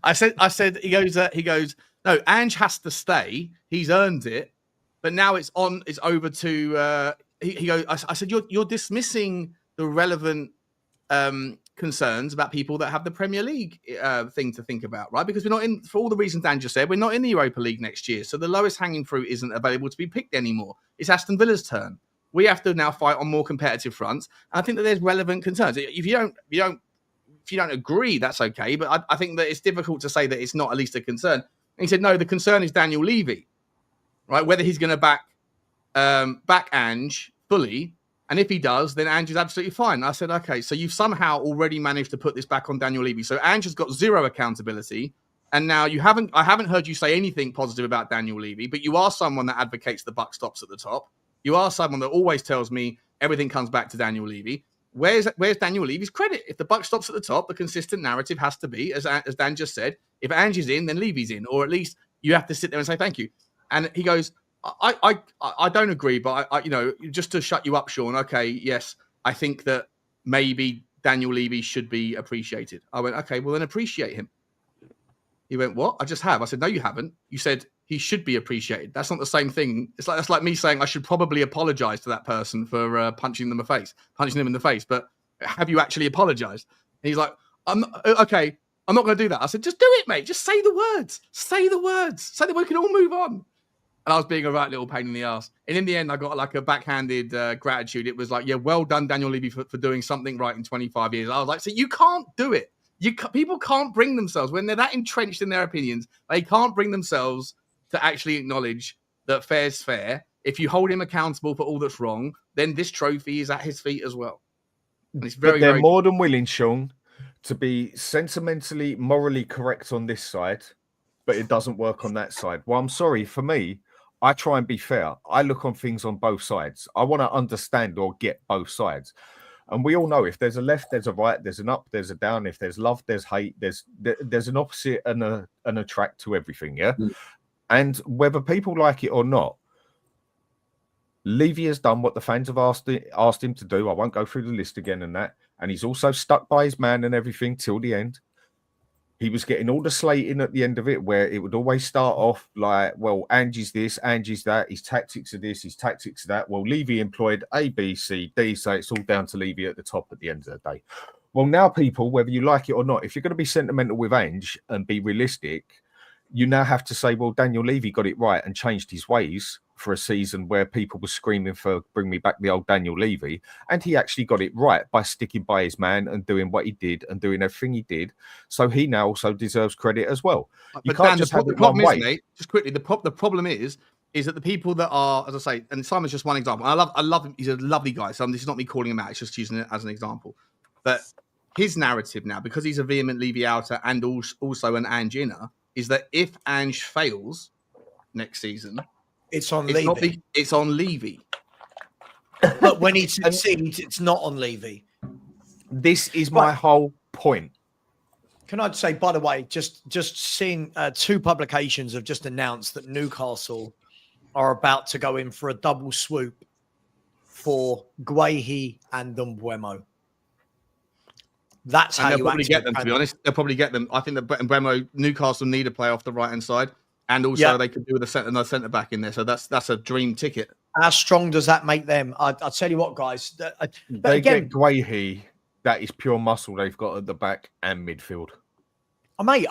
I said. He goes. No, Ange has to stay. He's earned it, but now it's on. It's over to. He goes. I said you're dismissing the relevant concerns about people that have the Premier League thing to think about, right? Because we're not in, for all the reasons Dan just said, we're not in the Europa League next year. So the lowest hanging fruit isn't available to be picked anymore. It's Aston Villa's turn. We have to now fight on more competitive fronts. And I think that there's relevant concerns. If you don't agree, that's okay. But I think that it's difficult to say that it's not at least a concern. And he said, no, the concern is Daniel Levy, right? Whether he's going to back Ange fully. And if he does, then Ange is absolutely fine. I said, okay, so you've somehow already managed to put this back on Daniel Levy. So Ange has got zero accountability. And now I haven't heard you say anything positive about Daniel Levy, but you are someone that advocates the buck stops at the top. You are someone that always tells me everything comes back to Daniel Levy. Where's Daniel Levy's credit? If the buck stops at the top, the consistent narrative has to be, as Dan just said, if Ange is in, then Levy's in. Or at least you have to sit there and say thank you. And he goes, I don't agree, but I just to shut you up, Sean. Okay, yes, I think that maybe Daniel Levy should be appreciated. I went, okay, well then appreciate him. He went, what? I just have. I said, no, you haven't. You said he should be appreciated. That's not the same thing. That's like me saying I should probably apologize to that person for punching them in the face. But have you actually apologized? And he's like, I'm not going to do that. I said, just do it, mate. Just say the words. Say the words. Say that we can all move on. And I was being a right little pain in the ass. And in the end, I got like a backhanded gratitude. It was like, yeah, well done, Daniel Levy, for doing something right in 25 years. I was like, so you can't do it. People can't bring themselves, when they're that entrenched in their opinions, they can't bring themselves to actually acknowledge that fair's fair. If you hold him accountable for all that's wrong, then this trophy is at his feet as well. And it's very, but they're very more than willing, Sean, to be sentimentally, morally correct on this side, but it doesn't work on that side. Well, I'm sorry, for me, I try and be fair. I look on things on both sides. I want to understand or get both sides. And we all know if there's a left, there's a right, there's an up, there's a down. If there's love, there's hate. There's an opposite and a track to everything, yeah? Mm. And whether people like it or not, Levy has done what the fans have asked him to do. I won't go through the list again and that. And he's also stuck by his man and everything till the end. He was getting all the slating at the end of it, where it would always start off like, well, Angie's this, Angie's that, his tactics are this, his tactics are that. Well, Levy employed A, B, C, D, so it's all down to Levy at the top at the end of the day. Well, now people, whether you like it or not, if you're going to be sentimental with Ange and be realistic, you now have to say, well, Daniel Levy got it right and changed his ways for a season where people were screaming for bring me back the old Daniel Levy, and he actually got it right by sticking by his man and doing what he did and doing everything he did. So he now also deserves credit as well. You can't just have the problem is, mate, just quickly, the problem is that the people that are, as I say, and Simon's just one example. I love him. He's a lovely guy. So this is not me calling him out. It's just using it as an example. But his narrative now, because he's a vehement Levy outer and also an Ange inner, is that if Ange fails next season, it's on Levy. It's on Levy. But when he succeeds, it's not on Levy. This is my whole point. Can I say, by the way, just seeing two publications have just announced that Newcastle are about to go in for a double swoop for Guehi and Mbeumo. That's how you probably get them, to be honest. They'll probably get them. I think that Mbeumo, Newcastle need a player off the right-hand side. And also they could do with another centre-back in there. So that's a dream ticket. How strong does that make them? I'll tell you what, guys. They get Guehi. That is pure muscle they've got at the back and midfield. Mate,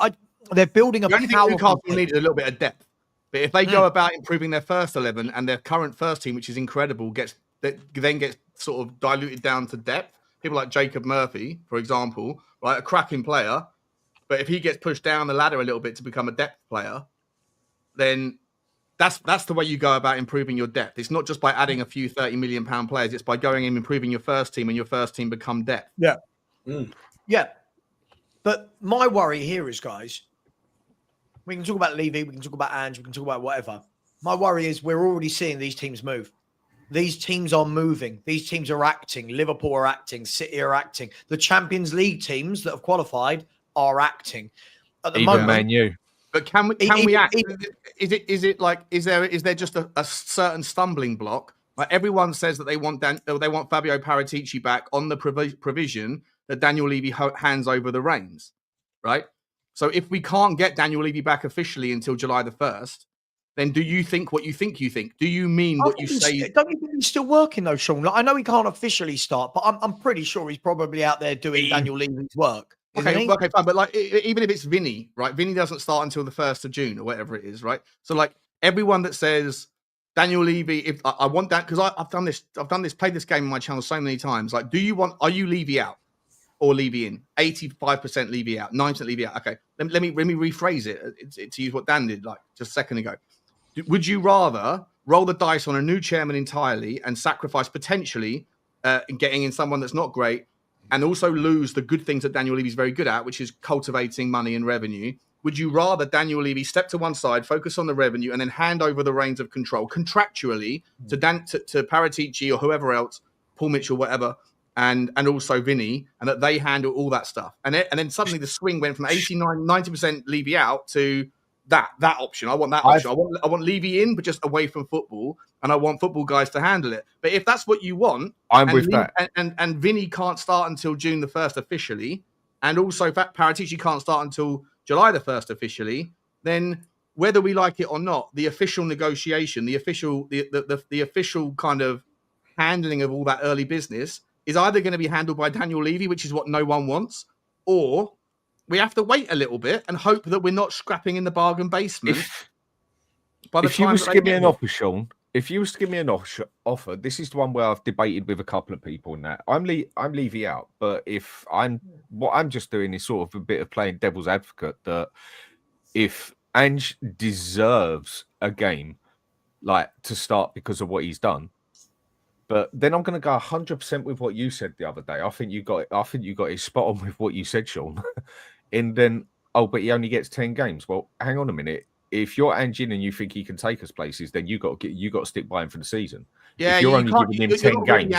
they're building a powerful... Newcastle needed a little bit of depth. But if they go about improving their first 11 and their current first team, which is incredible, then gets sort of diluted down to depth, people like Jacob Murphy, for example, right, a cracking player, but if he gets pushed down the ladder a little bit to become a depth player, then that's the way you go about improving your depth. It's not just by adding a few £30 million players. It's by going and improving your first team and your first team become depth. Yeah. Yeah. But my worry here is, guys, we can talk about Levy, we can talk about Ange, we can talk about whatever. My worry is we're already seeing these teams move. These teams are moving. These teams are acting. Liverpool are acting. City are acting. The Champions League teams that have qualified are acting. At the moment, Man U. But can we act? Is there just a certain stumbling block? Like everyone says that they want Fabio Paratici back on the provision that Daniel Levy hands over the reins, right? So if we can't get Daniel Levy back officially until July the 1st, then do you think what you think? Do you mean what you say? Don't you think he's still working though, Sean? Like, I know he can't officially start, but I'm pretty sure he's probably out there doing Daniel Levy's work. Okay, fine. But like, even if it's Vinny, right? Vinny doesn't start until the 1st of June or whatever it is, right? So like everyone that says Daniel Levy, if I want that, because I've done this, played this game on my channel so many times. Like, are you Levy out or Levy in? 85% Levy out, 9% Levy out. Okay, let me rephrase it to use what Dan did like just a second ago. Would you rather roll the dice on a new chairman entirely and sacrifice potentially getting in someone that's not great, and also lose the good things that Daniel Levy's very good at, which is cultivating money and revenue? Would you rather Daniel Levy step to one side, focus on the revenue, and then hand over the reins of control contractually to Paratici or whoever else, Paul Mitchell, whatever, and also Vinny, and that they handle all that stuff? And then suddenly the swing went from 90% Levy out to that option. I want that option. I want Levy in, but just away from football, and I want football guys to handle it. But if that's what you want, I'm with that. And Vinny can't start until June the 1st officially, and also Paratici can't start until July the 1st officially, then whether we like it or not, the official negotiation, the official kind of handling of all that early business is either going to be handled by Daniel Levy, which is what no one wants, or we have to wait a little bit and hope that we're not scrapping in the bargain basement if you was to give me an offer, Sean, if you was to give me an offer, this is the one where I've debated with a couple of people in that. I'm Levy out, but what I'm just doing is sort of a bit of playing devil's advocate that if Ange deserves a game like to start because of what he's done, but then I'm going to go 100% with what you said the other day. I think you got it spot on with what you said, Sean. And then, but he only gets 10 games. Well, hang on a minute. If you're Ange and you think he can take us places, then you got to stick by him for the season. Yeah, if you're only giving him 10 games,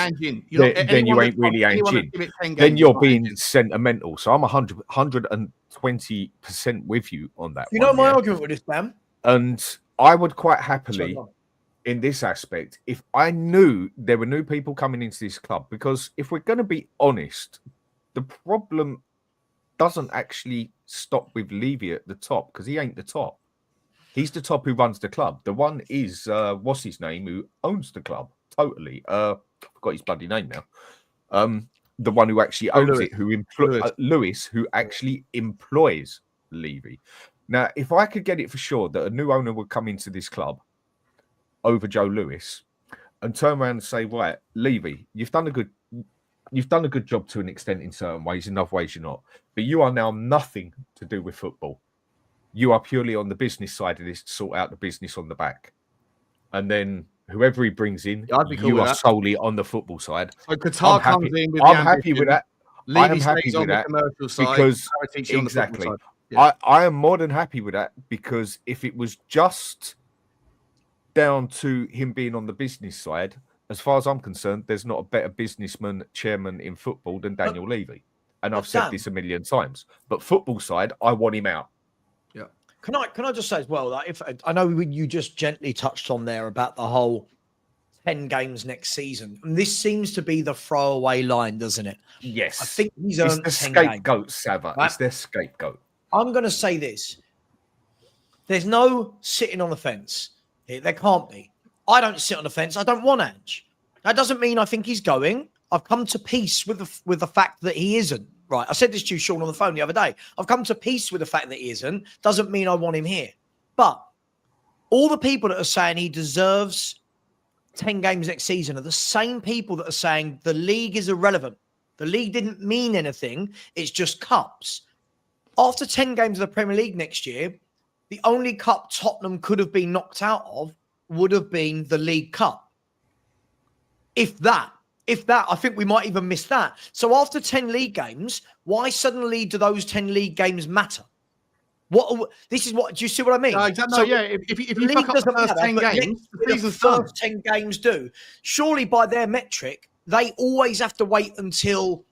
then you ain't really Ange. Then you're being sentimental. So I'm 120% with you on that. You know my argument with this, Dan? And I would quite happily, in this aspect, if I knew there were new people coming into this club, because if we're going to be honest, the problem doesn't actually stop with Levy at the top, because he ain't the top. He's the top who runs the club. The one is, what's his name, who owns the club totally. I forgot his bloody name now. The one who actually owns it, Lewis, who actually employs Levy. Now, if I could get it for sure that a new owner would come into this club over Joe Lewis and turn around and say, right, Levy, you've done a good job to an extent in certain ways, in other ways you're not. But you are now nothing to do with football. You are purely on the business side of this to sort out the business on the back. And then whoever he brings in, you are solely on the football side. So Qatar comes in with I'm happy with that. I am happy with that because exactly. Yeah. I am more than happy with that, because if it was just down to him being on the business side, as far as I'm concerned, there's not a better businessman, chairman in football than Daniel Levy. And I've said this a million times. But football side, I want him out. Yeah. Can I just say as well that if I know you just gently touched on there about the whole 10 games next season, and this seems to be the throwaway line, doesn't it? Yes. I think he's earned it's the 10 scapegoat, games. Savva. Right? It's their scapegoat. I'm going to say this. There's no sitting on the fence. There can't be. I don't sit on the fence. I don't want Ange. That doesn't mean I think he's going. I've come to peace with the fact that he isn't. Right. I said this to you, Sean, on the phone the other day. I've come to peace with the fact that he isn't. Doesn't mean I want him here. But all the people that are saying he deserves 10 games next season are the same people that are saying the league is irrelevant. The league didn't mean anything. It's just cups. After 10 games of the Premier League next year, the only cup Tottenham could have been knocked out of would have been the League Cup. If that, I think we might even miss that. So after 10 league games, why suddenly do those 10 league games matter? Do you see what I mean? Exactly. So, yeah, if you fuck up the first 10 games, the first 10 games do. Surely by their metric, they always have to wait until,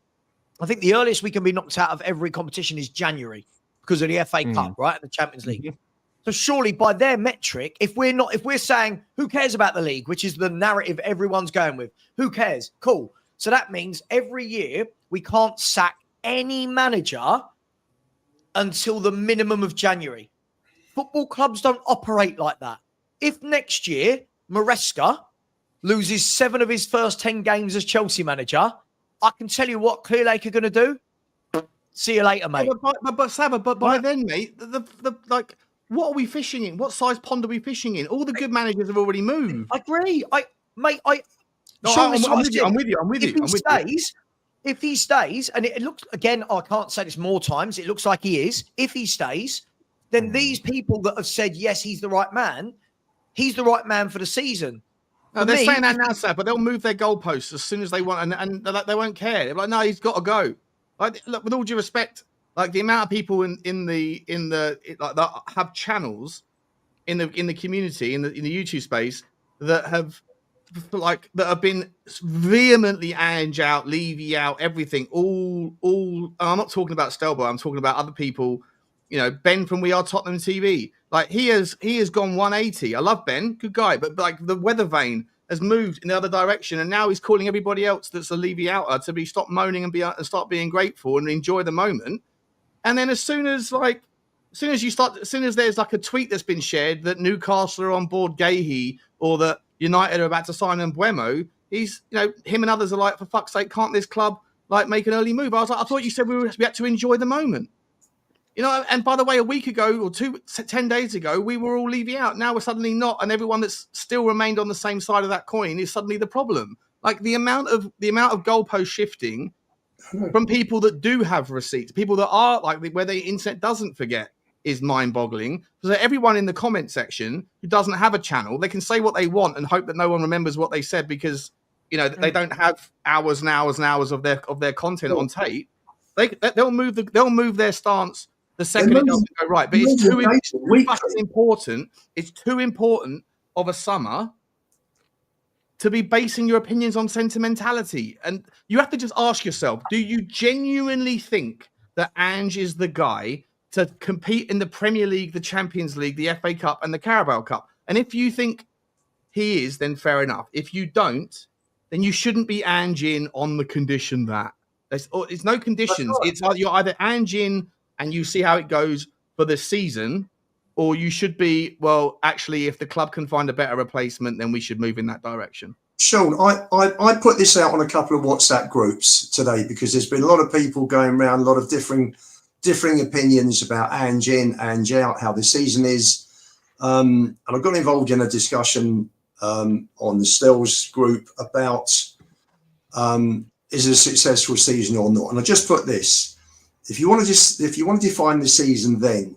I think the earliest we can be knocked out of every competition is January because of the FA Cup, right? The Champions League. Mm-hmm. So surely by their metric, if we're saying, who cares about the league, which is the narrative everyone's going with, who cares? Cool. So that means every year we can't sack any manager until the minimum of January. Football clubs don't operate like that. If next year Maresca loses 7 of his first 10 games as Chelsea manager, I can tell you what Clearlake are going to do. See you later, mate. But Savva, by then, mate, what are we fishing in? What size pond are we fishing in? All the good managers have already moved. I agree. I'm with you. If he stays, and it looks, again, I can't say this more times, it looks like he is. If he stays, then these people that have said, yes, he's the right man for the season. No, they're saying that now, Seth, but they'll move their goalposts as soon as they want, and they won't care. They're like, no, he's got to go. Like, look, with all due respect, like the amount of people that have channels in the community in the YouTube space that have been vehemently Ange out, Levy out, everything. All. I'm not talking about Stelbo. I'm talking about other people. You know, Ben from We Are Tottenham TV. Like he has gone 180. I love Ben, good guy, but like the weather vane has moved in the other direction, and now he's calling everybody else that's a Levy outer to stop moaning and start being grateful and enjoy the moment. And then as soon as there's like a tweet that's been shared that Newcastle are on board Gahey or that United are about to sign Mbuemo, him and others are like, for fuck's sake, can't this club like make an early move? I was like, I thought you said we had to enjoy the moment. You know, and by the way, a week ago or 10 days ago, we were all Levy out. Now we're suddenly not, and everyone that's still remained on the same side of that coin is suddenly the problem. Like the amount of goalpost shifting from people that do have receipts, people that are like where the internet doesn't forget, is mind-boggling. So everyone in the comment section who doesn't have a channel, they can say what they want and hope that no one remembers what they said because they don't have hours and hours and hours of their content on tape. They'll move their stance the second it doesn't go right. But it's too important. It's too important of a summer to be basing your opinions on sentimentality. And you have to just ask yourself, do you genuinely think that Ange is the guy to compete in the Premier League, the Champions League, the FA Cup, and the Carabao Cup? And if you think he is, then fair enough. If you don't, then you shouldn't be Ange in on the condition that it's no conditions. Right. It's you're either Ange in and you see how it goes for the season, or you should be, well, actually, if the club can find a better replacement, then we should move in that direction. Sean, I put this out on a couple of WhatsApp groups today because there's been a lot of people going around, a lot of differing opinions about Ange in, Ange out, how the season is. And I got involved in a discussion on the Stills group about is it a successful season or not? And I just put this: if you want to define the season, then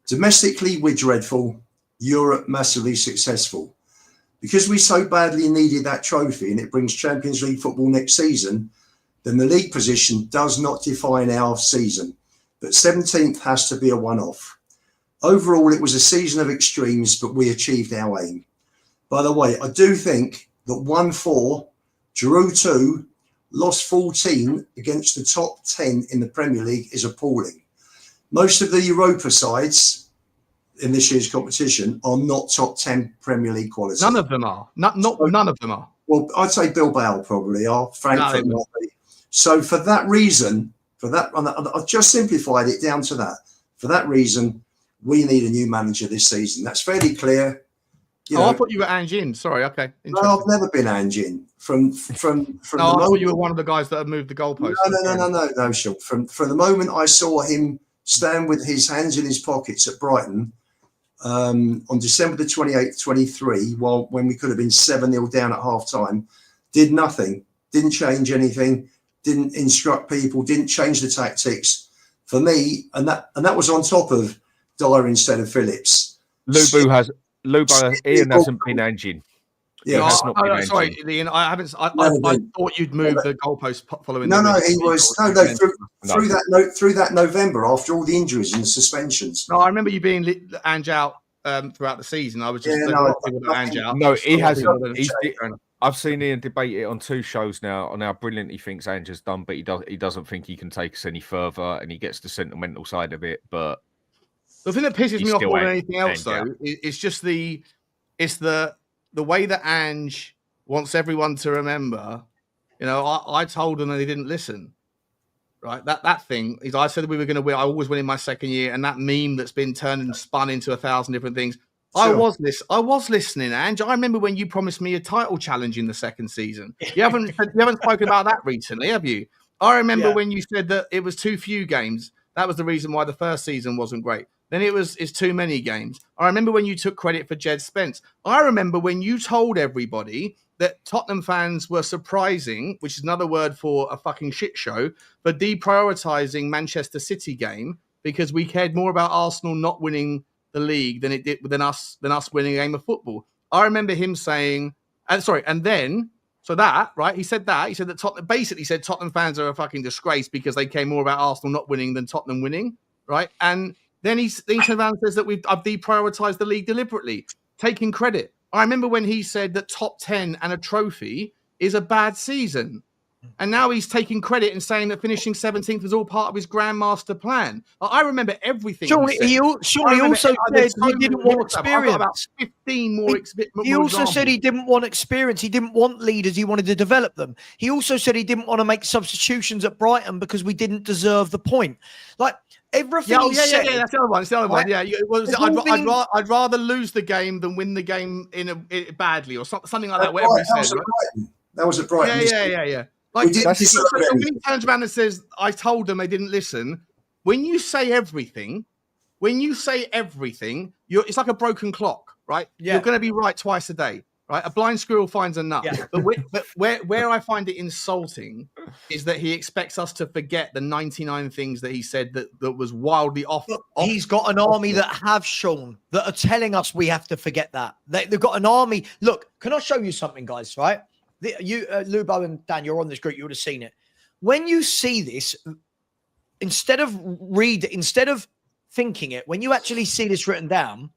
domestically we're dreadful, Europe massively successful. Because we so badly needed that trophy and it brings Champions League football next season, then the league position does not define our season. But 17th has to be a one-off. Overall, it was a season of extremes, but we achieved our aim. By the way, I do think that 1-4, drew 2, lost 14 against the top 10 in the Premier League is appalling. Most of the Europa sides in this year's competition are not top 10 Premier League quality. None of them are. None of them are. Well, I'd say Bilbao probably are. Frankfurt not. So for that reason, I've just simplified it down to that. For that reason, we need a new manager this season. That's fairly clear. I thought you were Ange in. Sorry, okay. No, I've never been Ange in. From I thought you were one of the guys that have moved the goalposts. No, Sean. From the moment I saw him stand with his hands in his pockets at Brighton on December the 28th, 23, when we could have been 7-0 down at half-time, did nothing, didn't change anything, didn't instruct people, didn't change the tactics. For me, and that was on top of Dyer instead of Phillips. Ian hasn't been Ange in. Yeah, sorry, Ian. I haven't. I thought you'd move the goalpost following. No, he was through that November after all the injuries and the suspensions. No, I remember you being Ange out throughout the season. I was just Ange out. No, he hasn't. I've seen Ian debate it on 2 shows now on how brilliant he thinks Ange has done, but he doesn't think he can take us any further, and he gets the sentimental side of it. But the thing that pisses me off more than anything else, though, is just the way that Ange wants everyone to remember. I told them and they didn't listen. Right, that thing is, I said we were going to win. I always win in my second year, and that meme that's been turned and spun into 1,000 different things. Sure. I was listening, Ange. I remember when you promised me a title challenge in the second season. You haven't spoken about that recently, have you? I remember when you said that it was too few games. That was the reason why the first season wasn't great. Then it's too many games. I remember when you took credit for Jed Spence. I remember when you told everybody that Tottenham fans were surprising, which is another word for a fucking shit show, for deprioritizing Manchester City game because we cared more about Arsenal not winning the league than it did than us winning a game of football. I remember him saying, and then he said that Tottenham basically said Tottenham fans are a fucking disgrace because they care more about Arsenal not winning than Tottenham winning, right? And then he turns around and says that I've deprioritized the league deliberately, taking credit. I remember when he said that top 10 and a trophy is a bad season. And now he's taking credit and saying that finishing 17th was all part of his grandmaster plan. I remember everything. He also said he didn't want experience. About 15 more He also said he didn't want experience. He didn't want leaders. He wanted to develop them. He also said he didn't want to make substitutions at Brighton because we didn't deserve the point. Like, everything he said. Yeah, that's the other one. It's the other one. Yeah, I'd rather lose the game than win the game badly or something like that. Whatever he said. That was at Brighton. Yeah. Like, when he turns around and says, I told them they didn't listen, when you say everything, it's like a broken clock, right? Yeah. You're going to be right twice a day, right? A blind squirrel finds a nut. Yeah. But where I find it insulting is that he expects us to forget the 99 things that he said that was wildly off. He's got an army that have shown that are telling us we have to forget that. They've got an army. Look, can I show you something, guys? Right? You, Lubo and Dan, you're on this group. You would have seen it. When you see this, instead of thinking it, when you actually see this written down,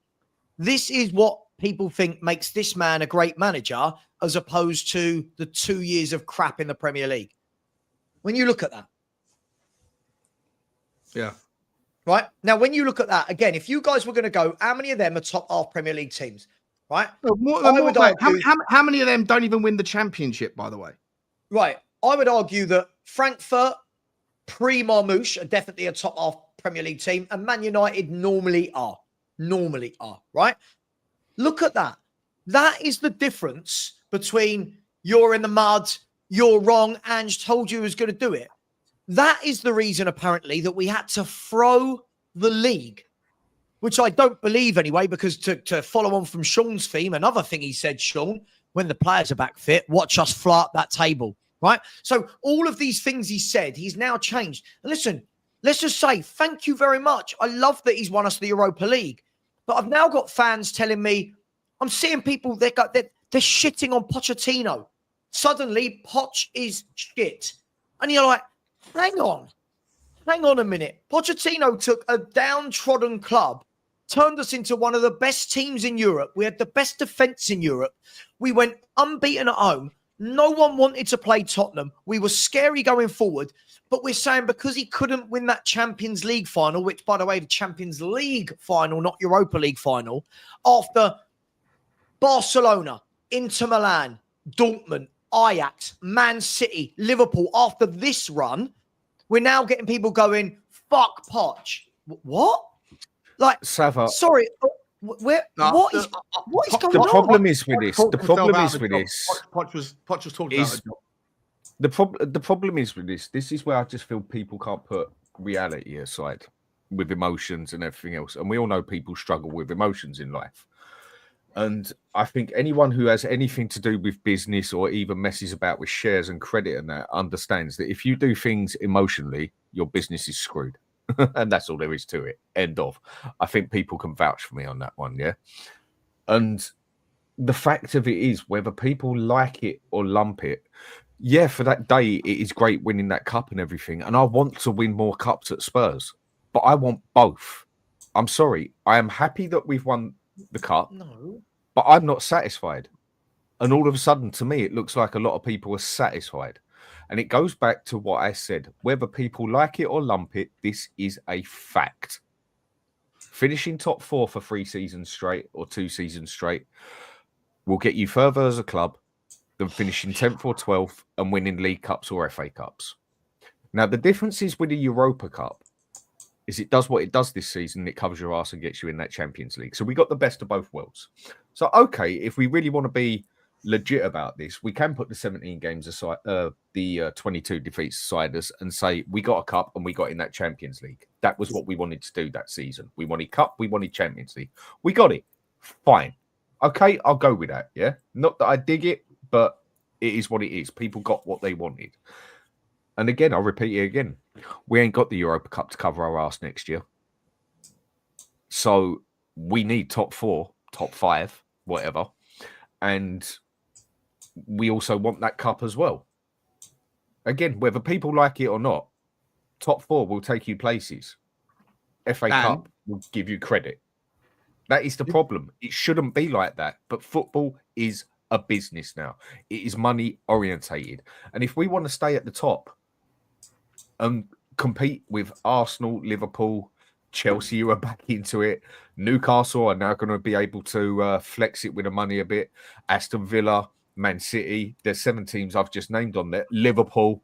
this is what people think makes this man a great manager, as opposed to the 2 years of crap in the Premier League. When you look at that. Yeah. Right? Now, when you look at that, again, if you guys were going to go, how many of them are top half Premier League teams? Right? How many of them don't even win the championship, by the way? Right. I would argue that Frankfurt, pre-Marmouche, are definitely a top half Premier League team, and Man United normally are, right? Look at that. That is the difference between you're in the mud, you're wrong, Ange told you he was going to do it. That is the reason, apparently, that we had to throw the league, which I don't believe anyway, because to follow on from Sean's theme, another thing he said, Sean, when the players are back fit, watch us fly up that table, right? So all of these things he said, he's now changed. And listen, let's just say thank you very much. I love that he's won us the Europa League. But I've now got fans telling me, I'm seeing people, they're shitting on Pochettino. Suddenly, Poch is shit. And you're like, hang on a minute. Pochettino took a downtrodden club, turned us into one of the best teams in Europe. We had the best defence in Europe. We went unbeaten at home. No one wanted to play Tottenham. We were scary going forward. But we're saying because he couldn't win that Champions League final, which, by the way, the Champions League final, not Europa League final, after Barcelona, Inter Milan, Dortmund, Ajax, Man City, Liverpool, after this run, we're now getting people going, fuck Poch. What? Like, Savva. Sorry, what is going on? The problem is with this. Poch was talking about it. The problem is with this. This is where I just feel people can't put reality aside with emotions and everything else. And we all know people struggle with emotions in life. And I think anyone who has anything to do with business or even messes about with shares and credit and that understands that if you do things emotionally, your business is screwed. And that's all there is to it. End of. I think people can vouch for me on that one, yeah? And the fact of it is, whether people like it or lump it, yeah, for that day, it is great winning that cup and everything. And I want to win more cups at Spurs. But I want both. I'm sorry. I am happy that we've won the cup. No. But I'm not satisfied. And all of a sudden, to me, it looks like a lot of people are satisfied. And it goes back to what I said. Whether people like it or lump it, this is a fact. Finishing top 4 for 3 seasons straight or 2 seasons straight will get you further as a club than finishing 10th or 12th and winning League Cups or FA Cups. Now, the difference is with the Europa Cup is it does what it does this season. It covers your ass and gets you in that Champions League. So we got the best of both worlds. So, okay, if we really want to be legit about this, we can put the 17 games aside, the 22 defeats aside us and say we got a cup and we got in that Champions League. That was what we wanted to do that season. We wanted cup, we wanted Champions League. We got it. Fine. Okay, I'll go with that, yeah? Not that I dig it, but it is what it is. People got what they wanted. And again, I'll repeat it again. We ain't got the Europa Cup to cover our ass next year. So we need top 4, top 5, whatever. And we also want that cup as well. Again, whether people like it or not, top 4 will take you places. FA Cup will give you credit. That is the problem. It shouldn't be like that. But football is a business now. It is money orientated. And if we want to stay at the top and compete with Arsenal, Liverpool, Chelsea, who are back into it, Newcastle are now going to be able to flex it with the money a bit, Aston Villa, Man City, there's 7 teams I've just named on there, Liverpool.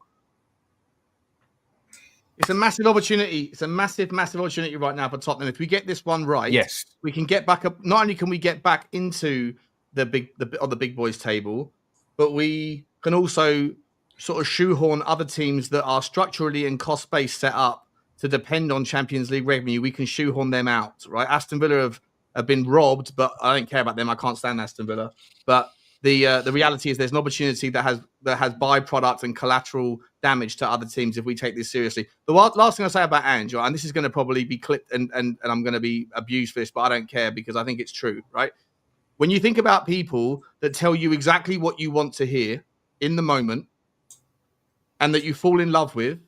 It's a massive opportunity. It's a massive, massive opportunity right now for Tottenham. If we get this one right, yes, we can get back up. Not only can we get back into the big boys table, but we can also sort of shoehorn other teams that are structurally and cost based set up to depend on Champions League revenue, we can shoehorn them out, right? Aston Villa have been robbed, but I don't care about them. I can't stand Aston Villa. But the reality is there's an opportunity that has byproduct and collateral damage to other teams if we take this seriously. The last thing I'll say about Ange, and this is going to probably be clipped and I'm going to be abused for this, but I don't care because I think it's true, right? When you think about people that tell you exactly what you want to hear in the moment and that you fall in love with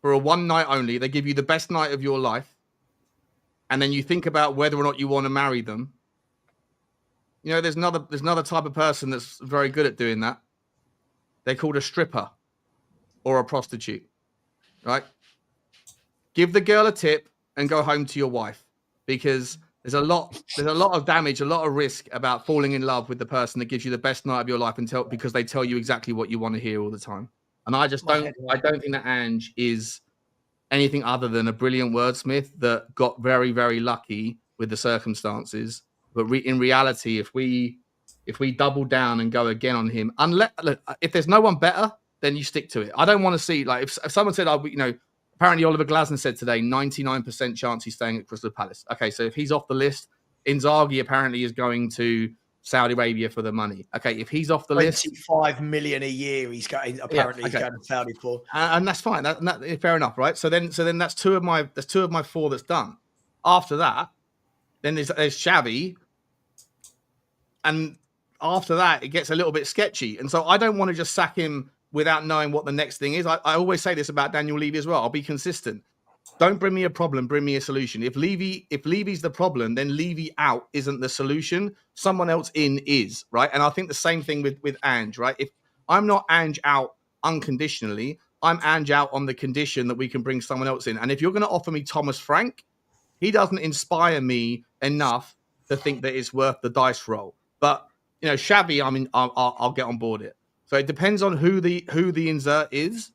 for a one night only, they give you the best night of your life, and then you think about whether or not you want to marry them. You know, there's another type of person that's very good at doing that. They're called a stripper or a prostitute, right? Give the girl a tip and go home to your wife, because there's a lot of damage, a lot of risk about falling in love with the person that gives you the best night of your life because they tell you exactly what you want to hear all the time. And I don't think that Ange is anything other than a brilliant wordsmith that got very, very lucky with the circumstances. But in reality, if we double down and go again on him, if there's no one better, then you stick to it. I don't want to see, like, if someone said, apparently Oliver Glasner said today, 99% chance he's staying at Crystal Palace. Okay, so if he's off the list, Inzaghi apparently is going to Saudi Arabia for the money. Okay, if he's off the list, 25 million a year he's going. Apparently, he's going to Saudi for, and that's fine. That fair enough, right? So then that's two of my four that's done. After that, then there's Xavi, and after that it gets a little bit sketchy. And so I don't want to just sack him without knowing what the next thing is. I always say this about Daniel Levy as well. I'll be consistent. Don't bring me a problem, bring me a solution. If Levy's the problem, then Levy out isn't the solution. Someone else in is, right? And I think the same thing with Ange, right? If I'm not Ange out unconditionally, I'm Ange out on the condition that we can bring someone else in. And if you're going to offer me Thomas Frank, he doesn't inspire me enough to think that it's worth the dice roll. But, Xavi, I'll get on board it. So it depends on who the insert is.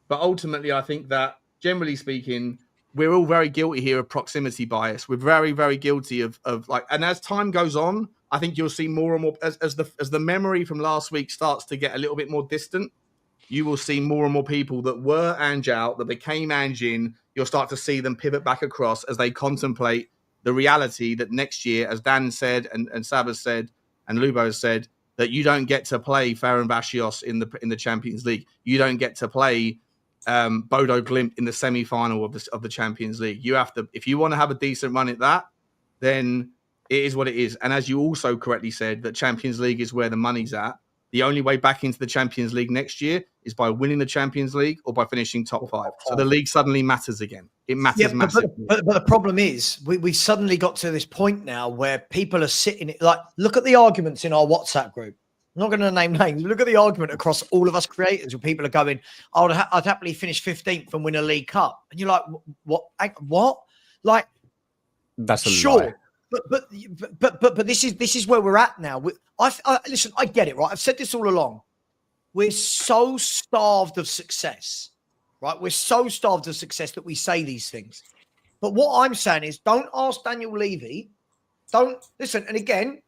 But ultimately, I think that, generally speaking, we're all very guilty here of proximity bias. We're very, very guilty of and as time goes on, I think you'll see more and more as the memory from last week starts to get a little bit more distant. You will see more and more people that were Ange out, that became Ange in. You'll start to see them pivot back across as they contemplate the reality that next year, as Dan said and Savva said and Lubo has said, that you don't get to play Ferencváros in the Champions League. You don't get to play Bodo Glimt in the semi-final of the Champions League. You have to, if you want to have a decent run at that, then it is what it is. And as you also correctly said, that Champions League is where the money's at. The only way back into the Champions League next year is by winning the Champions League or by finishing top 5. So the league suddenly matters again. It matters massively. But the problem is we suddenly got to this point now where people are sitting, like, look at the arguments in our WhatsApp group. I'm not going to name names. Look at the argument across all of us creators where people are going, I'd happily finish 15th and win a League Cup. And you're like, what? Like, that's a sure. lie. But this is where we're at now. Listen, I get it, right? I've said this all along. We're so starved of success, right? We're so starved of success that we say these things. But what I'm saying is, don't ask Daniel Levy. Don't listen. And again,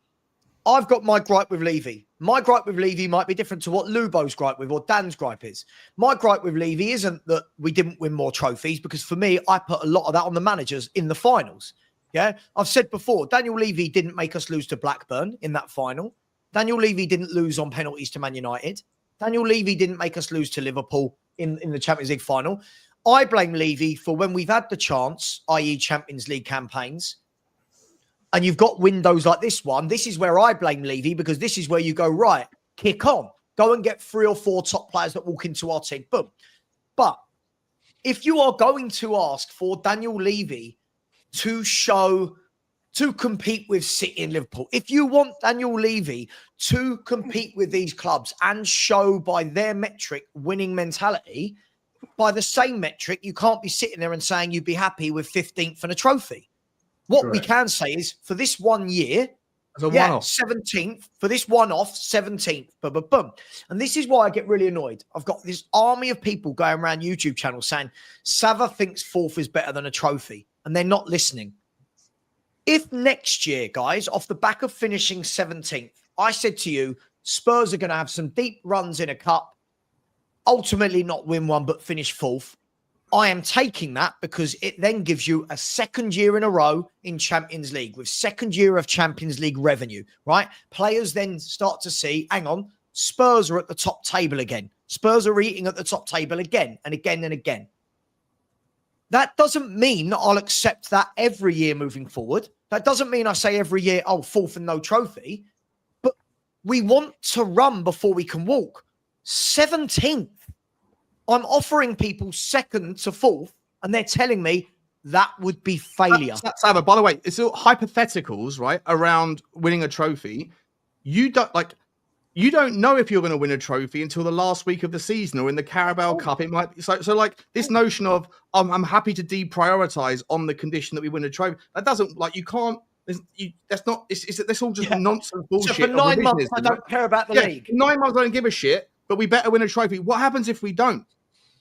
I've got my gripe with Levy. My gripe with Levy might be different to what Lubo's gripe with or Dan's gripe is. My gripe with Levy isn't that we didn't win more trophies, because for me, I put a lot of that on the managers in the finals. Yeah, I've said before, Daniel Levy didn't make us lose to Blackburn in that final. Daniel Levy didn't lose on penalties to Man United. Daniel Levy didn't make us lose to Liverpool in the Champions League final. I blame Levy for when we've had the chance, i.e. Champions League campaigns, and you've got windows like this one. This is where I blame Levy, because this is where you go, right, kick on. Go and get 3 or 4 top players that walk into our team. Boom. But if you are going to ask for Daniel Levy to compete with City and Liverpool, if you want Daniel Levy to compete with these clubs and show by their metric winning mentality, by the same metric, you can't be sitting there and saying you'd be happy with 15th and a trophy. What Correct. We can say is, for this 1 year, 17th, for this one-off, 17th, boom. And this is why I get really annoyed. I've got this army of people going around YouTube channels saying Savva thinks 4th is better than a trophy, and they're not listening. If next year, guys, off the back of finishing 17th, I said to you, Spurs are going to have some deep runs in a cup, ultimately not win one, but finish 4th, I am taking that because it then gives you a second year in a row in Champions League with second year of Champions League revenue, right? Players then start to see, hang on, Spurs are at the top table again. Spurs are eating at the top table again and again and again. That doesn't mean that I'll accept that every year moving forward. That doesn't mean I say every year, oh, fourth and no trophy. But we want to run before we can walk. 17th. I'm offering people second to fourth, and they're telling me that would be failure. Savva, by the way, it's all hypotheticals, right? Around winning a trophy. You don't know if you're going to win a trophy until the last week of the season or in the Carabao Cup. It might be so like this notion of I'm happy to deprioritize on the condition that we win a trophy. That doesn't you can't. That's not. That's all just nonsense bullshit. So for 9 months, I don't care about the league. 9 months, I don't give a shit. But we better win a trophy. What happens if we don't?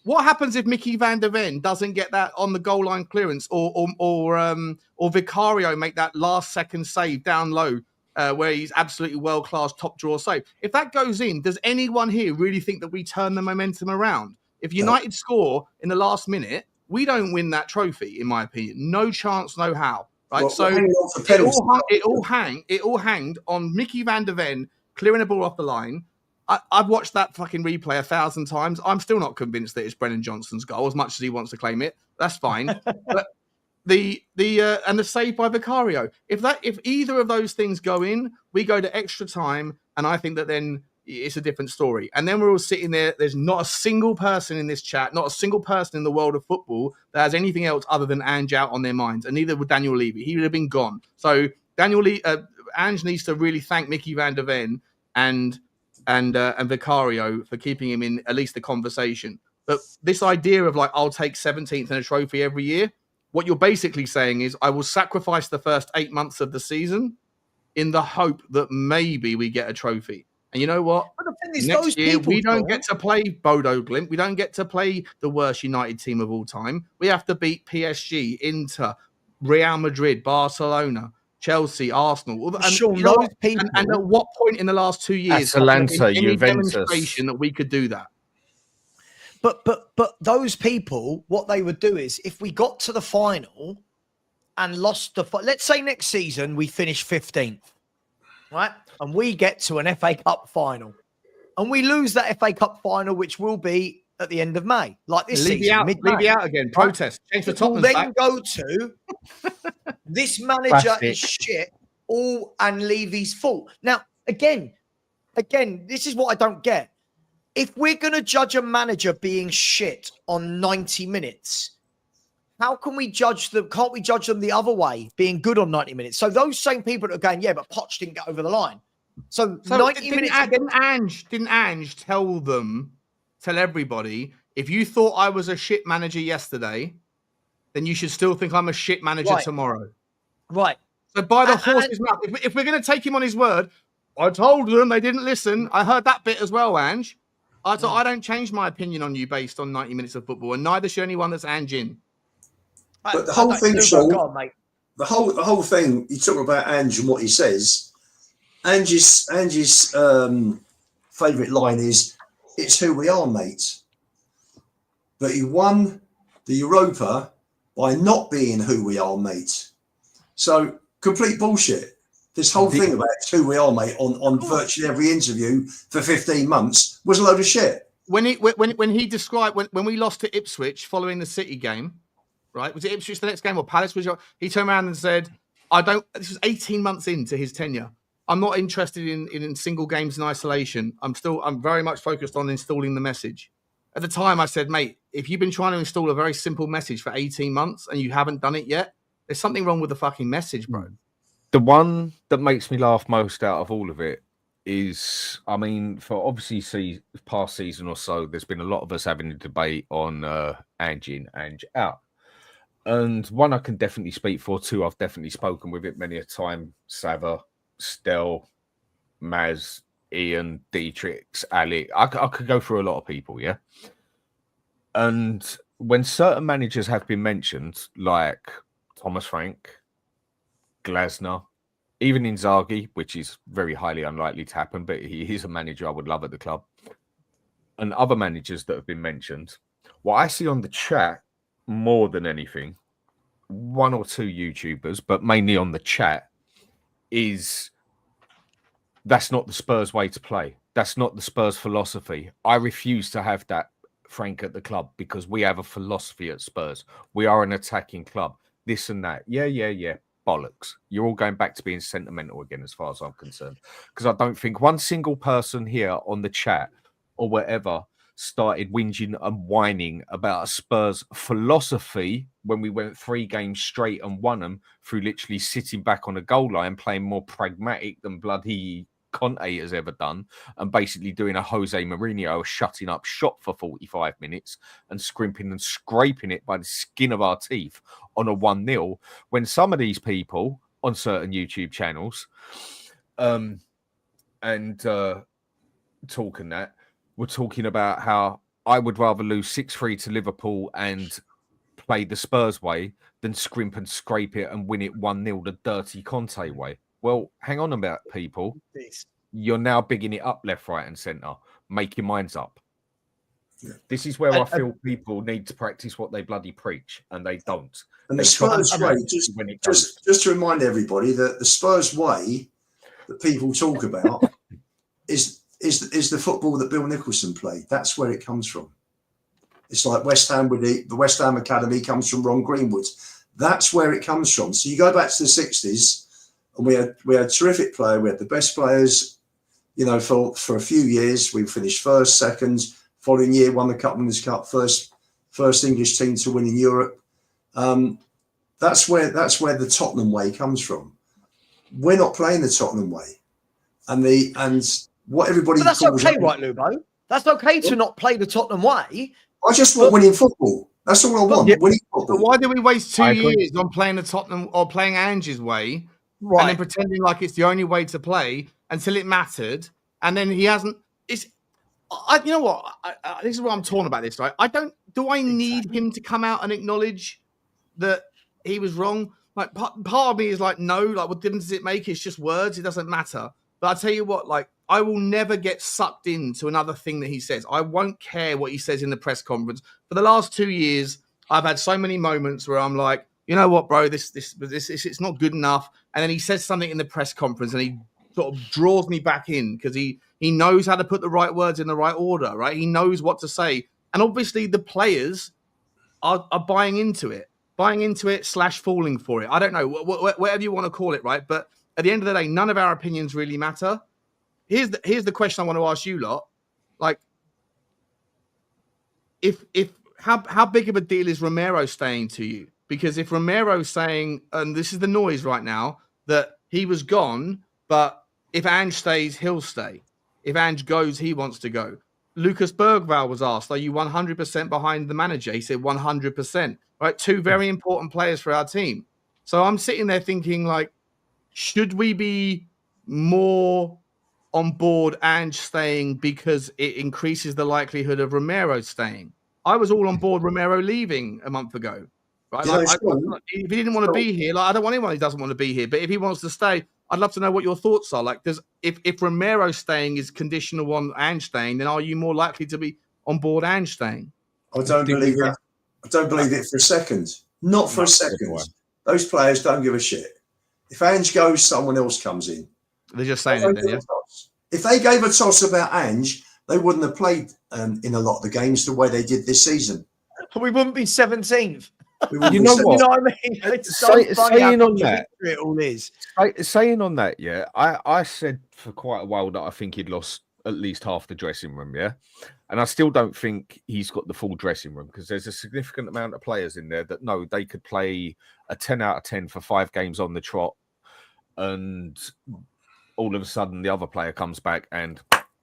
What happens if Mickey van der Ven doesn't get that on the goal line clearance, or Vicario make that last second save down low, where he's absolutely world class top draw save? If that goes in, does anyone here really think that we turn the momentum around? If United score in the last minute, we don't win that trophy, in my opinion. No chance, no how. Right? Well, so it all hanged on Mickey van der Ven clearing the ball off the line. I've watched that fucking replay 1,000 times. I'm still not convinced that it's Brennan Johnson's goal, as much as he wants to claim it. That's fine. But the save by Vicario. If either of those things go in, we go to extra time, and I think that then it's a different story. And then we're all sitting there. There's not a single person in this chat, not a single person in the world of football that has anything else other than Ange out on their minds, and neither would Daniel Levy. He would have been gone. So Ange needs to really thank Mickey van der Ven and Vicario for keeping him in at least the conversation. But this idea of I'll take 17th in a trophy every year, what you're basically saying is I will sacrifice the first 8 months of the season in the hope that maybe we get a trophy. And you know what? Next year, we don't get to play Bodo Glimt. We don't get to play the worst United team of all time. We have to beat PSG, Inter, Real Madrid, Barcelona, Chelsea, Arsenal, and at what point in the last 2 years Atalanta, any demonstration that we could do that? But those people, what they would do is if we got to the final and lost let's say next season we finish 15th, right, and we get to an FA Cup final, and we lose that FA Cup final, which will be at the end of May, like this season. Levy out again. Protest. Change the Tottenham. Then go to this manager is shit. All and Levy's fault. Now, again, this is what I don't get. If we're going to judge a manager being shit on 90 minutes, how can we judge them? Can't we judge them the other way, being good on 90 minutes? So those same people that are going, yeah, but Poch didn't get over the line. So 90 minutes. Didn't Ange tell everybody, if you thought I was a shit manager yesterday, then you should still think I'm a shit manager tomorrow. Right. So by the horse's mouth, if we're going to take him on his word, I told them, they didn't listen. I heard that bit as well, Ange. I don't change my opinion on you based on 90 minutes of football, and neither should anyone that's Ange in. But the whole thing, Sean, the whole thing, you talk about Ange and what he says. Ange's favourite line is, "It's who we are, mate." But he won the Europa by not being who we are, mate. So complete bullshit. This whole thing about it's who we are, mate, on virtually every interview for 15 months was a load of shit. When he described when we lost to Ipswich following the City game, right? Was it Ipswich the next game or Palace? He turned around and said, this was 18 months into his tenure. I'm not interested in single games in isolation. I'm very much focused on installing the message. At the time, I said, mate, if you've been trying to install a very simple message for 18 months and you haven't done it yet, there's something wrong with the fucking message, bro. The one that makes me laugh most out of all of it is, I mean, for obviously past season or so, there's been a lot of us having a debate on Ange in, Ange out. And one I can definitely speak for, two I've definitely spoken with it many a time, Savva, Stel, Maz, Ian, Dietrich, Ali. I could go through a lot of people, yeah? And when certain managers have been mentioned, like Thomas Frank, Glasner, even Inzaghi, which is very highly unlikely to happen, but he is a manager I would love at the club, and other managers that have been mentioned, what I see on the chat more than anything, one or two YouTubers, but mainly on the chat, is that's not the Spurs way to play. That's not the Spurs philosophy. I refuse to have that, Frank, at the club, because we have a philosophy at Spurs. We are an attacking club. This and that. Yeah. Bollocks. You're all going back to being sentimental again, as far as I'm concerned. Because I don't think one single person here on the chat or whatever started whinging and whining about a Spurs philosophy when we went 3 games straight and won them through literally sitting back on a goal line, playing more pragmatic than bloody Conte has ever done, and basically doing a Jose Mourinho shutting up shop for 45 minutes and scrimping and scraping it by the skin of our teeth on a 1-0, when some of these people on certain YouTube channels talking that, we're talking about how I would rather lose 6-3 to Liverpool and play the Spurs way than scrimp and scrape it and win it 1-0 the dirty Conte way. Well, hang on about people. You're now bigging it up left, right, and centre. Make your minds up. Yeah. This is where I feel people need to practice what they bloody preach, and they don't. And the Spurs way, just to remind everybody that the Spurs way that people talk about is the football that Bill Nicholson played. That's where it comes from. It's like West Ham with the West Ham Academy comes from Ron Greenwood. That's where it comes from. So you go back to the 60s, and we had terrific players. We had the best players, for a few years. We finished first, second. Following year, won the Cup Winners' Cup, first English team to win in Europe. That's where the Tottenham way comes from. We're not playing the Tottenham way, and what everybody. But that's okay, right, Lubo? That's okay to not play the Tottenham way. I just want winning football. That's all I want. Yeah, winning football. But why do we waste 2 years on playing the Tottenham or playing Ange's way, right, and then pretending like it's the only way to play until it mattered, and then he hasn't? You know what? This is what I'm torn about this, right? Do I need him to come out and acknowledge that he was wrong? Like, part of me is like, no, like, what difference does it make? It's just words. It doesn't matter. But I tell you what, like, I will never get sucked into another thing that he says. I won't care what he says in the press conference. For the last 2 years, I've had so many moments where I'm like, you know what, bro, this it's not good enough. And then he says something in the press conference and he sort of draws me back in because he knows how to put the right words in the right order, right? He knows what to say. And obviously the players are buying into it / falling for it. I don't know, whatever you want to call it, right? But at the end of the day, none of our opinions really matter. Here's the question I want to ask you lot. Like, how big of a deal is Romero staying to you? Because if Romero's saying, and this is the noise right now, that he was gone, but if Ange stays, he'll stay. If Ange goes, he wants to go. Lucas Bergvall was asked, are you 100% behind the manager? He said 100%. Right? 2 very important players for our team. So I'm sitting there thinking, like, should we be more on board Ange staying because it increases the likelihood of Romero staying? I was all on board Romero leaving a month ago. Right? Like, if he didn't want to be here, like, I don't want anyone who doesn't want to be here. But if he wants to stay, I'd love to know what your thoughts are. Like, if Romero staying is conditional on Ange staying, then are you more likely to be on board Ange staying? I don't believe that. I don't believe it for a second. Not for a second. Those players don't give a shit. If Ange goes, someone else comes in. They're just saying it then, yeah? If they gave a toss about Ange, they wouldn't have played in a lot of the games the way they did this season. We wouldn't be 17th. You know what? You know what I mean? It's so saying on that, it all is. Saying on that, yeah, I said for quite a while that I think he'd lost at least half the dressing room, yeah, and I still don't think he's got the full dressing room because there's a significant amount of players in there that know they could play a 10 out of 10 for 5 games on the trot, and all of a sudden the other player comes back and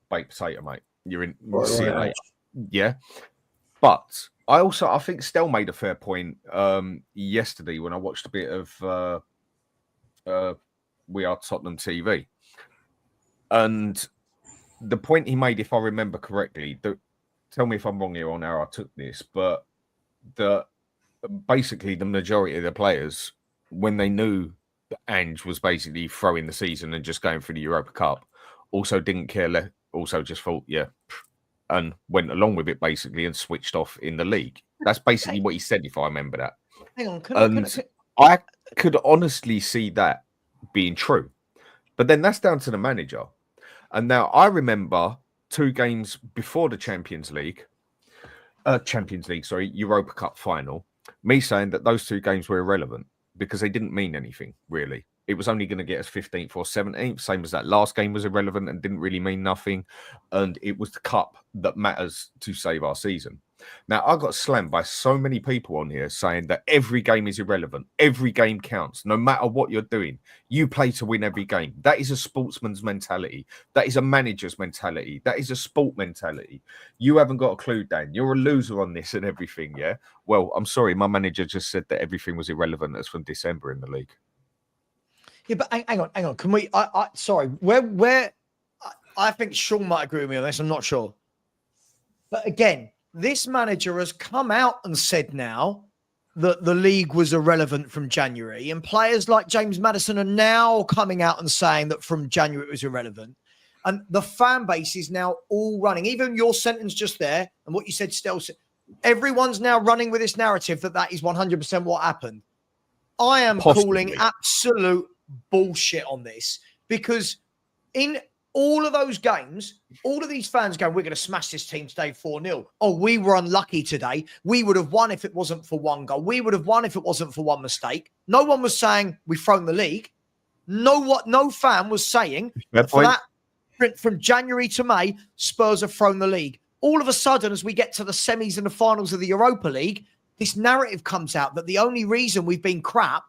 baked potato, mate. You're in. See you later. Yeah, but I think Stell made a fair point yesterday when I watched a bit of We Are Tottenham TV. And the point he made, if I remember correctly, tell me if I'm wrong here on how I took this, but basically the majority of the players, when they knew that Ange was basically throwing the season and just going for the Europa Cup, also didn't care, also just thought, yeah, and went along with it basically and switched off in the league. That's basically what he said, if I remember that. Hang on, I could honestly see that being true. But then that's down to the manager. And now I remember 2 games before the Champions League, Europa Cup final, me saying that those 2 games were irrelevant because they didn't mean anything, really. It was only going to get us 15th or 17th, same as that last game was irrelevant and didn't really mean nothing. And it was the cup that matters to save our season. Now, I got slammed by so many people on here saying that every game is irrelevant. Every game counts, no matter what you're doing. You play to win every game. That is a sportsman's mentality. That is a manager's mentality. That is a sport mentality. You haven't got a clue, Dan. You're a loser on this and everything, yeah? Well, I'm sorry. My manager just said that everything was irrelevant as from December in the league. Yeah, but hang on. Can we? Sorry. I think Sean might agree with me on this. I'm not sure. But again, this manager has come out and said now that the league was irrelevant from January, and players like James Maddison are now coming out and saying that from January it was irrelevant. And the fan base is now all running. Even your sentence just there and what you said, Stel, everyone's now running with this narrative that is 100% what happened. I am calling absolute bullshit on this, because in all of those games, all of these fans going, we're going to smash this team today 4-0. Oh, we were unlucky today. We would have won if it wasn't for 1 goal. We would have won if it wasn't for 1 mistake. No one was saying we've thrown the league. No fan was saying from January to May, Spurs have thrown the league. All of a sudden, as we get to the semis and the finals of the Europa League, this narrative comes out that the only reason we've been crap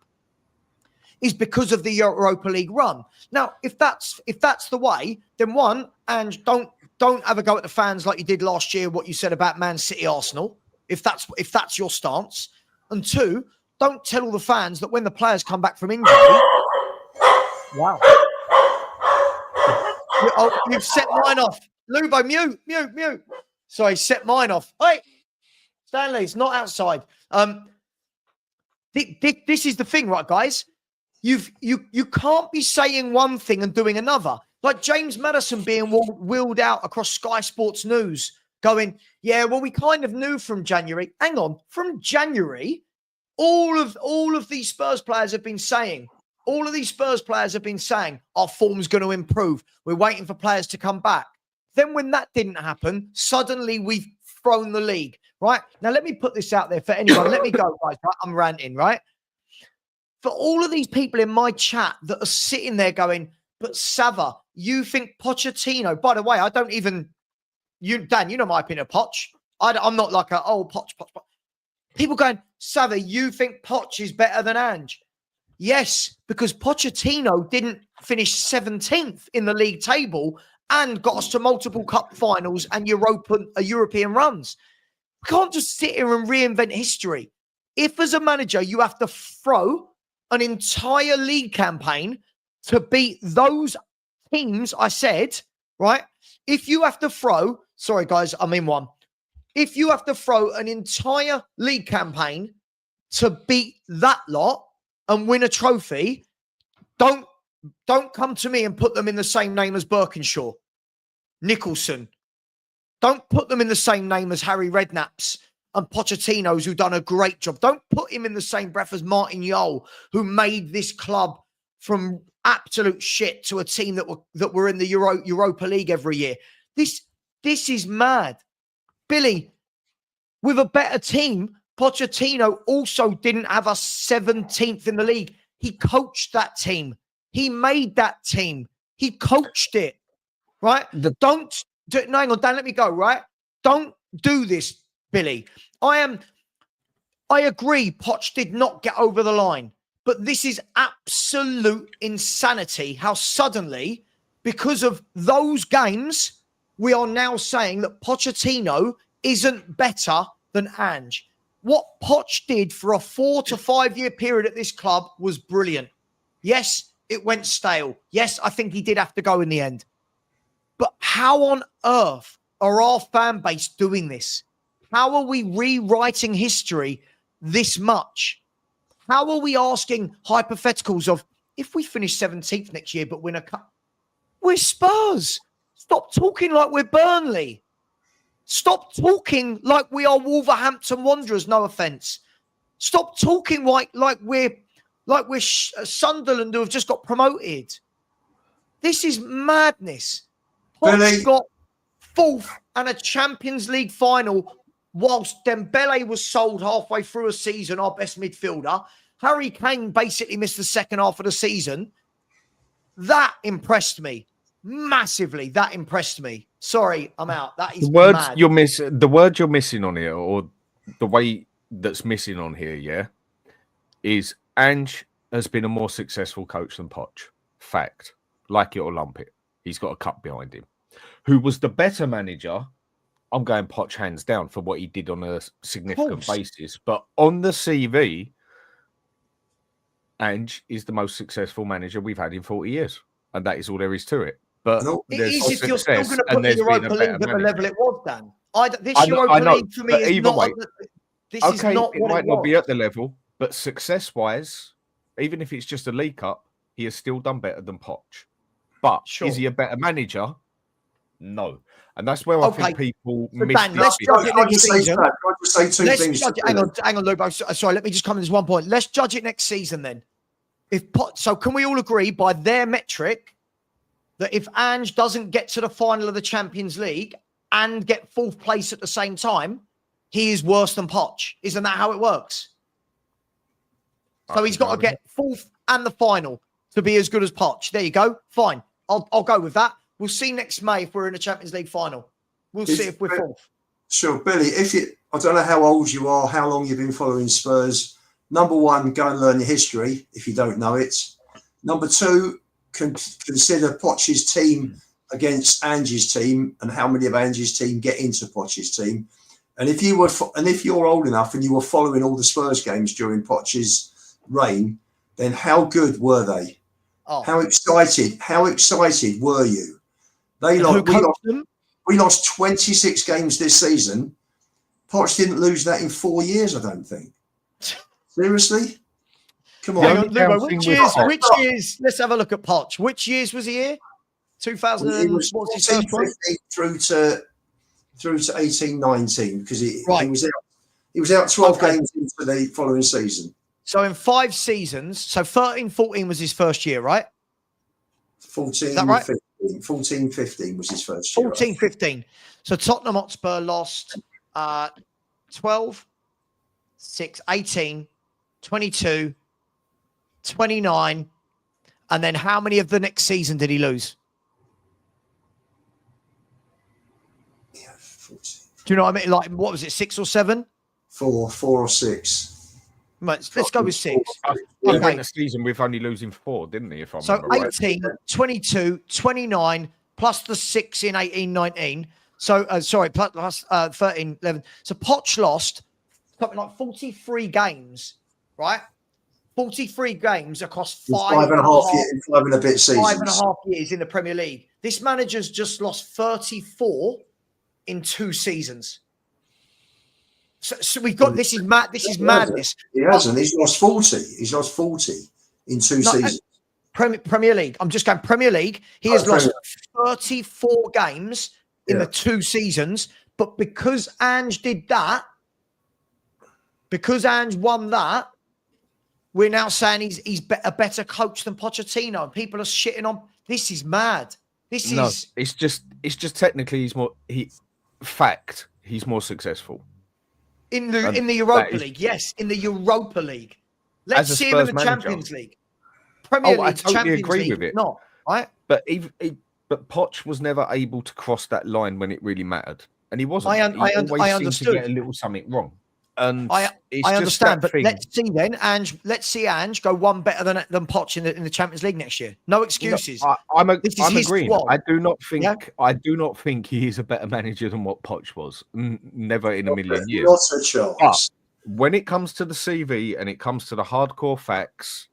is because of the Europa League run. Now, if that's the way, then one, and don't have a go at the fans like you did last year, what you said about Man City, Arsenal, if that's your stance. And 2, don't tell all the fans that when the players come back from injury, wow. You've set mine off. Lubo, mute. Sorry, set mine off. Hey, Stanley, it's not outside. This is the thing, right, guys? You can't be saying one thing and doing another. Like James Maddison being wheeled out across Sky Sports News, going, yeah, well, we kind of knew from January. Hang on, from January, all of these Spurs players have been saying, our form's going to improve. We're waiting for players to come back. Then when that didn't happen, suddenly we've thrown the league, right? Now, let me put this out there for anyone. Let me go, guys. Right? I'm ranting, right? For all of these people in my chat that are sitting there going, but Savva, you think Pochettino, by the way, I don't even, Dan, you know my opinion of Poch. I'm not like Poch. People going, Savva, you think Poch is better than Ange? Yes, because Pochettino didn't finish 17th in the league table and got us to multiple cup finals and European runs. We can't just sit here and reinvent history. If as a manager, you have to throw an entire league campaign to beat those teams, I said, right? If you have to throw, sorry guys, I'm in one. If you have to throw an entire league campaign to beat that lot and win a trophy, don't come to me and put them in the same name as Birkinshaw, Nicholson. Don't put them in the same name as Harry Redknapp's and Pochettino's, who done a great job. Don't put him in the same breath as Martin Jol, who made this club from absolute shit to a team that were in the Europa League every year. This is mad. Billy, with a better team, Pochettino also didn't have us 17th in the league. He coached that team. He made that team. He coached it, right? Hang on, Dan, let me go, right? Don't do this, Billy. I agree, Poch did not get over the line, but this is absolute insanity how suddenly, because of those games, we are now saying that Pochettino isn't better than Ange. What Poch did for a 4 to 5 year period at this club was brilliant. Yes, it went stale. Yes, I think he did have to go in the end. But how on earth are our fan base doing this? How are we rewriting history this much? How are we asking hypotheticals of, if we finish 17th next year but win a cup? We're Spurs. Stop talking like we're Burnley. Stop talking like we are Wolverhampton Wanderers. No offence. Stop talking like we're Sunderland who have just got promoted. This is madness. Poch got 4th and a Champions League final whilst Dembele was sold halfway through a season, our best midfielder. Harry Kane basically missed the second half of the season. That impressed me massively. That impressed me. Sorry, I'm out. That is mad. The word you're missing on here, or the way that's missing on here, yeah, is Ange has been a more successful coach than Poch. Fact. Like it or lump it. He's got a cup behind him. Who was the better manager? I'm going Poch hands down for what he did on a significant basis. But on the CV, Ange is the most successful manager we've had in 40 years. And that is all there is to it. But it is if you're still going to put the Europa League at the level it was, Dan. This Europa League for me is not... It might not be at the level, but success-wise, even if it's just a League Cup, he has still done better than Poch. But is he a better manager? No. And that's where I think people miss Dan, let's judge it next season. Hang on, Lubo. Sorry, let me just come to this one point. Let's judge it next season then. So can we all agree by their metric that if Ange doesn't get to the final of the Champions League and get 4th place at the same time, he is worse than Poch? Isn't that how it works? So he's got to get 4th and the final to be as good as Poch. There you go. Fine. I'll go with that. We'll see next May if we're in a Champions League final. We'll see if we're 4th. Sure, Billy. I don't know how old you are, how long you've been following Spurs. Number one, go and learn your history if you don't know it. Number two, consider Poch's team against Ange's team and how many of Ange's team get into Poch's team. And if you're old enough and you were following all the Spurs games during Poch's reign, then how good were they? Oh. How excited were you? We lost 26 games this season. Poch didn't lose that in 4 years, I don't think. Seriously? Come on. Which years? Let's have a look at Poch. Which years was he here? 2000. What was his first one? Through to 18-19 because he was out 12 games into the following season. So in 5 seasons, so 13-14 was his first year, right? 14-15 was his first year. 14-15. So Tottenham Hotspur lost 12, 6, 18, 22, 29. And then how many of the next season did he lose? Yeah, 14. Do you know what I mean? Like, what was it, 6 or 7? 4 or 6. Let's go with 6. He went a season with only losing 4, didn't he? If I remember right. 18, 22, 29, plus the 6 in 18-19. So, plus 13, 11. So Poch lost something like 43 games, right? 43 games across 5 and a half years in the Premier League. This manager's just lost 34 in 2 seasons. So we've got this is madness. He hasn't. He's lost 40. He's lost 40 in 2 seasons. Premier League. I'm just going Premier League. He has lost 34 games in the 2 seasons. But because Ange did that, because Ange won that, we're now saying he's a better coach than Pochettino. People are shitting on. This is mad. It's just technically he's more successful. In the Europa League, yes. In the Europa League. Let's see him in the Champions League. Premier League, I totally Champions agree League, with it. Not, right? But Poch was never able to cross that line when it really mattered. And he wasn't. I understood. Seemed to get a little something wrong. And I understand, but let's see then, Ange. Let's see Ange go one better than Poch in the Champions League next year. No excuses. No, I'm agreeing. Squad. I do not think he is a better manager than what Poch was. Never in a million years. Not a chance. But when it comes to the CV and it comes to the hardcore facts,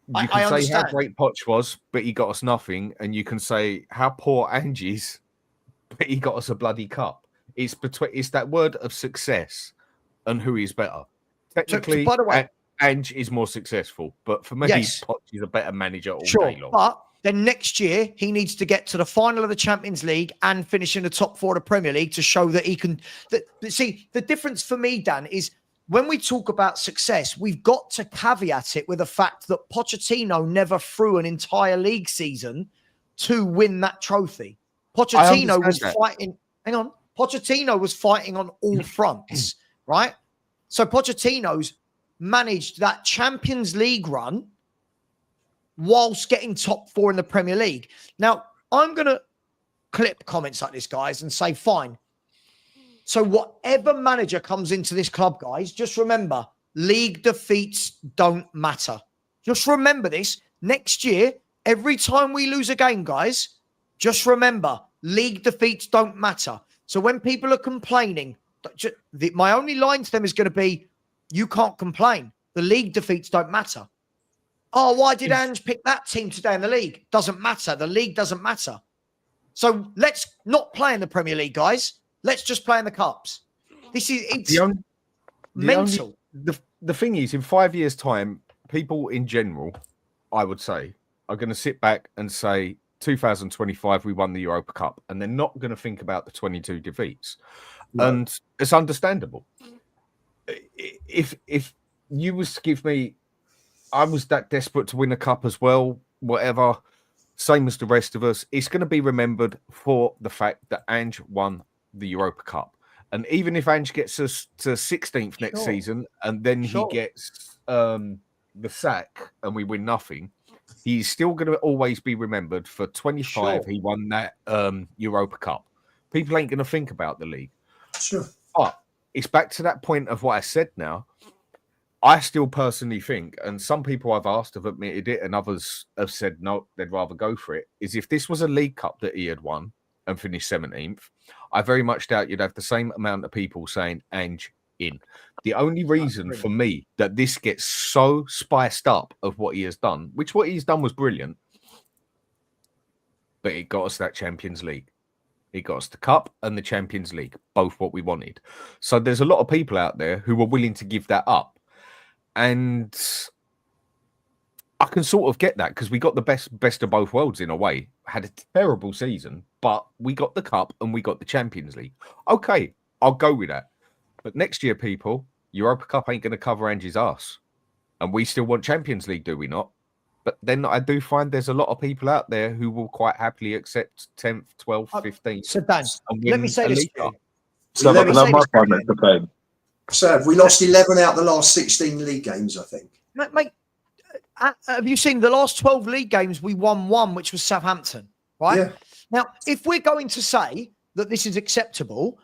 you can say how great Poch was, but he got us nothing, and you can say how poor Ange is, but he got us a bloody cup. It's that word of success. And who is better? Technically, Ange is more successful, but for me, Poch is a better manager all day long. then next year he needs to get to the final of the Champions League and finish in the top 4 of the Premier League to show that he can. See, the difference for me, Dan, is when we talk about success, we've got to caveat it with the fact that Pochettino never threw an entire league season to win that trophy. Pochettino was fighting. Hang on. Pochettino was fighting on all fronts, right? So Pochettino's managed that Champions League run whilst getting top 4 in the Premier League. Now, I'm going to clip comments like this, guys, and say, fine. So whatever manager comes into this club, guys, just remember, league defeats don't matter. Just remember this. Next year, every time we lose a game, guys, just remember, league defeats don't matter. So when people are complaining, my only line to them is going to be, you can't complain. The league defeats don't matter. Oh, why did Ange pick that team today in the league? Doesn't matter. The league doesn't matter. So let's not play in the Premier League, guys. Let's just play in the Cups. It's mental. The thing is, in 5 years' time, people in general, I would say, are going to sit back and say, 2025, we won the Europa Cup. And they're not going to think about the 22 defeats. No. And it's understandable. If you was to give me, I was that desperate to win a cup as well, whatever, same as the rest of us, it's going to be remembered for the fact that Ange won the Europa Cup. And even if Ange gets us to 16th next season and then he gets the sack and we win nothing, he's still going to always be remembered for 25. He won that Europa Cup. People ain't going to think about the league. Sure. But it's back to that point of what I said now. I still personally think, and some people I've asked have admitted it, and others have said no, they'd rather go for it, is if this was a League Cup that he had won and finished 17th, I very much doubt you'd have the same amount of people saying Ange in. The only reason for me that this gets so spiced up of what he has done, which what he's done was brilliant, but it got us that Champions League. It got us the Cup and the Champions League, both what we wanted. So there's a lot of people out there who were willing to give that up. And I can sort of get that because we got the best of both worlds in a way. Had a terrible season, but we got the Cup and we got the Champions League. Okay, I'll go with that. But next year, people, Europa Cup ain't going to cover Ange's ass. And we still want Champions League, do we not? But then I do find there's a lot of people out there who will quite happily accept 10th, 12th, 15th. So Dan, let me say this. So we lost 11 out of the last 16 league games, I think. Mate, have you seen the last 12 league games? We won one, which was Southampton, right? Yeah. Now, if we're going to say that this is acceptable,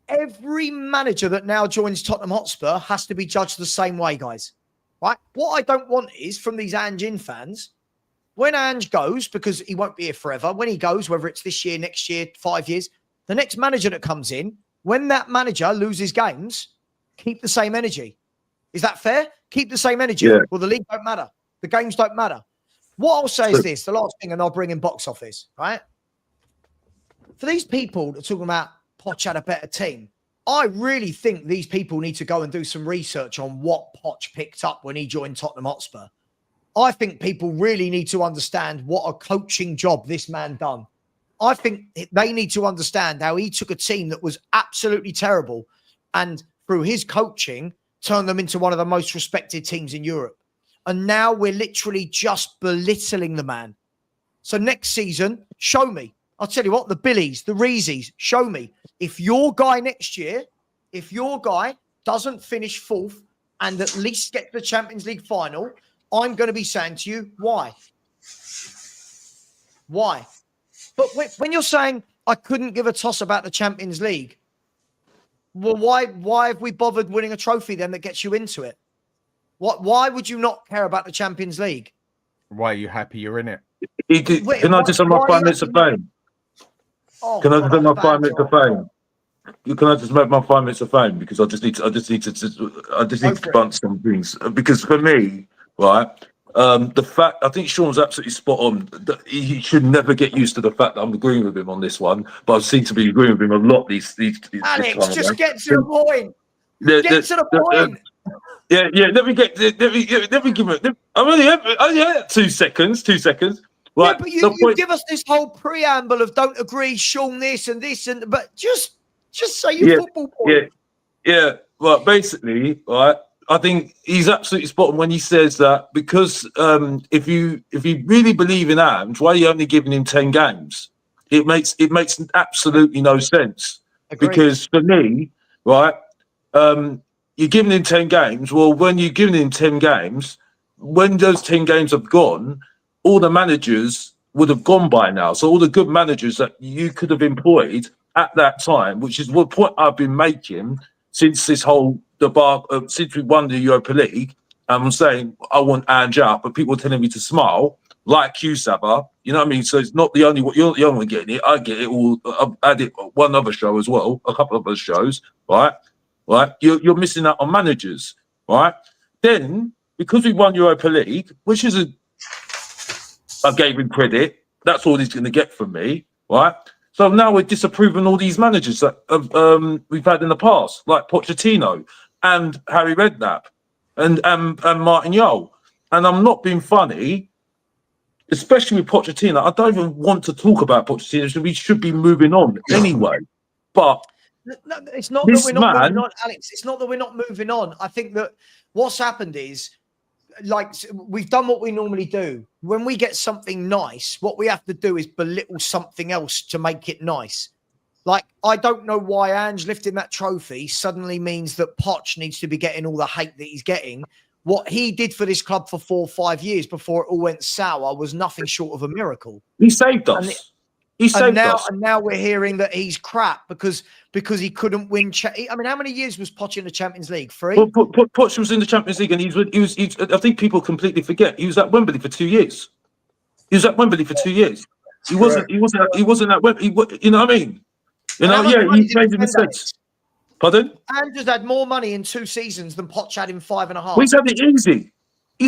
every manager that now joins Tottenham Hotspur has to be judged the same way, guys, right? What I don't want is from these Ange in fans, when Ange goes, because he won't be here forever, when he goes, whether it's this year, next year, 5 years, the next manager that comes in, when that manager loses games, keep the same energy. Is that fair? Keep the same energy. Yeah. Well, the league don't matter. The games don't matter. What I'll say is this, the last thing, and I'll bring in box office, right? For these people that are talking about Poch had a better team, I really think these people need to go and do some research on what Poch picked up when he joined Tottenham Hotspur. I think people really need to understand what a coaching job this man done. I think they need to understand how he took a team that was absolutely terrible and through his coaching, turned them into one of the most respected teams in Europe. And now we're literally just belittling the man. So next season, show me. I'll tell you what, the Billies, the Reeseys, show me. If your guy next year, if your guy doesn't finish fourth and at least get to the Champions League final, I'm going to be saying to you, why? Why? But when you're saying, I couldn't give a toss about the Champions League, well, why have we bothered winning a trophy then that gets you into it? Why would you not care about the Champions League? Why are you happy you're in it? Can I just have my 5 minutes of fame? Can I just have my 5 minutes of fame? Can I just make my 5 minutes of fame? Because I just need to bunch some things. Because for me, right, the fact, I think Sean's absolutely spot on. He should never get used to the fact that I'm agreeing with him on this one, but I seem to be agreeing with him a lot. These Alex, just get to the point. Get to the point. Yeah. Let me give it. I only have 2 seconds. 2 seconds. Right? Yeah, but you give us this whole preamble of don't agree, Sean, this, but just say your football point. Yeah. Well, basically, right. I think he's absolutely spot on when he says that, because if you really believe in Ange, why are you only giving him 10 games? It makes absolutely no sense. Agreed. Because for me, right, you're giving him 10 games. Well, when you're giving him 10 games, when those 10 games have gone, all the managers would have gone by now. So all the good managers that you could have employed at that time, which is what point I've been making since this whole debacle, since we won the Europa League. I'm saying I want Ange out, but people are telling me to smile, like you, Savva. You know what I mean? So it's not the only one. You're the only one getting it. I get it all. I've had it one other show as well, a couple of other shows, right? Right? You're missing out on managers, right? Then, because we won Europa League, which is I gave him credit. That's all he's going to get from me, right? So now we're disapproving all these managers that we've had in the past, like Pochettino and Harry Redknapp and Martin Jol. And I'm not being funny, especially with Pochettino. I don't even want to talk about Pochettino, so we should be moving on anyway. But no, it's not that we're not moving on, Alex. It's not that we're not moving on. I think that what's happened is, like, we've done what we normally do. When we get something nice, what we have to do is belittle something else to make it nice. Like, I don't know why Ange lifting that trophy suddenly means that Poch needs to be getting all the hate that he's getting. What he did for this club for 4 or 5 years before it all went sour was nothing short of a miracle. He saved us. And now we're hearing that he's crap because he couldn't win. I mean, how many years was Poch in the Champions League? 3? Well, Poch was in the Champions League, and he was. I think people completely forget he was at Wembley for 2 years. He wasn't. He wasn't at Wembley. You know what I mean? You know, yeah, he made the mistakes. Pardon? Andrew's had more money in 2 seasons than Poch had in 5.5. Well, he's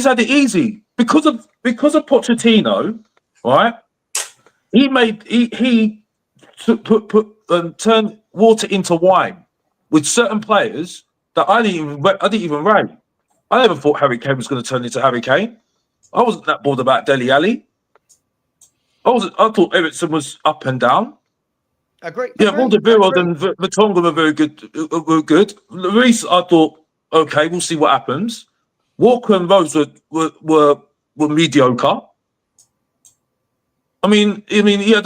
had it easy because of Pochettino, right? He turned water into wine with certain players that I didn't even rate. I never thought Harry Kane was going to turn into Harry Kane. I wasn't that bothered about Dele Alli. I thought Eriksen was up and down. Agree. Yeah, Alderweireld and Vertonghen were very good. Lloris, I thought, okay, we'll see what happens. Walker and Rose were mediocre. I mean, he had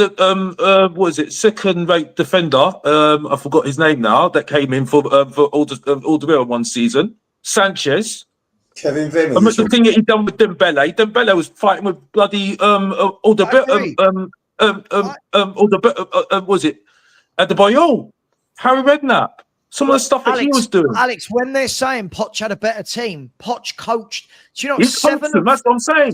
second-rate defender. I forgot his name now. That came in for Alderweireld one season. Sanchez. Kevin Vimy. The thing that he done with Dembele. Dembele was fighting with bloody was it Adebayo, Harry Redknapp. Some of the stuff that he was doing. Alex, when they're saying Poch had a better team, Poch coached. Do you know, that's what I'm saying.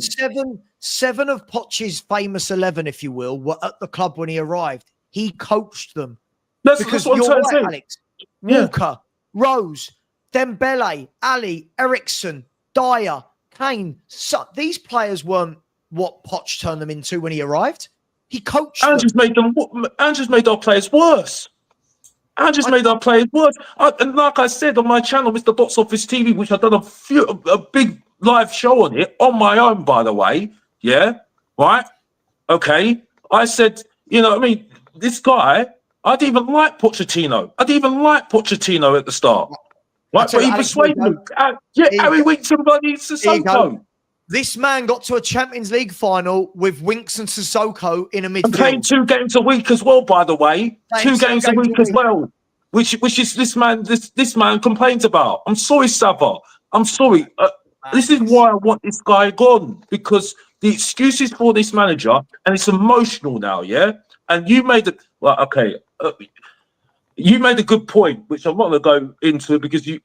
Seven of Poch's famous 11, if you will, were at the club when he arrived. He coached them. That's what I'm trying to say. Alex. Walker, Rose, Dembele, Ali, Eriksen, Dyer, Kane. These players weren't what Poch turned them into when he arrived. He coached them. And just made our players worse. And like I said on my channel, Mr. Box Office TV, which I've done a big live show on it on my own, by the way. Yeah, right. Okay. I said, you know what I mean? This guy, I didn't even like Pochettino. at the start. Right, but he persuaded me. Harry Winks and bloody Sissoko. This man got to a Champions League final with Winks and Sissoko in a midfield. And playing 2 games a week as well, by the way. 2 games a week as well. Which is this man complains about. I'm sorry, Savva. I'm sorry. This is why I want this guy gone, because the excuses for this manager, and it's emotional now, yeah? And you made it, well, okay. You made a good point, which I'm not going to go into because you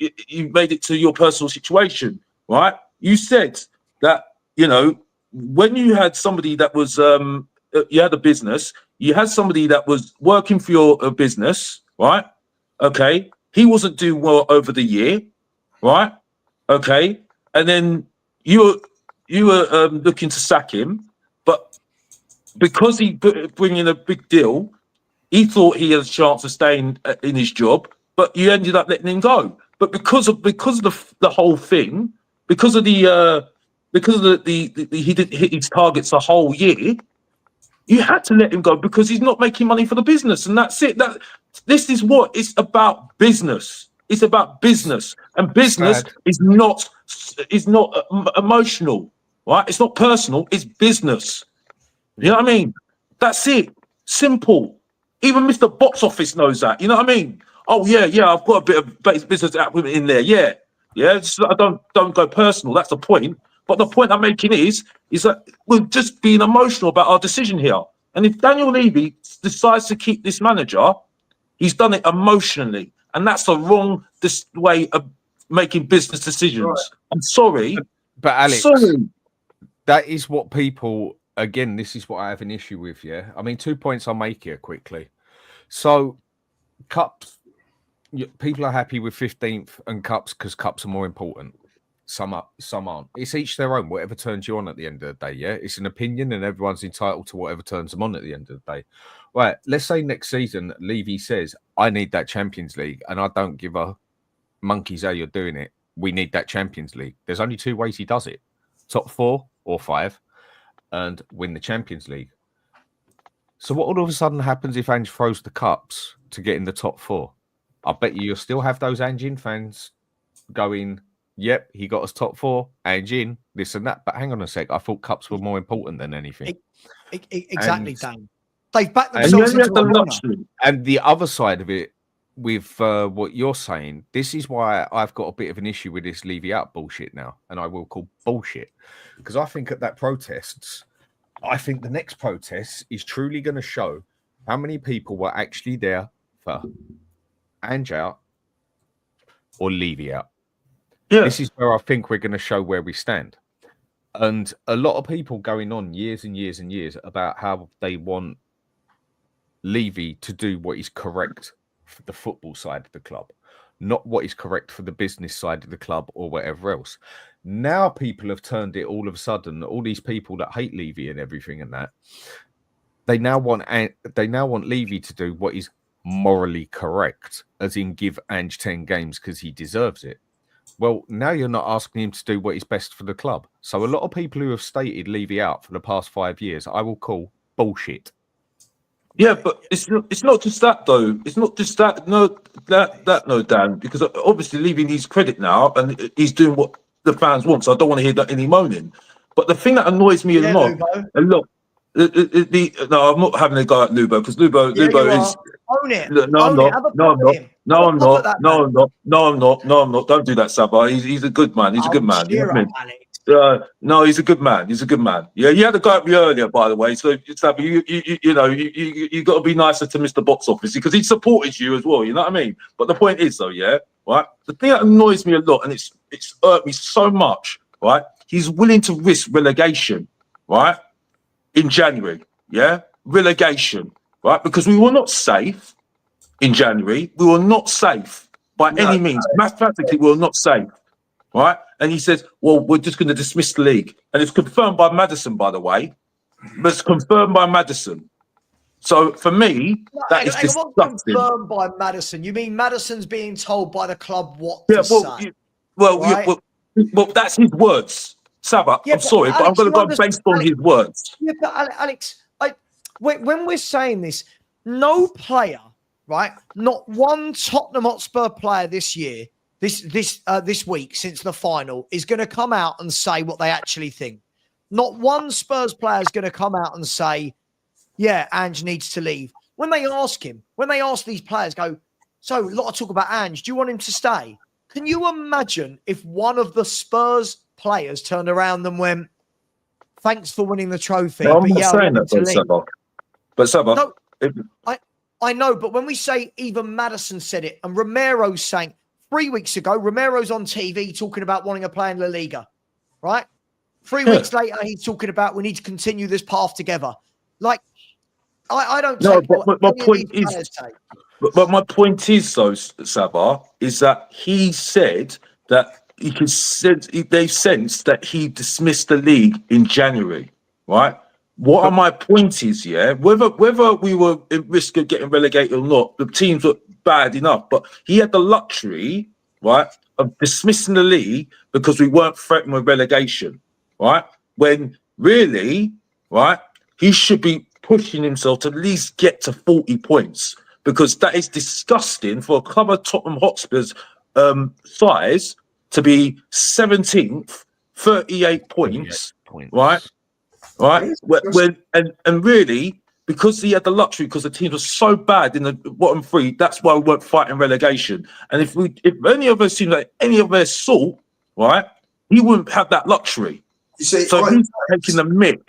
made it to your personal situation, right? You said that, you know, when you had somebody that was, you had a business, you had somebody that was working for your business, right? Okay. He wasn't doing well over the year, right? Okay. And then you were looking to sack him, but because he bring in a big deal, he thought he had a chance of staying in his job, but you ended up letting him go. But because of the whole thing, because of the he didn't hit his targets the whole year, You had to let him go because he's not making money for the business, and that's it. This is what it's about. Business. It's about business, and business is not emotional, right? It's not personal. It's business. You know what I mean? That's it. Simple. Even Mr. Box Office knows that. You know what I mean? Oh yeah, I've got a bit of business acumen in there. Yeah. I don't go personal. That's the point. But the point I'm making is that we're just being emotional about our decision here. And if Daniel Levy decides to keep this manager, he's done it emotionally, and that's the wrong way of making business decisions. Right. I'm sorry, but Alex, that is what people. Again, this is what I have an issue with. Yeah, I mean, 2 points I'll make here quickly. So, cups. People are happy with 15th and cups because cups are more important. Some aren't. It's each their own. Whatever turns you on at the end of the day, yeah? It's an opinion and everyone's entitled to whatever turns them on at the end of the day. Right, let's say next season, Levy says, I need that Champions League and I don't give a monkey's how you're doing it. We need that Champions League. There's only 2 ways he does it. Top 4 or 5 and win the Champions League. So what all of a sudden happens if Ange throws the cups to get in the top 4? I bet you'll still have those Ange fans going, yep, he got us top 4, Ange in, this and that. But hang on a sec, I thought cups were more important than anything. Exactly, Dan. They've backed themselves into the luxury. And the other side of it, with what you're saying, this is why I've got a bit of an issue with this Levy out bullshit now, and I will call bullshit, because I think at that protests, I think the next protest is truly going to show how many people were actually there for Ange out or Levy out. Yeah. This is where I think we're going to show where we stand. And a lot of people going on years and years and years about how they want Levy to do what is correct for the football side of the club, not what is correct for the business side of the club or whatever else. Now people have turned it all of a sudden, all these people that hate Levy and everything and that, they now want Levy to do what is morally correct, as in give Ange 10 games because he deserves it. Well, now you're not asking him to do what is best for the club. So a lot of people who have stated Levy out for the past 5 years, I will call bullshit. Yeah, but it's not just that though. It's not just that. No, Dan, because obviously Levy needs credit now, and he's doing what the fans want. So I don't want to hear that any moaning. But the thing that annoys me a lot. No, I'm not having a go at Lubo because Lubo is. Own it. No, I'm not. No, I'm not. Don't do that, Savva. He's a good man. He's a good man. You know what I mean? No, he's a good man. He's a good man. Yeah, you had to go at me earlier, by the way. So, Savva, you got to be nicer to Mr. Box Office because he supported you as well. You know what I mean? But the point is, though, yeah, right. The thing that annoys me a lot, and it's hurt me so much, right? He's willing to risk relegation, right, in January. Yeah, relegation. Right, because we were not safe in January. We were not safe by any means. Mathematically, we were not safe. Right, and he says, "Well, we're just going to dismiss the league," and it's confirmed by Maddison, by the way. It's confirmed by Maddison. So for me, that is disgusting. Confirmed by Maddison. You mean Maddison's being told by the club what to say? Well, that's his words, Savva. I'm sorry, but I'm going to go based on his words. Yeah, but Alex. When we're saying this, no player, right? Not one Tottenham Hotspur player this year, this week since the final, is going to come out and say what they actually think. Not one Spurs player is going to come out and say, "Yeah, Ange needs to leave." When they ask these players, go, "So a lot of talk about Ange. Do you want him to stay?" Can you imagine if one of the Spurs players turned around and went, "Thanks for winning the trophy"? No, I'm not saying that, but Savva, no, I know, but when we say even Maddison said it, and Romero's saying 3 weeks ago, Romero's on TV talking about wanting to play in La Liga, right? 3 weeks later, he's talking about we need to continue this path together. Like, I don't. No, but my point is, but my point is, though, Savva, is that he said that they sensed that he dismissed the league in January, right? What my point is, yeah, whether we were at risk of getting relegated or not, the teams were bad enough. But he had the luxury, right, of dismissing the league because we weren't threatened with relegation, right? When really, right, he should be pushing himself to at least get to 40 points, because that is disgusting for a club of Tottenham Hotspur's size to be 17th, 38 points. Right? And really, because he had the luxury, because the team was so bad in the bottom three, that's why we weren't fighting relegation. And if any of us seem like any of their sort, right, he wouldn't have that luxury. You see, so he's taking the mick.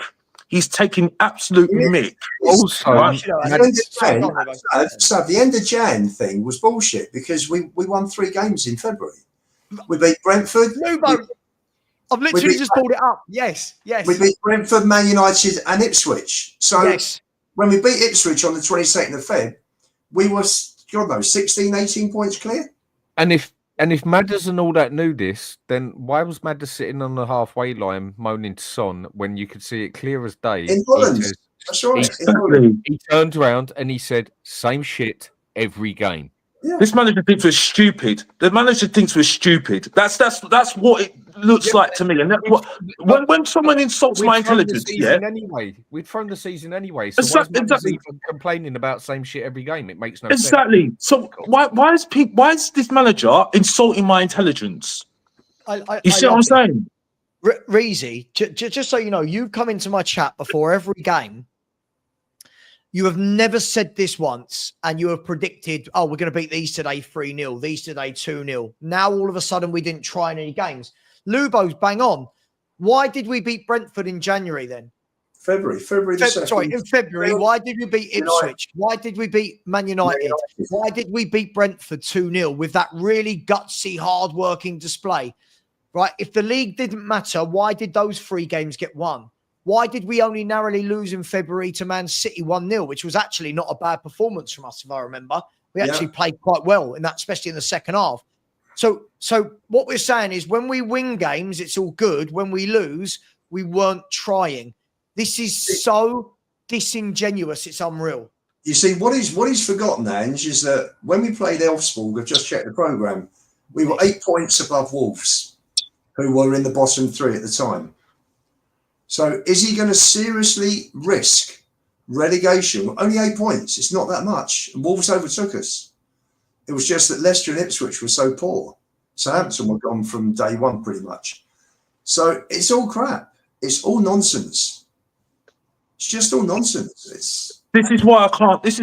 He's taking absolute mick. Also, right? The end of Jan thing was bullshit, because we won 3 games in February. We beat Brentford. Lubo, I've literally just pulled it up. Yes. We beat Brentford, Man United, and Ipswich. So when we beat Ipswich on the 22nd of Feb, we were, 16, 18 points clear. And if Madders and all that knew this, then why was Madders sitting on the halfway line moaning to Son when you could see it clear as day? In Holland. That's right. He turned around and he said, same shit every game. Yeah. This manager thinks we're stupid. The manager thinks we're stupid. That's what it looks like to me. And that's what when someone insults my intelligence, we'd thrown the season anyway. So why is complaining about same shit every game? It makes no sense. Exactly. So why is this manager insulting my intelligence? You see what I'm saying? Reezy, just so you know, you've come into my chat before every game. You have never said this once, and you have predicted, oh, we're going to beat these today 3-0, these today 2-0. Now, all of a sudden, we didn't try in any games. Lubo's bang on. Why did we beat Brentford in January then? February the 2nd. Sorry, in February. Why did we beat Ipswich? Why did we beat Man United? Why did we beat Brentford 2-0 with that really gutsy, hard-working display? Right? If the league didn't matter, why did those 3 games get won? Why did we only narrowly lose in February to Man City 1-0, which was actually not a bad performance from us, if I remember. We actually played quite well in that, especially in the second half. So what we're saying is when we win games, it's all good. When we lose, we weren't trying. This is so disingenuous. It's unreal. You see, what he's forgotten, Ange, is that when we played Elfsborg, I've just checked the programme, we were 8 points above Wolves, who were in the bottom 3 at the time. So is he going to seriously risk relegation? Only 8 points. It's not that much. And Wolves overtook us. It was just that Leicester and Ipswich were so poor. Southampton were gone from day one pretty much. So it's all crap. It's all nonsense. It's just all nonsense. This is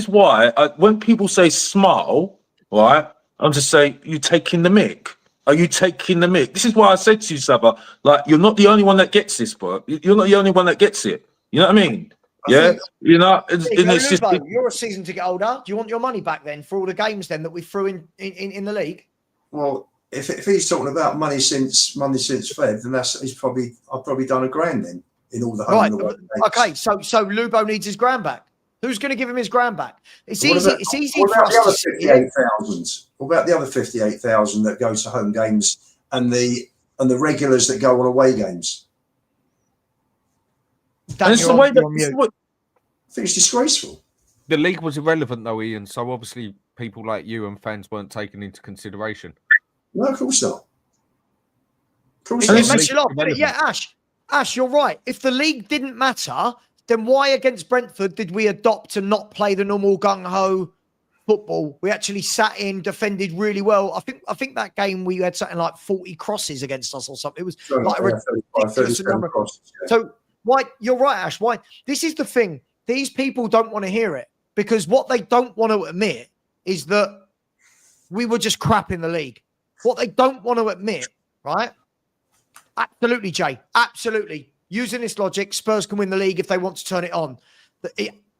why when people say smile, right, I'm just saying, you taking the mick. Are you taking the mick? This is why I said to you, Savva, like, you're not the only one that gets this, bro. You're not the only one that gets it. You know what I mean? It's just, you're a season ticket holder. Do you want your money back then for all the games then that we threw in the league? Well, if he's talking about money since Feb, then I've probably done $1,000 then in all the home and away games. Okay, so Lubo needs his grand back. Who's going to give him his grand back? It's easy for us to see. 58,000. What about the other 58,000 that go to home games and the regulars that go on away games? I think it's disgraceful. The league was irrelevant though, Ian. So obviously people like you and fans weren't taken into consideration. No, of course not. It makes you laugh. Yeah, Ash, you're right. If the league didn't matter, then why against Brentford did we adopt to not play the normal gung-ho football? We actually sat in, defended really well. I think that game we had something like 40 crosses against us or something. It was like a ridiculous number. So why? You're right, Ash. Why? This is the thing. These people don't want to hear it because what they don't want to admit is that we were just crap in the league. What they don't want to admit, right? Absolutely, Jay. Absolutely. Using this logic, Spurs can win the league if they want to turn it on.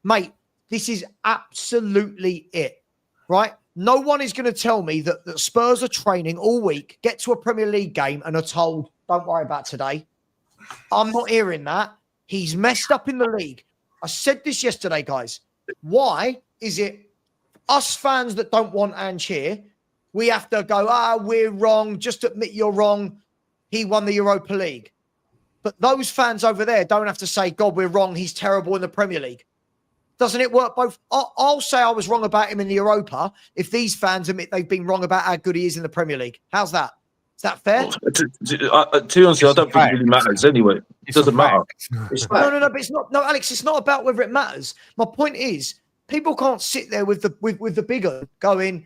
Mate, this is absolutely it, right? No one is going to tell me that Spurs are training all week, get to a Premier League game and are told, don't worry about today. I'm not hearing that. He's messed up in the league. I said this yesterday, guys. Why is it us fans that don't want Ange here, we have to go, we're wrong, just admit you're wrong. He won the Europa League. But those fans over there don't have to say, God, we're wrong. He's terrible in the Premier League. Doesn't it work both? I'll say I was wrong about him in the Europa if these fans admit they've been wrong about how good he is in the Premier League. How's that? Is that fair? To be honest, I don't think it really matters anyway. It doesn't matter. No, but it's not. No, Alex, it's not about whether it matters. My point is, people can't sit there with the bigger going,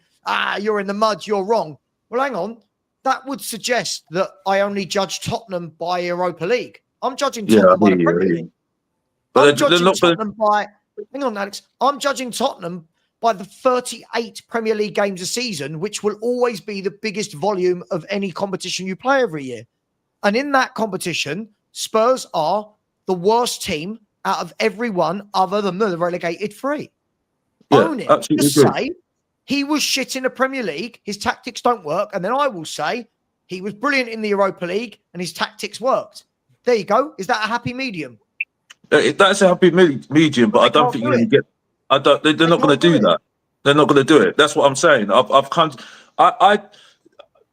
you're in the mud, you're wrong. Well, hang on. That would suggest that I only judge Tottenham by Europa League. I'm judging Tottenham by the Premier League. I'm judging Tottenham by... Hang on, Alex. I'm judging Tottenham by the 38 Premier League games a season, which will always be the biggest volume of any competition you play every year. And in that competition, Spurs are the worst team out of everyone other than the relegated three. Yeah, own it. absolutely. Just say he was shit in the Premier League, his tactics don't work, and then I will say he was brilliant in the Europa League and his tactics worked. There you go. Is that a happy medium? That's a happy medium, but I don't think you're going to get. I don't. They're not going to do that. They're not going to do it. That's what I'm saying. I've come.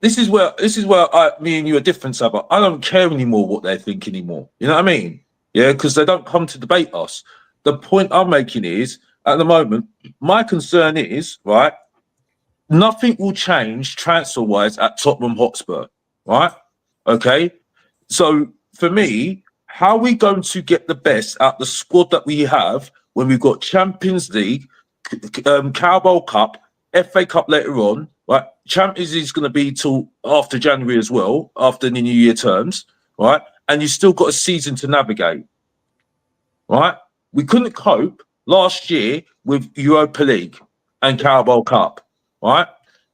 This is where me and you are different, Savva. I don't care anymore what they think anymore. You know what I mean? Yeah, because they don't come to debate us. The point I'm making is, at the moment, my concern is, right, nothing will change transfer-wise at Tottenham Hotspur, right? Okay? So, for me, how are we going to get the best out the squad that we have when we've got Champions League, Carabao Cup, FA Cup later on, right? Champions League is going to be till after January as well, after the New Year terms, right? And you've still got a season to navigate, right? We couldn't cope last year with Europa League and Carabao Cup, right?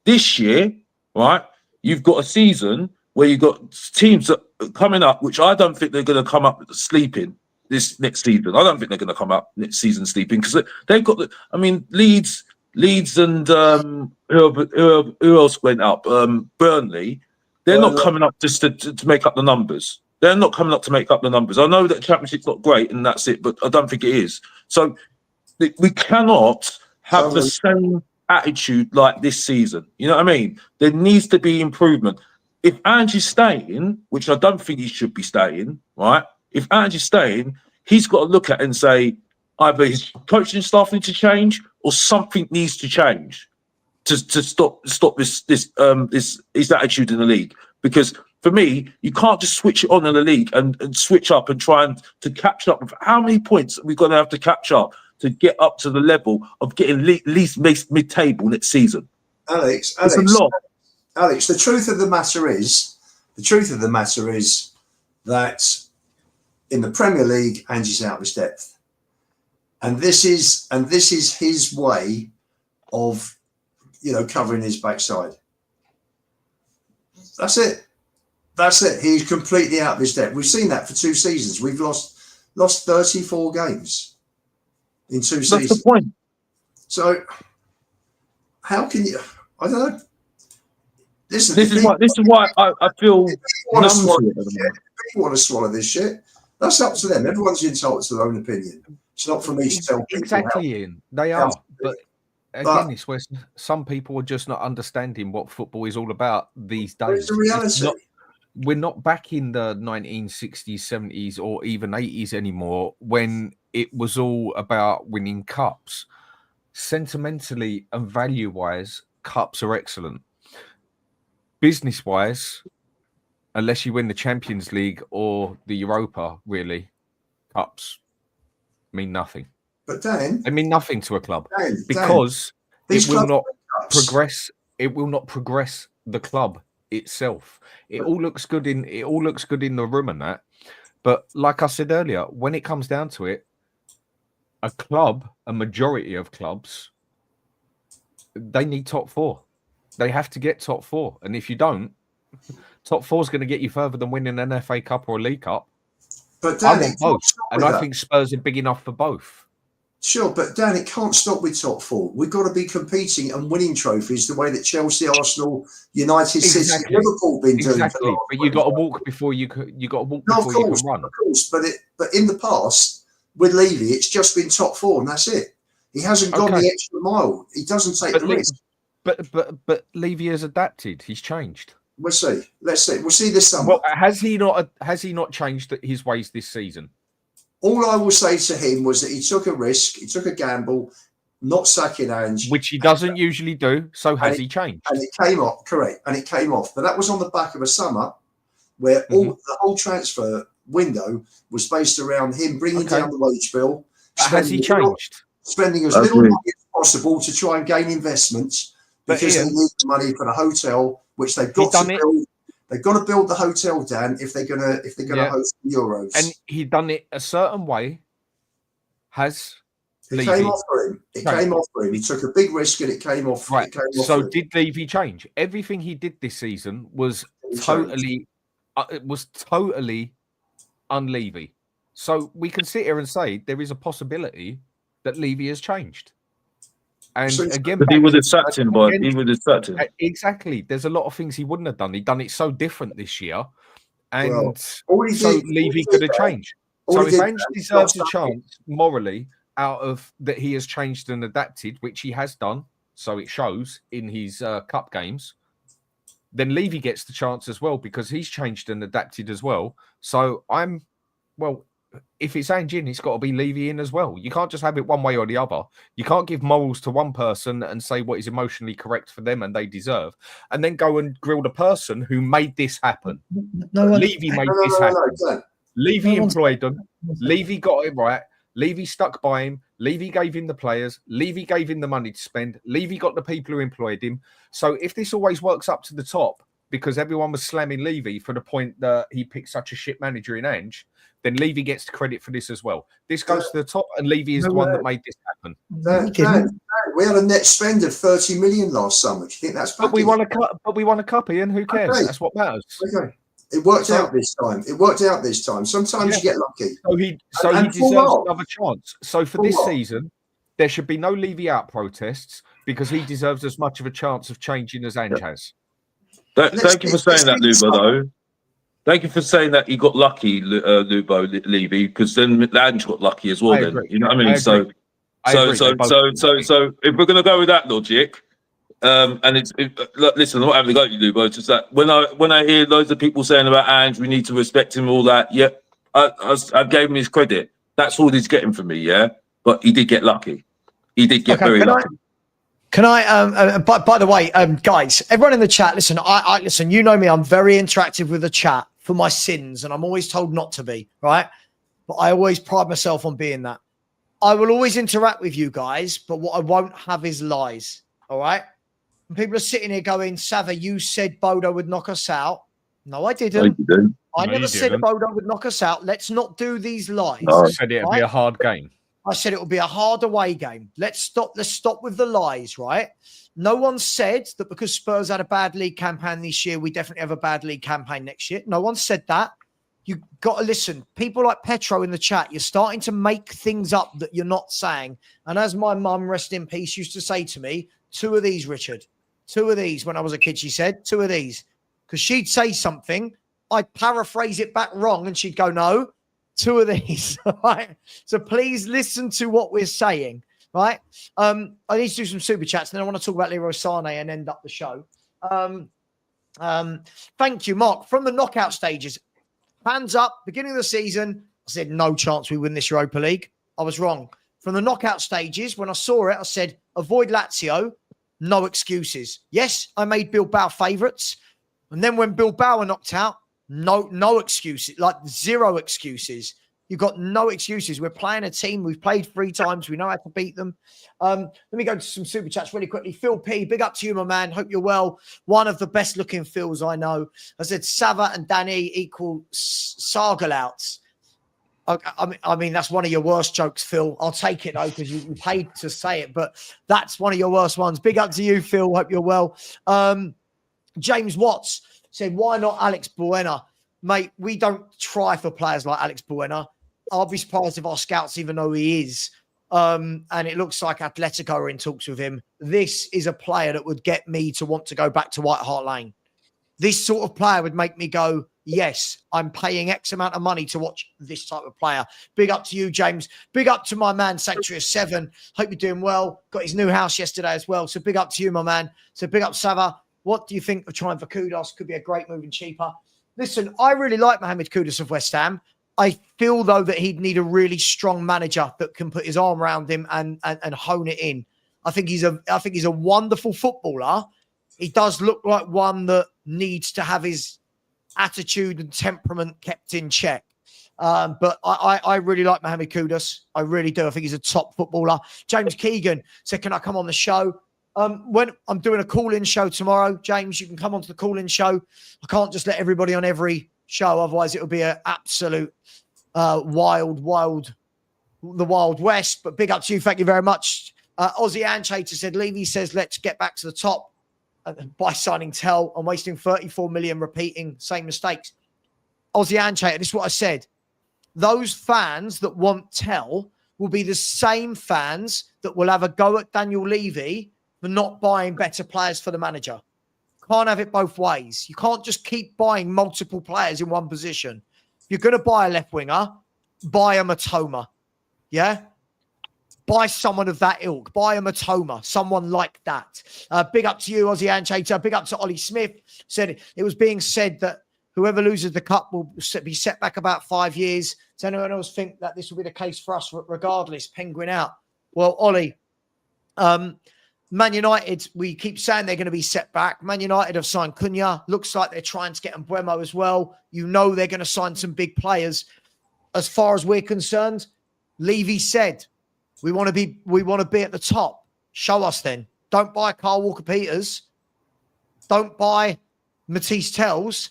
This year, right, you've got a season where you've got teams that are coming up, which I don't think they're going to come up sleeping this next season. I don't think they're going to come up next season sleeping because they've got the. I mean, Leeds, and who else went up? Burnley. They're not coming up just to make up the numbers. They're not coming up to make up the numbers. I know that Championship's not great and that's it, but I don't think it is. So we cannot have the same attitude like this season. You know what I mean? There needs to be improvement. If Ange's staying, which I don't think he should be staying, right? If Ange's staying, he's got to look at it and say either his coaching staff need to change or something needs to change to stop this his attitude in the league. Because for me, you can't just switch it on in the league and switch up and try to catch up. How many points are we going to have to catch up to get up to the level of getting at least mid-table next season? Alex, it's a lot. Alex, the truth of the matter is that in the Premier League, Ange's out of his depth, and this is his way of, covering his backside. That's it. He's completely out of his depth. We've seen that for 2 seasons. We've lost 34 games in 2 seasons. That's the point. So how can you? I don't know. This is why I feel numb to it. People want to swallow this shit. That's up to them. Everyone's entitled to their own opinion. It's not for me to tell people. Exactly, Ian. They are. But again, it's where some people are just not understanding what football is all about these days. It's the reality. We're not back in the 1960s, 70s, or even 80s anymore when it was all about winning cups. Sentimentally and value-wise, cups are excellent. Business-wise, unless you win the Champions League or the Europa, really, cups mean nothing. But Dan, they mean nothing to a club because it will not progress. It will not progress the club itself. It all looks good in the room and that, but like I said earlier, when it comes down to it, a majority of clubs, they need top 4. They have to get top 4, and if you don't, top 4 is going to get you further than winning an FA Cup or a League Cup. But Dan, I want both, and I think Spurs are big enough for both. Sure, but Dan, it can't stop with top 4. We've got to be competing and winning trophies the way that Chelsea, Arsenal, United, City, Liverpool been doing. Exactly, but you got to walk before you can. You got to walk before you can run. Of course, but in the past with Levy, it's just been top 4, and that's it. He hasn't gone the extra mile. He doesn't take the risk. But Levy has adapted. He's changed. We'll see. Let's see. We'll see this summer. Well, has he not changed his ways this season? All I will say to him was that he took a risk, he took a gamble, not sacking Ange, which he doesn't usually do. So has he changed? And it came off, correct, and it came off. But that was on the back of a summer where the whole transfer window was based around him bringing down the wage bill. Has he changed? Spending as little money as possible to try and gain investments because they need the money for the hotel, which they've got to build. They've got to build the hotel, Dan, if they're gonna host the Euros. And he done it a certain way. It came off for him. It came off for him. He took a big risk and it came off. Right. It came off so did Levy change? Everything he did this season was totally un-Levy. So we can sit here and say there is a possibility that Levy has changed. And again, he would have sacked him, but he would have sacked him. Exactly. There's a lot of things he wouldn't have done. He'd done it so different this year. And Levy could have changed. So if Ange deserves a chance morally out of that he has changed and adapted, which he has done, so it shows in his cup games, then Levy gets the chance as well because he's changed and adapted as well. So if it's Ange in, it's got to be Levy in as well. You can't just have it one way or the other. You can't give morals to one person and say what is emotionally correct for them and they deserve, and then go and grill the person who made this happen. Levy made this happen. Levy employed them. Levy got it right. Levy stuck by him. Levy gave him the players. Levy gave him the money to spend. Levy got the people who employed him. So if this always works up to the top because everyone was slamming Levy for the point that he picked such a shit manager in Ange, then Levy gets the credit for this as well. This goes to the top, and Levy is the one that made this happen. We had a net spend of 30 million last summer. Do you think that's? But we won a cup. But we won a cup, Ian. Who cares? Okay. That's what matters. Okay. It worked out this time. Sometimes you get lucky. So he deserves another chance. So for this season, there should be no Levy out protests because he deserves as much of a chance of changing as Ange has. Thank you for saying that, Lubo, though. Thank you for saying that he got lucky, Lubo, Levy, because then Ange got lucky as well. Then you know what I mean. So if we're gonna go with that logic, listen, I'm not having a go at you, Lubo. It's just that when I hear loads of people saying about Ange, we need to respect him, all that. Yeah, I gave him his credit. That's all he's getting from me. Yeah, but he did get lucky. He did get very lucky. Can I? By the way, guys, everyone in the chat, listen. I listen. You know me. I'm very interactive with the chat for my sins, and I'm always told not to be, right? But I always pride myself on being that. I will always interact with you guys, but what I won't have is lies. All right? And people are sitting here going, "Savva, you said Bodo would knock us out." No, I didn't. I never said Bodo would knock us out. Let's not do these lies. I said it'd be a hard game. I said it would be a hard away game. Let's stop with the lies, right? No one said that because Spurs had a bad league campaign this year, we definitely have a bad league campaign next year. No one said that. You got to listen. People like Petro in the chat, you're starting to make things up that you're not saying. And as my mum, rest in peace, used to say to me, 2 of these, Richard. 2 of these when I was a kid, she said, 2 of these. Because she'd say something, I'd paraphrase it back wrong, and she'd go, no. 2 of these, right? So please listen to what we're saying, right? I need to do some super chats, and then I want to talk about Leroy Sane and end up the show. Thank you, Mark. From the knockout stages, hands up, beginning of the season, I said no chance we win this Europa League. I was wrong. From the knockout stages, when I saw it, I said avoid Lazio, no excuses. Yes, I made Bilbao favourites. And then when Bilbao were knocked out, no excuses, like 0 excuses. You've got no excuses. We're playing a team. We've played 3 times. We know how to beat them. Let me go to some super chats really quickly. Phil P, big up to you, my man. Hope you're well. One of the best looking Phils I know. I said Savva and Danny equal Sargalouts. I mean, that's one of your worst jokes, Phil. I'll take it, though, because you paid to say it. But that's one of your worst ones. Big up to you, Phil. Hope you're well. James Watts said, why not Alex Buena? Mate, we don't try for players like Alex Buena. I'll be surprised if our scouts even know who he is. And it looks like Atletico are in talks with him. This is a player that would get me to want to go back to White Hart Lane. This sort of player would make me go, yes, I'm paying X amount of money to watch this type of player. Big up to you, James. Big up to my man, Sanctuary 7. Hope you're doing well. Got his new house yesterday as well. So big up to you, my man. So big up, Savva. What do you think of trying for Kudus? Could be a great move and cheaper. Listen, I really like Mohamed Kudus of West Ham. I feel, though, that he'd need a really strong manager that can put his arm around him and hone it in. I think he's a wonderful footballer. He does look like one that needs to have his attitude and temperament kept in check. But I really like Mohamed Kudus. I really do. I think he's a top footballer. James Keegan said, can I come on the show? When I'm doing a call-in show tomorrow, James, you can come onto the call-in show. I can't just let everybody on every show. Otherwise, it will be an absolute the Wild West. But big up to you. Thank you very much. Aussie Anchater said, Levy says, let's get back to the top by signing Tell and wasting 34 million repeating same mistakes. Aussie Anchater, this is what I said. Those fans that want Tell will be the same fans that will have a go at Daniel Levy for not buying better players for the manager. Can't have it both ways. You can't just keep buying multiple players in one position. You're going to buy a left winger, buy a Matoma. Yeah? Buy someone of that ilk. Buy a Matoma, someone like that. Big up to you, Aussie Anchater. Big up to Ollie Smith. Said it was being said that whoever loses the cup will be set back about 5 years. Does anyone else think that this will be the case for us regardless? Penguin out. Well, Ollie, Man United, we keep saying they're going to be set back. Man United have signed Cunha. Looks like they're trying to get Mbuemo as well. You know they're going to sign some big players. As far as we're concerned, Levy said, we want to be at the top. Show us then. Don't buy Kyle Walker-Peters. Don't buy Matisse Tells.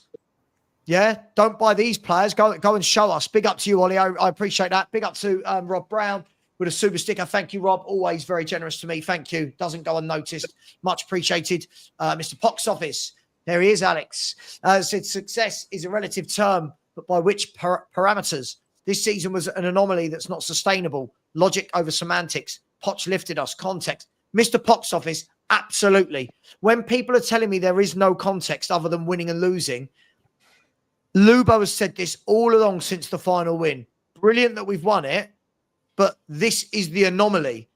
Yeah, don't buy these players. Go and show us. Big up to you, Ollie. I appreciate that. Big up to Rob Brown with a super sticker. Thank you, Rob. Always very generous to me. Thank you. Doesn't go unnoticed. Much appreciated. Mr. Pox Office. There he is, Alex. Said success is a relative term, but by which parameters? This season was an anomaly that's not sustainable. Logic over semantics. Poch lifted us. Context. Mr. Pox Office, absolutely. When people are telling me there is no context other than winning and losing, Lubo has said this all along since the final win. Brilliant that we've won it, but this is the anomaly.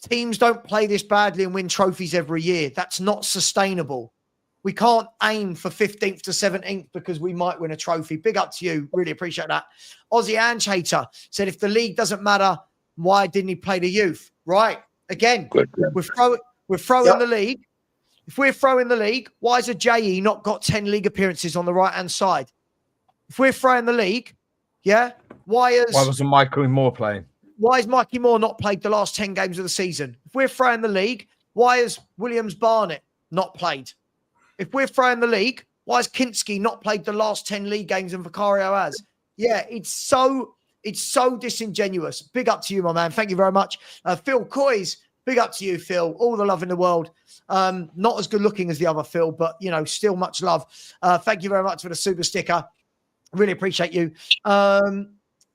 Teams don't play this badly and win trophies every year. That's not sustainable. We can't aim for 15th to 17th because we might win a trophy. Big up to you. Really appreciate that. Aussie Anchater said, if the league doesn't matter, why didn't he play the youth? Right. Again, we're throwing the league. If we're throwing the league, why has a JE not got 10 league appearances on the right-hand side? If we're throwing the league, yeah, why wasn't Michael Moore playing? Why has Mikey Moore not played the last 10 games of the season? If we're throwing the league, why has Williams Barnett not played? If we're throwing the league, why has Kinski not played the last 10 league games and Vicario has? Yeah, it's so disingenuous. Big up to you, my man. Thank you very much. Phil Coys, big up to you, Phil. All the love in the world. Not as good looking as the other Phil, but, still much love. Thank you very much for the super sticker. Really appreciate you.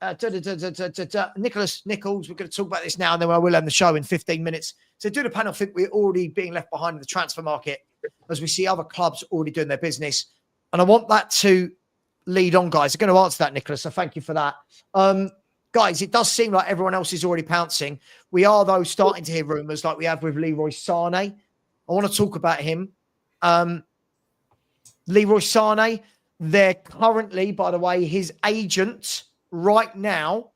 Nicholas Nichols, we're going to talk about this now and then I will end the show in 15 minutes. So do the panel think we're already being left behind in the transfer market as we see other clubs already doing their business? And I want that to lead on, guys. I'm going to answer that, Nicholas, so thank you for that. Guys, it does seem like everyone else is already pouncing. We are, though, starting to hear rumours like we have with Leroy Sane. I want to talk about him. Leroy Sane, they're currently, by the way, his agent right now,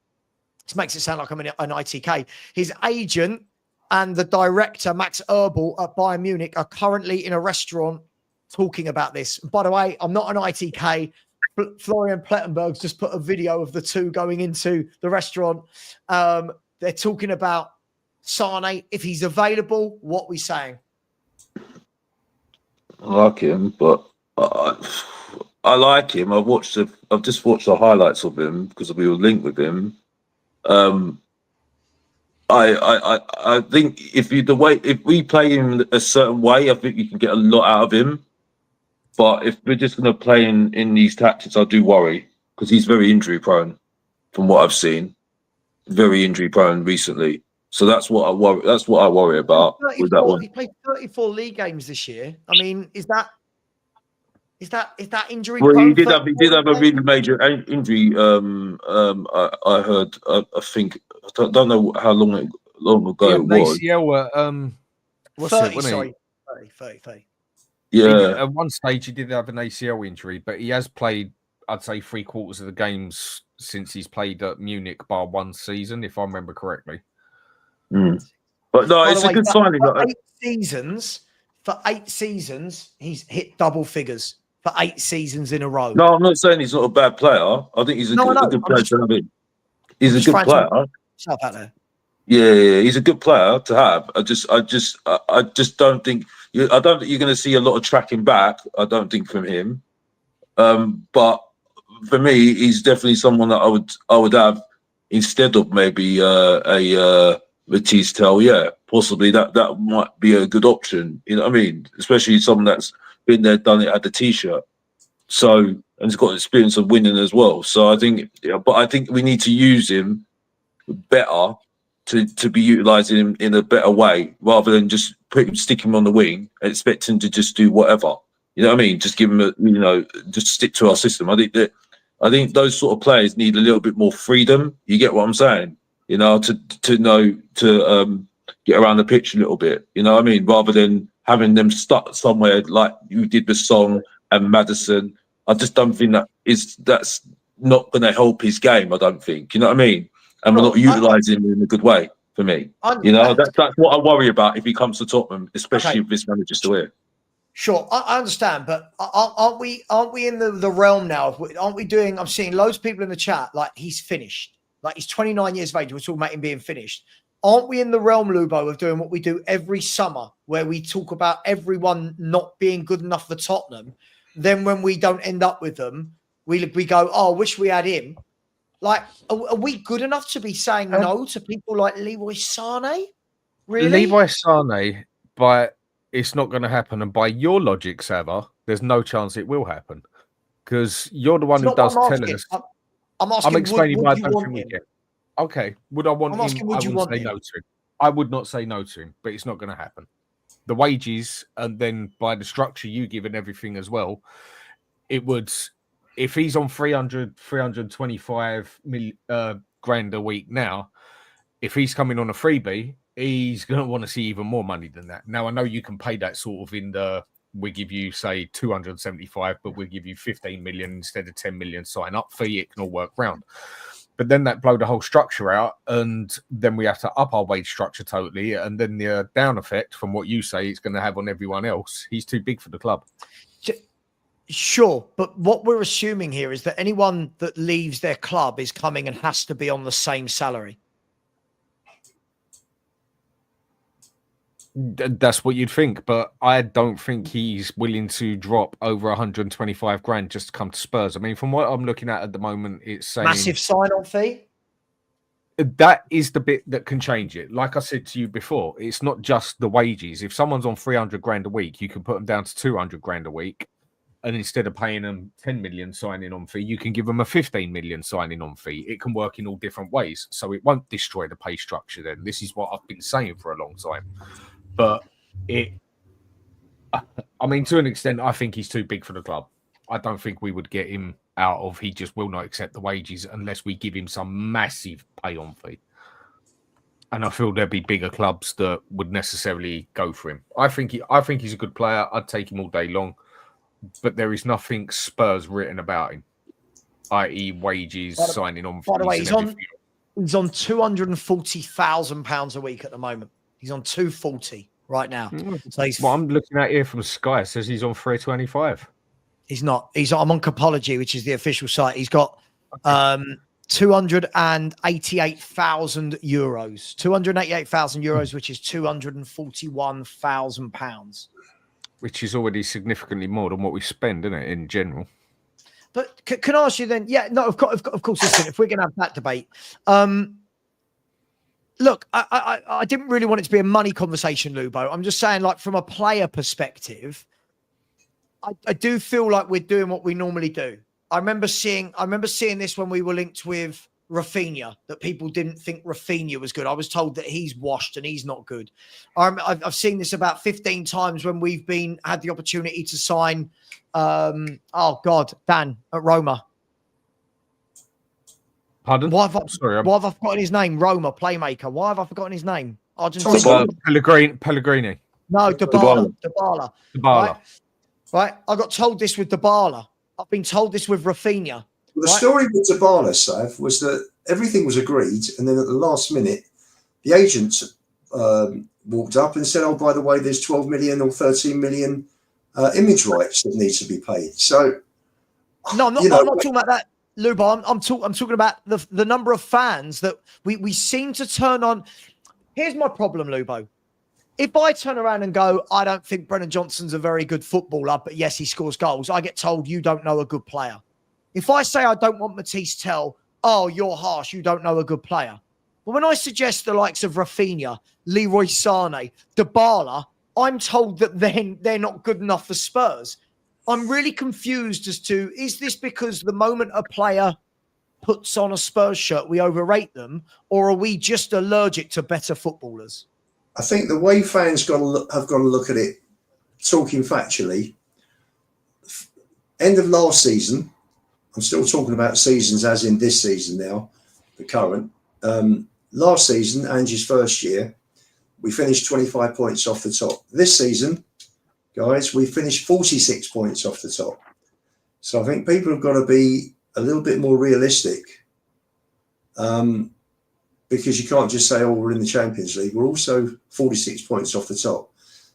this makes it sound like I'm an ITK, his agent and the director, Max Erbel at Bayern Munich, are currently in a restaurant talking about this. By the way, I'm not an ITK. Florian Plettenberg's just put a video of the two going into the restaurant. They're talking about Sane. If he's available, what are we saying? I like him, but I like him. I've just watched the highlights of him because we were linked with him. I think if we play him a certain way, I think you can get a lot out of him. But if we're just going to play in these tactics, I do worry because he's very injury prone, from what I've seen. Very injury prone recently, so that's what I worry. That's what I worry about with that one. He played 34 league games this year. I mean, is that injury? Well, he did have a really major injury. I heard. I think I don't know how long ago it was. ACL, what's 30, it? Sorry, 30. Yeah. At one stage, he did have an ACL injury, but he has played, I'd say, 3/4 of the games since he's played at Munich, bar one season, if I remember correctly. But no, it's a good signing. For 8 seasons, he's hit double figures for 8 seasons in a row. No, I'm not saying he's not a bad player. I think he's a good player to have in. He's a good player. Stuff out there. Yeah, he's a good player to have. I just don't think I don't think you're going to see a lot of tracking back. I don't think from him. But for me, he's definitely someone that I would have instead of maybe a Batiste. Yeah, possibly that might be a good option. You know what I mean? Especially someone that's been there, done it, had the T-shirt. So and he's got experience of winning as well. So I think we need to use him better to be utilising him in a better way rather than just stick him on the wing and expect him to just do whatever. You know what I mean? Just give him just stick to our system. I think those sort of players need a little bit more freedom. You get what I'm saying? You know, to know to get around the pitch a little bit. You know what I mean? Rather than having them stuck somewhere like you did with Song and Maddison. I just don't think that's not going to help his game. I don't think. You know what I mean? And we're not utilising him in a good way for me. You know, that's what I worry about if he comes to Tottenham, especially if this manager's still here. Sure, I understand, but aren't we in the realm now? Aren't we doing? I'm seeing loads of people in the chat like he's finished, like he's 29 years of age. We're talking about him being finished. Aren't we in the realm, Lubo, of doing what we do every summer, where we talk about everyone not being good enough for Tottenham? Then when we don't end up with them, we go, oh, I wish we had him. Like, are we good enough to be saying no to people like Leroy Sane? Really? Leroy Sane, but it's not going to happen. And by your logic, Savva, there's no chance it will happen because you're the one who does tell us. I'm explaining why I don't think we get. Okay, would I want him? I wouldn't say no to him. I would not say no to him, but it's not going to happen. The wages, and then by the structure you give and everything as well, it would. If he's on 325 grand a week now, if he's coming on a freebie, he's going to want to see even more money than that. Now, I know you can pay that sort of in the, we give you, say, 275, but we'll give you 15 million instead of 10 million sign-up fee. It can all work round. But then that blow the whole structure out, and then we have to up our wage structure totally, and then the down effect from what you say it's going to have on everyone else, he's too big for the club. Sure, but what we're assuming here is that anyone that leaves their club is coming and has to be on the same salary. That's what you'd think, but I don't think he's willing to drop over 125 grand just to come to Spurs. I mean, from what I'm looking at the moment, it's saying massive sign-on fee. That is the bit that can change it. Like I said to you before, it's not just the wages. If someone's on 300 grand a week, you can put them down to 200 grand a week. And instead of paying them 10 million signing on fee, you can give them a 15 million signing on fee. It can work in all different ways. So it won't destroy the pay structure then. This is what I've been saying for a long time. But I mean, to an extent, I think he's too big for the club. I don't think we would get him out of, he just will not accept the wages unless we give him some massive pay on fee. And I feel there'd be bigger clubs that would necessarily go for him. I think he's a good player. I'd take him all day long. But there is nothing Spurs written about him, i.e. wages, signing on. By the way, he's on £240,000 a week at the moment. He's on 240 right now. So he's. Well, I'm looking at here from Sky. It says he's on 325. He's not. I'm on Capology, which is the official site. He's got 288,000 euros. 288,000 euros, which is £241,000. Which is already significantly more than what we spend, isn't it, in general? But can I ask you then? Yeah, no, of course. Listen, if we're going to have that debate, look, I didn't really want it to be a money conversation, Lubo. I'm just saying, like, from a player perspective, I do feel like we're doing what we normally do. I remember seeing this when we were linked with Rafinha, that people didn't think Rafinha was good. I was told that he's washed and he's not good. I've seen this about 15 times when we've had the opportunity to sign, Dan at Roma. Pardon? Why have I forgotten his name? Roma, playmaker. Why have I forgotten his name? Argentina. Pellegrini. No, Dybala. Right? I got told this with Dybala. I've been told this with Rafinha. Well, the story with Dybala, Sav, was that everything was agreed, and then at the last minute, the agents walked up and said, "Oh, by the way, there's 12 million or 13 million image rights that need to be paid." So, no, I'm not talking about that, Lubo. I'm talking about the number of fans that we seem to turn on. Here's my problem, Lubo. If I turn around and go, I don't think Brennan Johnson's a very good footballer, but yes, he scores goals, I get told you don't know a good player. If I say I don't want Matisse Tell, oh, you're harsh, you don't know a good player. But when I suggest the likes of Rafinha, Leroy Sane, Dybala, I'm told that they're not good enough for Spurs. I'm really confused as to, is this because the moment a player puts on a Spurs shirt, we overrate them, or are we just allergic to better footballers? I think the way fans have got to look at it, talking factually, end of last season, I'm still talking about seasons as in this season now, the current. Last season, Angie's first year, we finished 25 points off the top. This season, guys, we finished 46 points off the top. So I think people have got to be a little bit more realistic, because you can't just say, oh, we're in the Champions League. We're also 46 points off the top.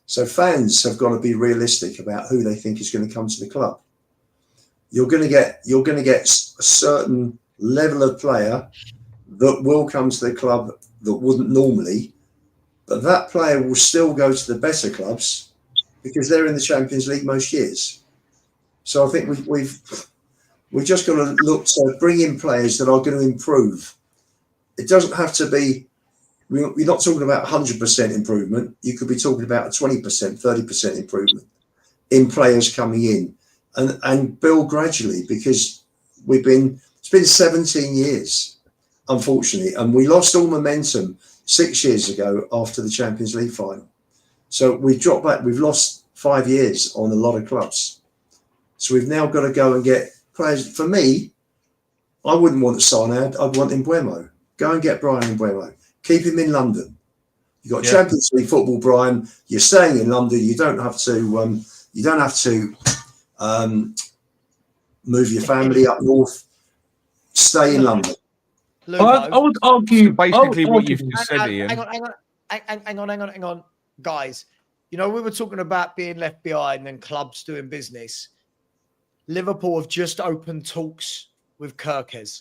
So fans have got to be realistic about who they think is going to come to the club. You're going to get a certain level of player that will come to the club that wouldn't normally, but that player will still go to the better clubs because they're in the Champions League most years. So I think we've just got to look to bring in players that are going to improve. It doesn't have to be, we're not talking about 100% improvement. You could be talking about a 20%, 30% improvement in players coming in and build gradually, because it's been 17 years, unfortunately, and we lost all momentum 6 years ago after the Champions League final. So we've dropped back, we've lost 5 years on a lot of clubs. So we've now got to go and get players. For me, I wouldn't want Sane, I'd want Mbeumo. Go and get Brian Mbeumo. Keep him in London. You've got Champions League football, Brian. You're staying in London. You don't have to. Move your family up north. Stay in London. I would argue basically what you've just said, Ian. Hang on, guys. You know, we were talking about being left behind and clubs doing business. Liverpool have just opened talks with Kirkes.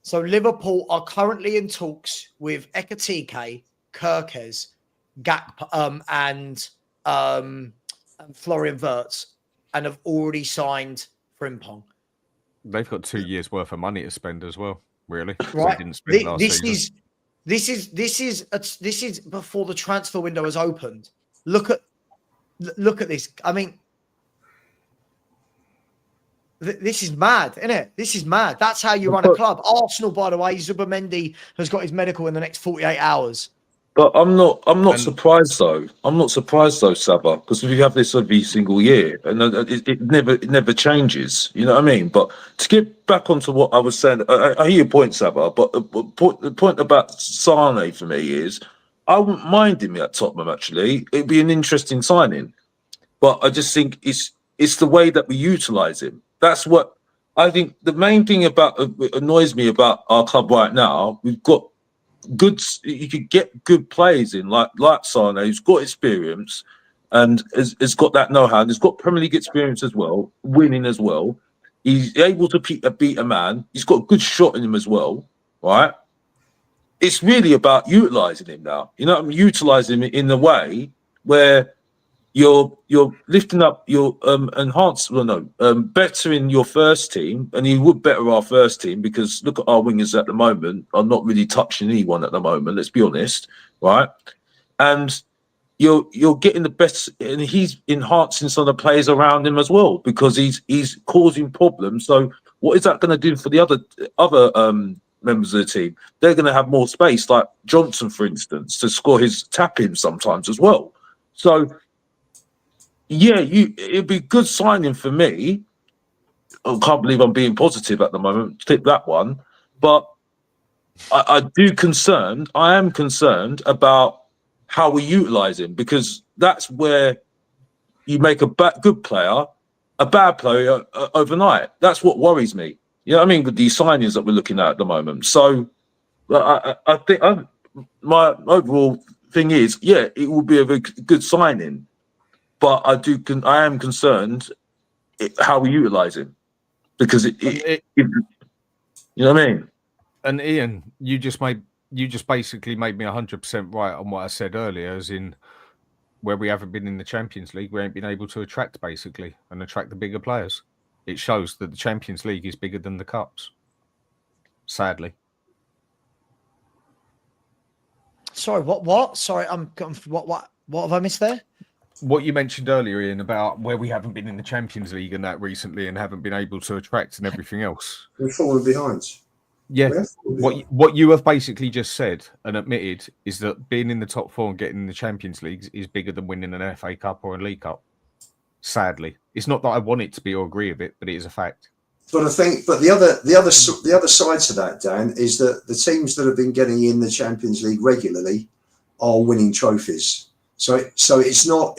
So Liverpool are currently in talks with Ekatike, Kirkes, Gakpo, and Florian Wirtz, and have already signed Frimpong. They've got 2 years worth of money to spend as well, really. Right. They didn't spend last season. This is before the transfer window has opened. Look at this. I mean, this is mad, isn't it? This is mad. That's how you run a club. Arsenal, by the way, Zubimendi has got his medical in the next 48 hours. But I'm not surprised though. I'm not surprised though, Savva, because we have this every single year, and it never changes. You know what I mean? But to get back onto what I was saying, I hear your point, Savva. But the point about Sane for me is, I wouldn't mind him at Tottenham. Actually, it'd be an interesting signing. But I just think it's the way that we utilise him. That's what I think. The main thing about annoys me about our club right now. We've got good. You could get good players in, like Sane, who's got experience and has got that know-how. And he's got Premier League experience as well, winning as well. He's able to beat a man. He's got a good shot in him as well, right? It's really about utilising him now. You know, utilising him in a way where you're lifting up your bettering your first team, and you would better our first team, because look at our wingers at the moment are not really touching anyone at the moment. Let's be honest, right? And you're getting the best, and he's enhancing some of the players around him as well, because he's causing problems. So what is that going to do for the other members of the team? They're going to have more space, like Johnson, for instance, to score his tap-ins sometimes as well. So. Yeah, it'd be good signing for me. I can't believe I'm being positive at the moment. Tip that one, but I am concerned about how we utilise him, because that's where you make a good player a bad player overnight. That's what worries me. You know what I mean, with these signings that we're looking at the moment. So I think my overall thing is, yeah, it will be a very good signing, but I am concerned how we utilise him, because you know what I mean. And Ian, you just basically made me 100% right on what I said earlier, as in where we haven't been in the Champions League, we ain't been able to attract the bigger players. It shows that the Champions League is bigger than the Cups, sadly. Sorry, what? Sorry, what have I missed there? What you mentioned earlier, Ian, about where we haven't been in the Champions League and that recently, and haven't been able to attract and everything else. We've fallen behind. Yeah, what you have basically just said and admitted is that being in the top four and getting in the Champions League is bigger than winning an FA Cup or a League Cup. Sadly, it's not that I want it to be or agree with it, but it is a fact. But I think, the other side to that, Dan, is that the teams that have been getting in the Champions League regularly are winning trophies. So it's not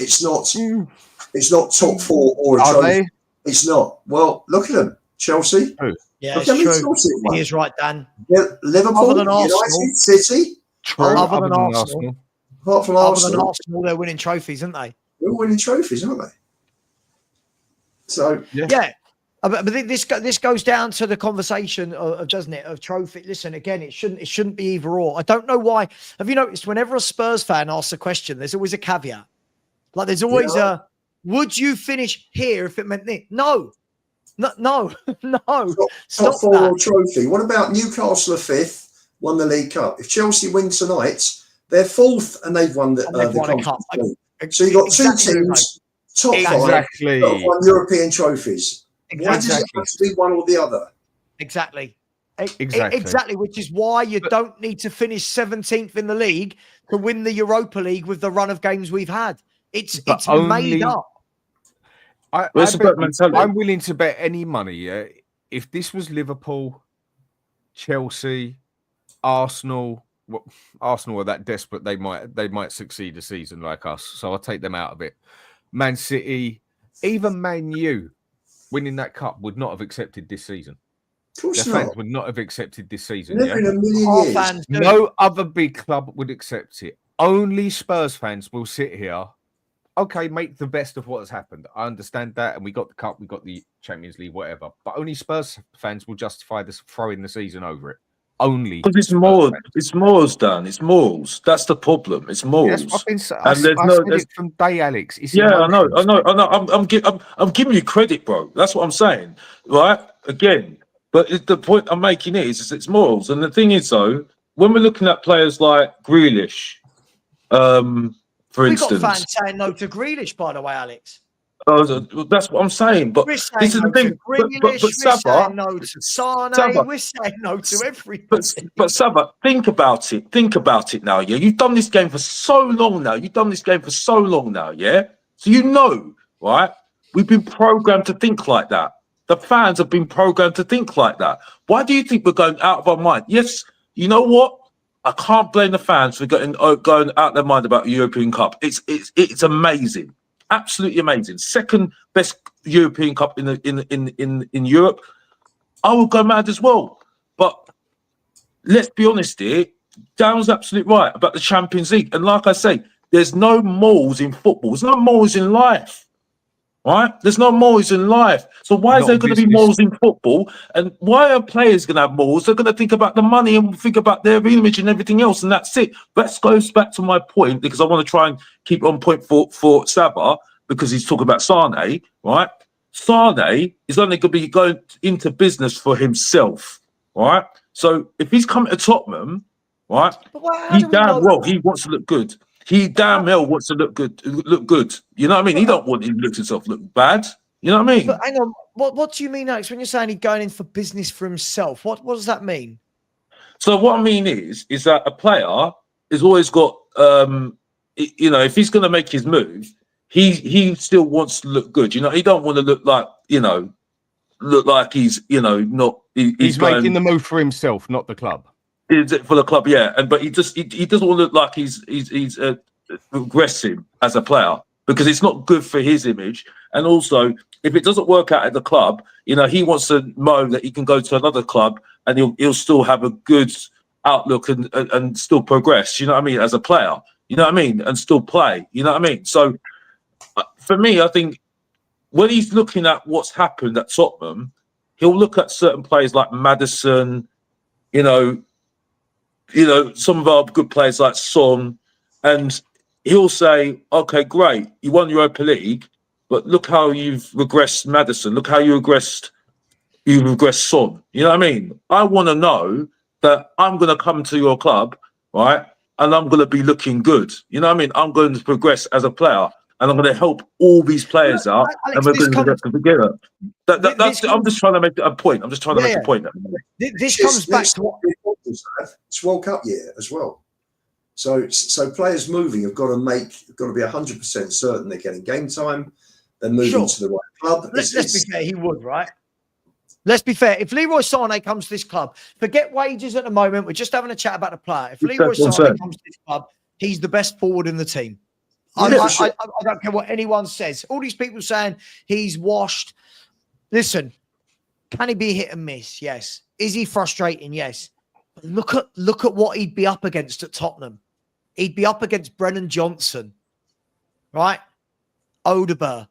top four or a trophy. They? It's not. Well, look at them, Chelsea. Who? Yeah, it's true. He is right, Dan. Yeah, Liverpool, United, City. Other than Arsenal. Apart from Arsenal, they're winning trophies, aren't they? They're winning trophies, aren't they? So yeah. But this goes down to the conversation of, doesn't it, of trophy. Listen, again, it shouldn't be either or. I don't know why. Have you noticed whenever a Spurs fan asks a question, there's always a caveat. Like there's always would you finish here if it meant this? No. Stop four that. or trophy. What about Newcastle are fifth, won the League Cup? If Chelsea win tonight, they're fourth and they've won the Cup. So you've got two teams, top five, that won European trophies. Exactly. Why does it have to be one or the other? Exactly, which is why you don't need to finish 17th in the league to win the Europa League with the run of games we've had. It's made up. I'm willing to bet any money. If this was Liverpool, Chelsea, Arsenal, Arsenal are that desperate they might succeed a season like us. So I'll take them out of it. Man City, even Man U, winning that cup would not have accepted this season. Of course Their not. fans would not have accepted this season. Never in a million years. No other big club would accept it. Only Spurs fans will sit here. Okay, make the best of what has happened. I understand that, and we got the cup, we got the Champions League, whatever. But only Spurs fans will justify this throwing the season over it. Only because it's morals, Dan. It's morals. That's the problem. It's morals. Yes, I said it from day, Alex. It's I know. I'm giving you credit, bro. That's what I'm saying, right? Again, but the point I'm making is it's morals. And the thing is, though, when we're looking at players like Grealish, for instance, we got fans saying no to Grealish, by the way, Alex. That's what I'm saying. But this is the thing. But Savva, no to Sane. We're saying no to everything. But Savva, think about it. Think about it now. Yeah, you've done this game for so long now. Yeah. So you know, right? We've been programmed to think like that. The fans have been programmed to think like that. Why do you think we're going out of our mind? Yes, you know what? I can't blame the fans for going out of their mind about the European Cup. It's amazing. Absolutely amazing. Second best European Cup in Europe. I would go mad as well. But let's be honest here. Dan's absolutely right about the Champions League. And like I say, there's no morals in football. There's no morals in life. Right? There's no morals in life. So why is there going to be morals in football? And why are players going to have morals? They're going to think about the money and think about their image and everything else, and that's it. That goes back to my point, because I want to try and keep on point for Savva, because he's talking about Sane, right? Sane is only going to be going into business for himself, right? So if he's coming to Tottenham, right, he wants to look good. He damn well wants to look good. You know what I mean? He don't want him to look himself look bad. You know what I mean? But hang on, what do you mean, Alex? When you're saying he's going in for business for himself, what does that mean? So what I mean is that a player has always got, if he's going to make his move, he still wants to look good. You know, he don't want to look like he's not. He's making the move for himself, not the club. For the club, yeah, but he doesn't want to look like he's aggressive as a player, because it's not good for his image. And also, if it doesn't work out at the club, he wants to know that he can go to another club and he'll still have a good outlook and still progress. You know what I mean? As a player, You know what I mean? And still play. You know what I mean? So for me, I think when he's looking at what's happened at Tottenham, he'll look at certain players like Maddison, you know, some of our good players like Son, and he'll say, okay, great, you won Europa League, but look how you've regressed Maddison. Look how you've regressed Son. You know what I mean? I want to know that I'm going to come to your club, right? And I'm going to be looking good. You know what I mean? I'm going to progress as a player, and I'm going to help all these players out, Alex, and we're going to get together. I'm just trying to make a point. I'm just trying to make a point. This comes back to what it's World Cup year as well. So players moving have got to be 100% certain they're getting game time. They're moving to the right club. Let's be fair, he would, right? Let's be fair. If Leroy Sane comes to this club, forget wages at the moment. We're just having a chat about the player. If Leroy Sane comes to this club, he's the best forward in the team. I don't care what anyone says. All these people saying he's washed. Listen, can he be hit and miss? Yes. Is he frustrating? Yes. But look at what he'd be up against at Tottenham. He'd be up against Brennan Johnson, right? Odegaard,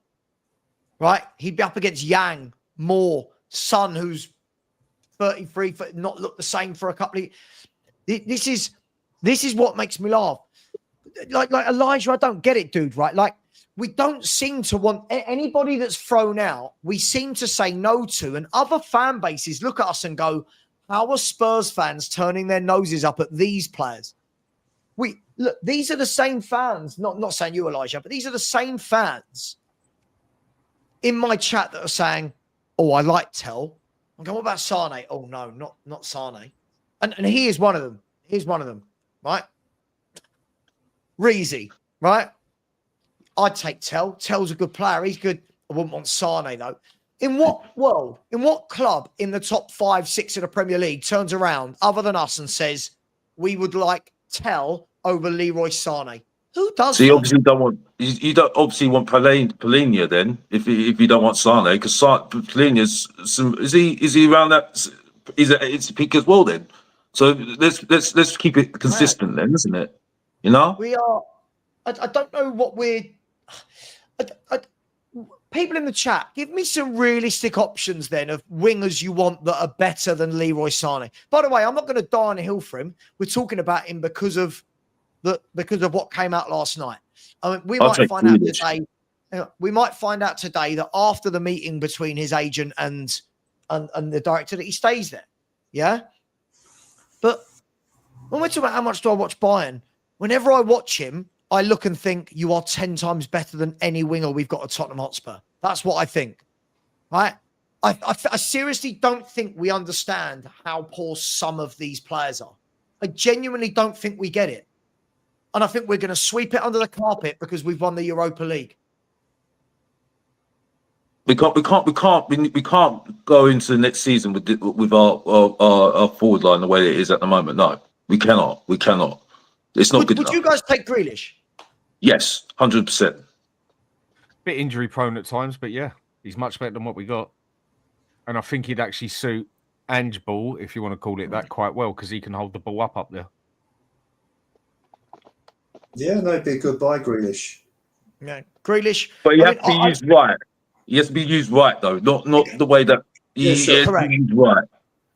right? He'd be up against Yang, Moore, Son, who's 33, not look the same for a couple of. This is what makes me laugh. Like Elijah, I don't get it, dude. Right? Like we don't seem to want anybody that's thrown out. We seem to say no to, and other fan bases look at us and go, "How are Spurs fans turning their noses up at these players?" Look, these are the same fans. Not saying you, Elijah, but these are the same fans in my chat that are saying, "Oh, I like Tell." I'm going, "What about Sane?" "Oh no, not Sane." And he is one of them. He's one of them, right? Reezy, right? I'd take Tell. Tell's a good player. He's good. I wouldn't want Sane though. In what world, in what club in the top 5, 6 of the Premier League turns around other than us and says, we would like Tell over Leroy Sane? Who does? So you obviously don't want obviously want Palhinha then if you don't want Sane, because Palhinha's is he around that? It's a peak as well then. So let's keep it consistent then, isn't it? You know, we are. I don't know what we're. People in the chat, give me some realistic options then of wingers you want that are better than Leroy Sane. By the way, I'm not going to die on a hill for him. We're talking about him because of what came out last night. I mean, we might find out today. We might find out today that after the meeting between his agent and the director that he stays there. Yeah, but when we're talking about how much do I watch Bayern, whenever I watch him, I look and think you are 10 times better than any winger we've got at Tottenham Hotspur. That's what I think, right? I seriously don't think we understand how poor some of these players are. I genuinely don't think we get it. And I think we're going to sweep it under the carpet because we've won the Europa League. We can't go into the next season with our forward line the way it is at the moment. No, we cannot. It's not good enough. Would you guys take Grealish? Yes, 100%. Bit injury prone at times, but yeah, he's much better than what we got. And I think he'd actually suit Ange Ball, if you want to call it that, quite well because he can hold the ball up there. Yeah, no, it'd be a good buy, Grealish. Yeah, Grealish. But he has to be used right. He has to be used right, though, not the way that he has to be used right.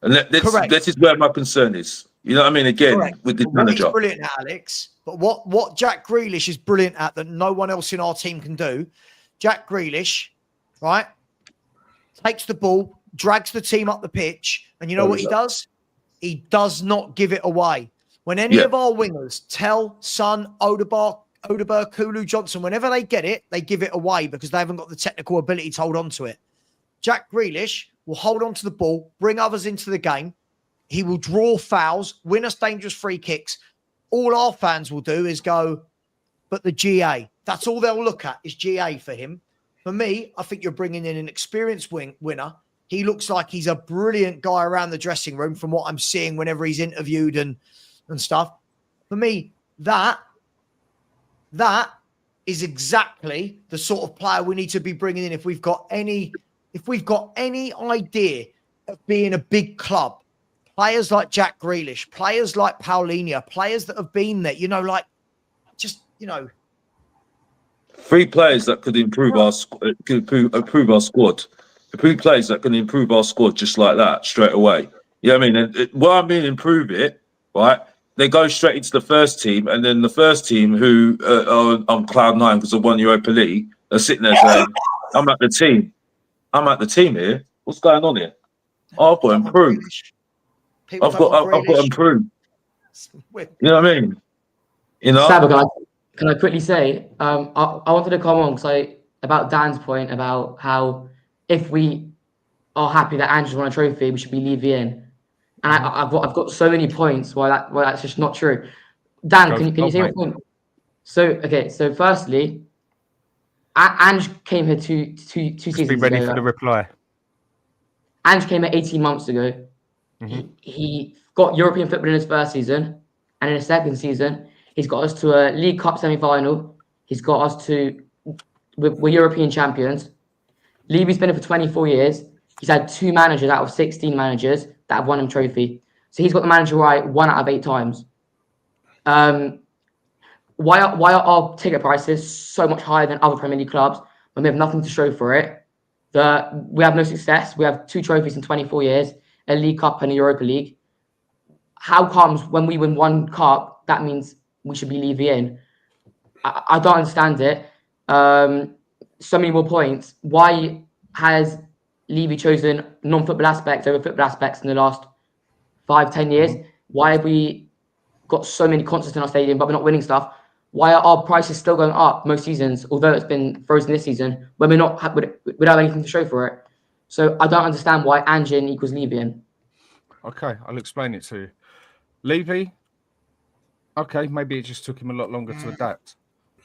And this is where my concern is. You know what I mean? Again, with this manager. He's brilliant at, Alex. But what Jack Grealish is brilliant at that no one else in our team can do, Jack Grealish, right, takes the ball, drags the team up the pitch, and you know what he does? He does not give it away. When any of our wingers, Tell, Son, Odegaard, Kulu, Johnson, whenever they get it, they give it away because they haven't got the technical ability to hold on to it. Jack Grealish will hold on to the ball, bring others into the game. He will draw fouls, win us dangerous free kicks. All our fans will do is go, but the GA. That's all they'll look at is GA for him. For me, I think you're bringing in an experienced winner. He looks like he's a brilliant guy around the dressing room from what I'm seeing whenever he's interviewed and stuff. For me, that is exactly the sort of player we need to be bringing in if we've got any idea of being a big club. Players like Jack Grealish, players like Palhinha, players that have been there, like just, you know. 3 players that could improve our squad. The 3 players that can improve our squad just like that straight away. You know what I mean? And what I mean, improve it, right? They go straight into the first team, and then the first team who are on cloud 9 because of 1 Europa League are sitting there saying, "I'm at the team. I'm at the team here. What's going on here? Oh, I've got to improve. I've got to improve." You know what I mean? You know. Savva, can I quickly say? I wanted to come on about Dan's point about how if we are happy that Ange's won a trophy, we should be Levy in. And I've got so many points why that's just not true. Dan, can you say your point? So firstly, Ange came here two seasons ago. Be ready for the reply. Ange came here 18 months ago. Mm-hmm. He got European football in his first season, and in his second season, he's got us to a League Cup semi-final. He's got us to we're European champions. Levy's been here for 24 years. He's had 2 managers out of 16 managers that have won him trophy. So he's got the manager right 1 out of 8 times. Why are our ticket prices so much higher than other Premier League clubs when we have nothing to show for it? We have no success. We have 2 trophies in 24 years, a League Cup and a Europa League. How comes when we win 1 cup, that means we should be Levy in? I don't understand it. So many more points. Why has Levy chosen non-football aspects over football aspects in the last 5-10 years? Why have we got so many concerts in our stadium, but we're not winning stuff? Why are our prices still going up most seasons, although it's been frozen this season, when we don't have anything to show for it? So I don't understand why Ange equals Levy in. Okay, I'll explain it to you. Levy, okay, maybe it just took him a lot longer to adapt.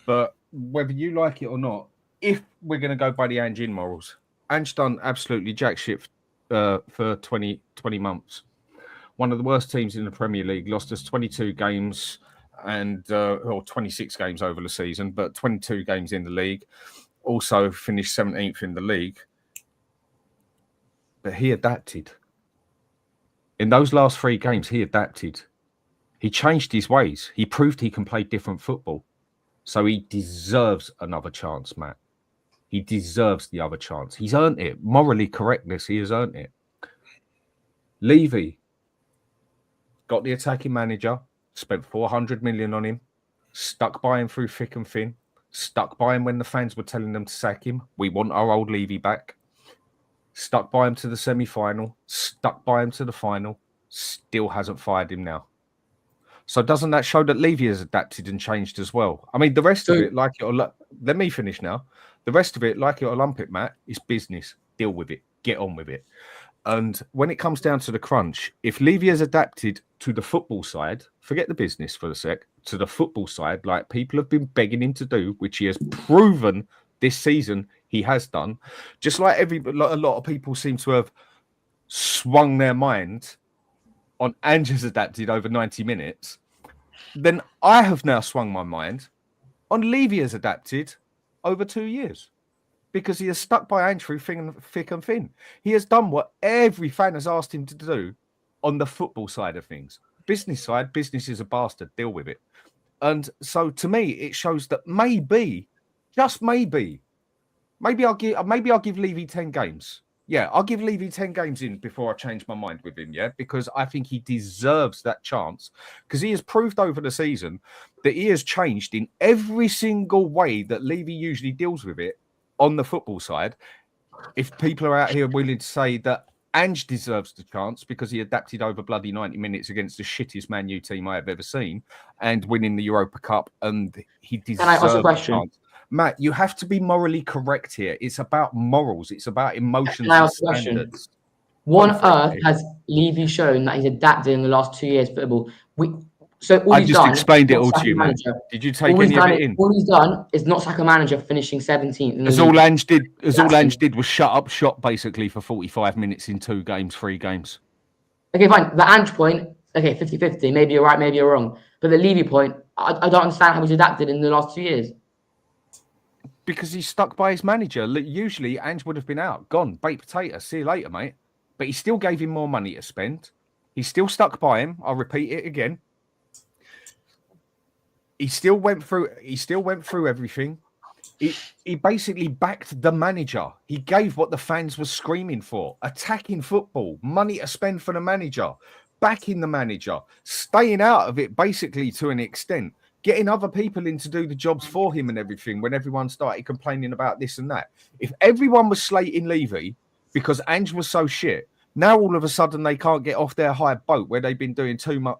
But whether you like it or not, if we're going to go by the Ange morals, Ange done absolutely jack shit for 20 months. One of the worst teams in the Premier League, lost us 22 games or 26 games over the season, but 22 games in the league. Also finished 17th in the league. But he adapted. In those last 3 games, he adapted. He changed his ways. He proved he can play different football. So he deserves another chance, Matt. He deserves the other chance. He's earned it. Morally correctness, he has earned it. Levy got the attacking manager, spent 400 million on him, stuck by him through thick and thin, stuck by him when the fans were telling them to sack him. We want our old Levy back. Stuck by him to the semi-final, stuck by him to the final, still hasn't fired him now. So doesn't that show that Levy has adapted and changed as well? I mean, the rest of it, like it or let me finish now. The rest of it, like it or lump it, Matt, is business. Deal with it. Get on with it. And when it comes down to the crunch, if Levy has adapted to the football side, forget the business for a sec, to the football side, like people have been begging him to do, which he has proven this season he has done, just like a lot of people seem to have swung their mind on Ange's adapted over 90 minutes, then I have now swung my mind on Levy has adapted over 2 years. Because he has stuck by Ange through thick and thin. He has done what every fan has asked him to do on the football side of things. Business side, business is a bastard. Deal with it. And so to me, it shows that maybe, just maybe I'll give Levy 10 games. Yeah, I'll give Levy 10 games in before I change my mind with him, yeah? Because I think he deserves that chance. Because he has proved over the season that he has changed in every single way that Levy usually deals with it on the football side. If people are out here willing to say that Ange deserves the chance because he adapted over bloody 90 minutes against the shittest Man U team I have ever seen and winning the Europa Cup, and he deserves Can I ask a question? the chance. Matt, you have to be morally correct here. It's about morals. It's about emotions Can I and ask a question? standards. What on earth has Levy shown that he's adapted in the last 2 years football? I just explained it all to you, man. Did you take any of it in? All he's done is not sack a manager finishing 17th. As all Ange did was shut up shop basically for 45 minutes in 2 games, 3 games. Okay, fine. The Ange point, okay, 50-50. Maybe you're right, maybe you're wrong. But the Levy point, I don't understand how he's adapted in the last 2 years. Because he's stuck by his manager. Usually Ange would have been out, gone, baked potato, see you later, mate. But he still gave him more money to spend. He's still stuck by him. I'll repeat it again. He still went through everything. He basically backed the manager. He gave what the fans were screaming for: attacking football, money to spend for the manager, backing the manager, staying out of it basically to an extent, getting other people in to do the jobs for him and everything when everyone started complaining about this and that. If everyone was slating Levy because Ange was so shit, now all of a sudden they can't get off their high boat where they've been doing too much.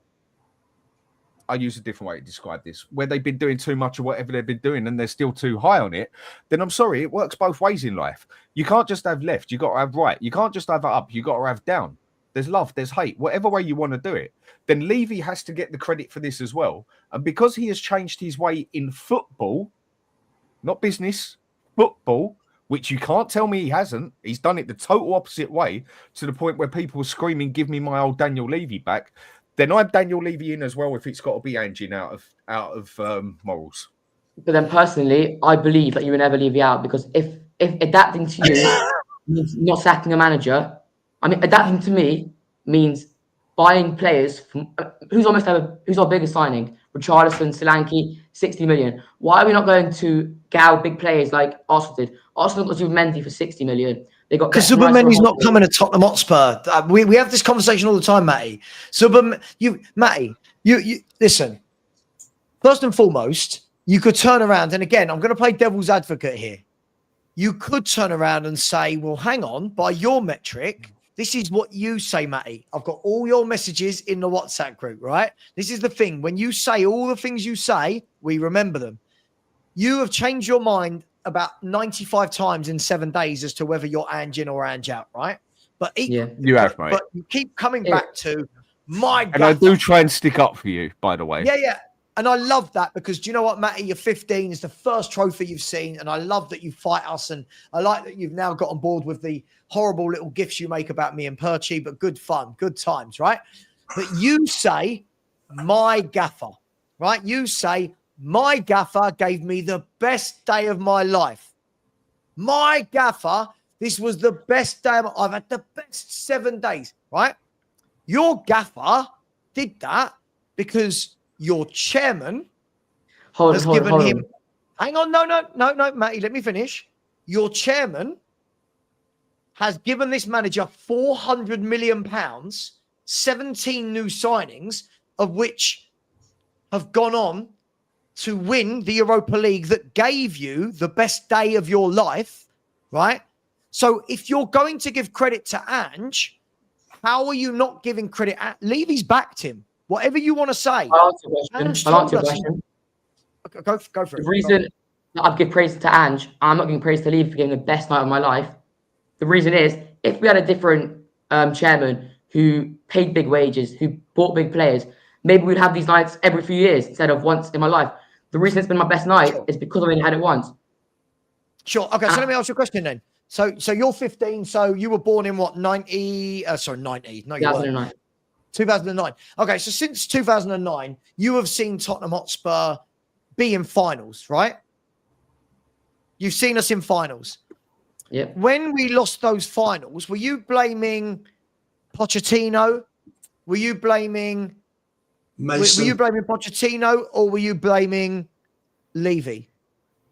I use a different way to describe this, where they've been doing too much of whatever they've been doing and they're still too high on it, then I'm sorry, it works both ways in life. You can't just have left, you got to have right. You can't just have up, you got to have down. There's love, there's hate, whatever way you want to do it. Then Levy has to get the credit for this as well. And because he has changed his way in football, not business, football, which you can't tell me he hasn't. He's done it the total opposite way, to the point where people were screaming, give me my old Daniel Levy back. Then I'm Daniel Levy in as well if it's got to be Angie out of morals. But then personally, I believe that you will never Levy out, because if adapting to you means not sacking a manager, I mean, adapting to me means buying players from who's our biggest signing? Richarlison, Solanke, 60 million. Why are we not going to gow big players like Arsenal did? Arsenal got Zubimendi for 60 million. They got because Zubimendi's not coming to Tottenham Hotspur. We have this conversation all the time, Matty. Matty, you listen. First and foremost, you could turn around, and again, I'm going to play devil's advocate here. You could turn around and say, well, hang on, by your metric, this is what you say, Matty. I've got all your messages in the WhatsApp group, right? This is the thing. When you say all the things you say, we remember them. You have changed your mind about 95 times in 7 days as to whether you're Ange in or Ange out, right? But you have, mate. But you keep coming back to my gaffer. And I do try and stick up for you, by the way. Yeah. And I love that, because do you know what, Matty? You're 15. It's the first trophy you've seen. And I love that you fight us. And I like that you've now got on board with the horrible little gifs you make about me and Perchie, but good fun, good times, right? But you say, my gaffer, right? You say, my gaffer gave me the best day of my life. My gaffer, this was the best day. I've had the best 7 days, right? Your gaffer did that because your chairman has given him. Hang on, no, Matty, let me finish. Your chairman has given this manager £400 million, 17 new signings, of which have gone on to win the Europa League that gave you the best day of your life, right? So if you're going to give credit to Ange, how are you not giving credit? Levy's backed him. Whatever you want to say. I'll answer your question. Go for it. The reason that I give praise to Ange, I'm not giving praise to Levy for giving the best night of my life. The reason is, if we had a different chairman who paid big wages, who bought big players, maybe we'd have these nights every few years instead of once in my life. The reason it's been my best night is because I only had it once. Sure. Okay, so let me ask you a question then. So you're 15, so you were born in what, 90? 90. No, you weren't. 2009. Okay, so since 2009, you have seen Tottenham Hotspur be in finals, right? You've seen us in finals. Yeah. When we lost those finals, were you blaming Pochettino? Were you blaming Mason? Were you blaming Pochettino, or were you blaming Levy?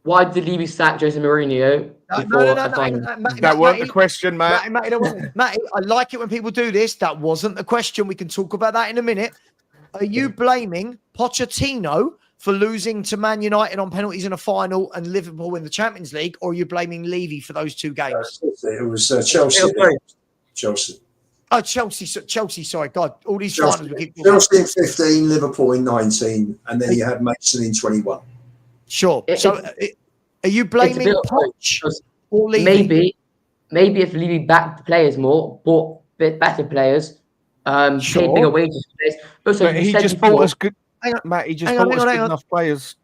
Why did Levy sack Jose Mourinho? No. That wasn't the question, Matt. Matty, I like it when people do this. That wasn't the question. We can talk about that in a minute. Are you blaming Pochettino for losing to Man United on penalties in a final and Liverpool in the Champions League, or are you blaming Levy for those two games? It was Chelsea. Chelsea. Oh, Chelsea. Sorry, God, all these finals. Chelsea in 15, Liverpool in 19, and then you had Mason in 21. Sure. So, are you blaming Poch or Levy? Maybe if Levy backed the players more, bought a bit better players, paid bigger wages for players. But he just bought us good. Matt, he just bought us good enough players.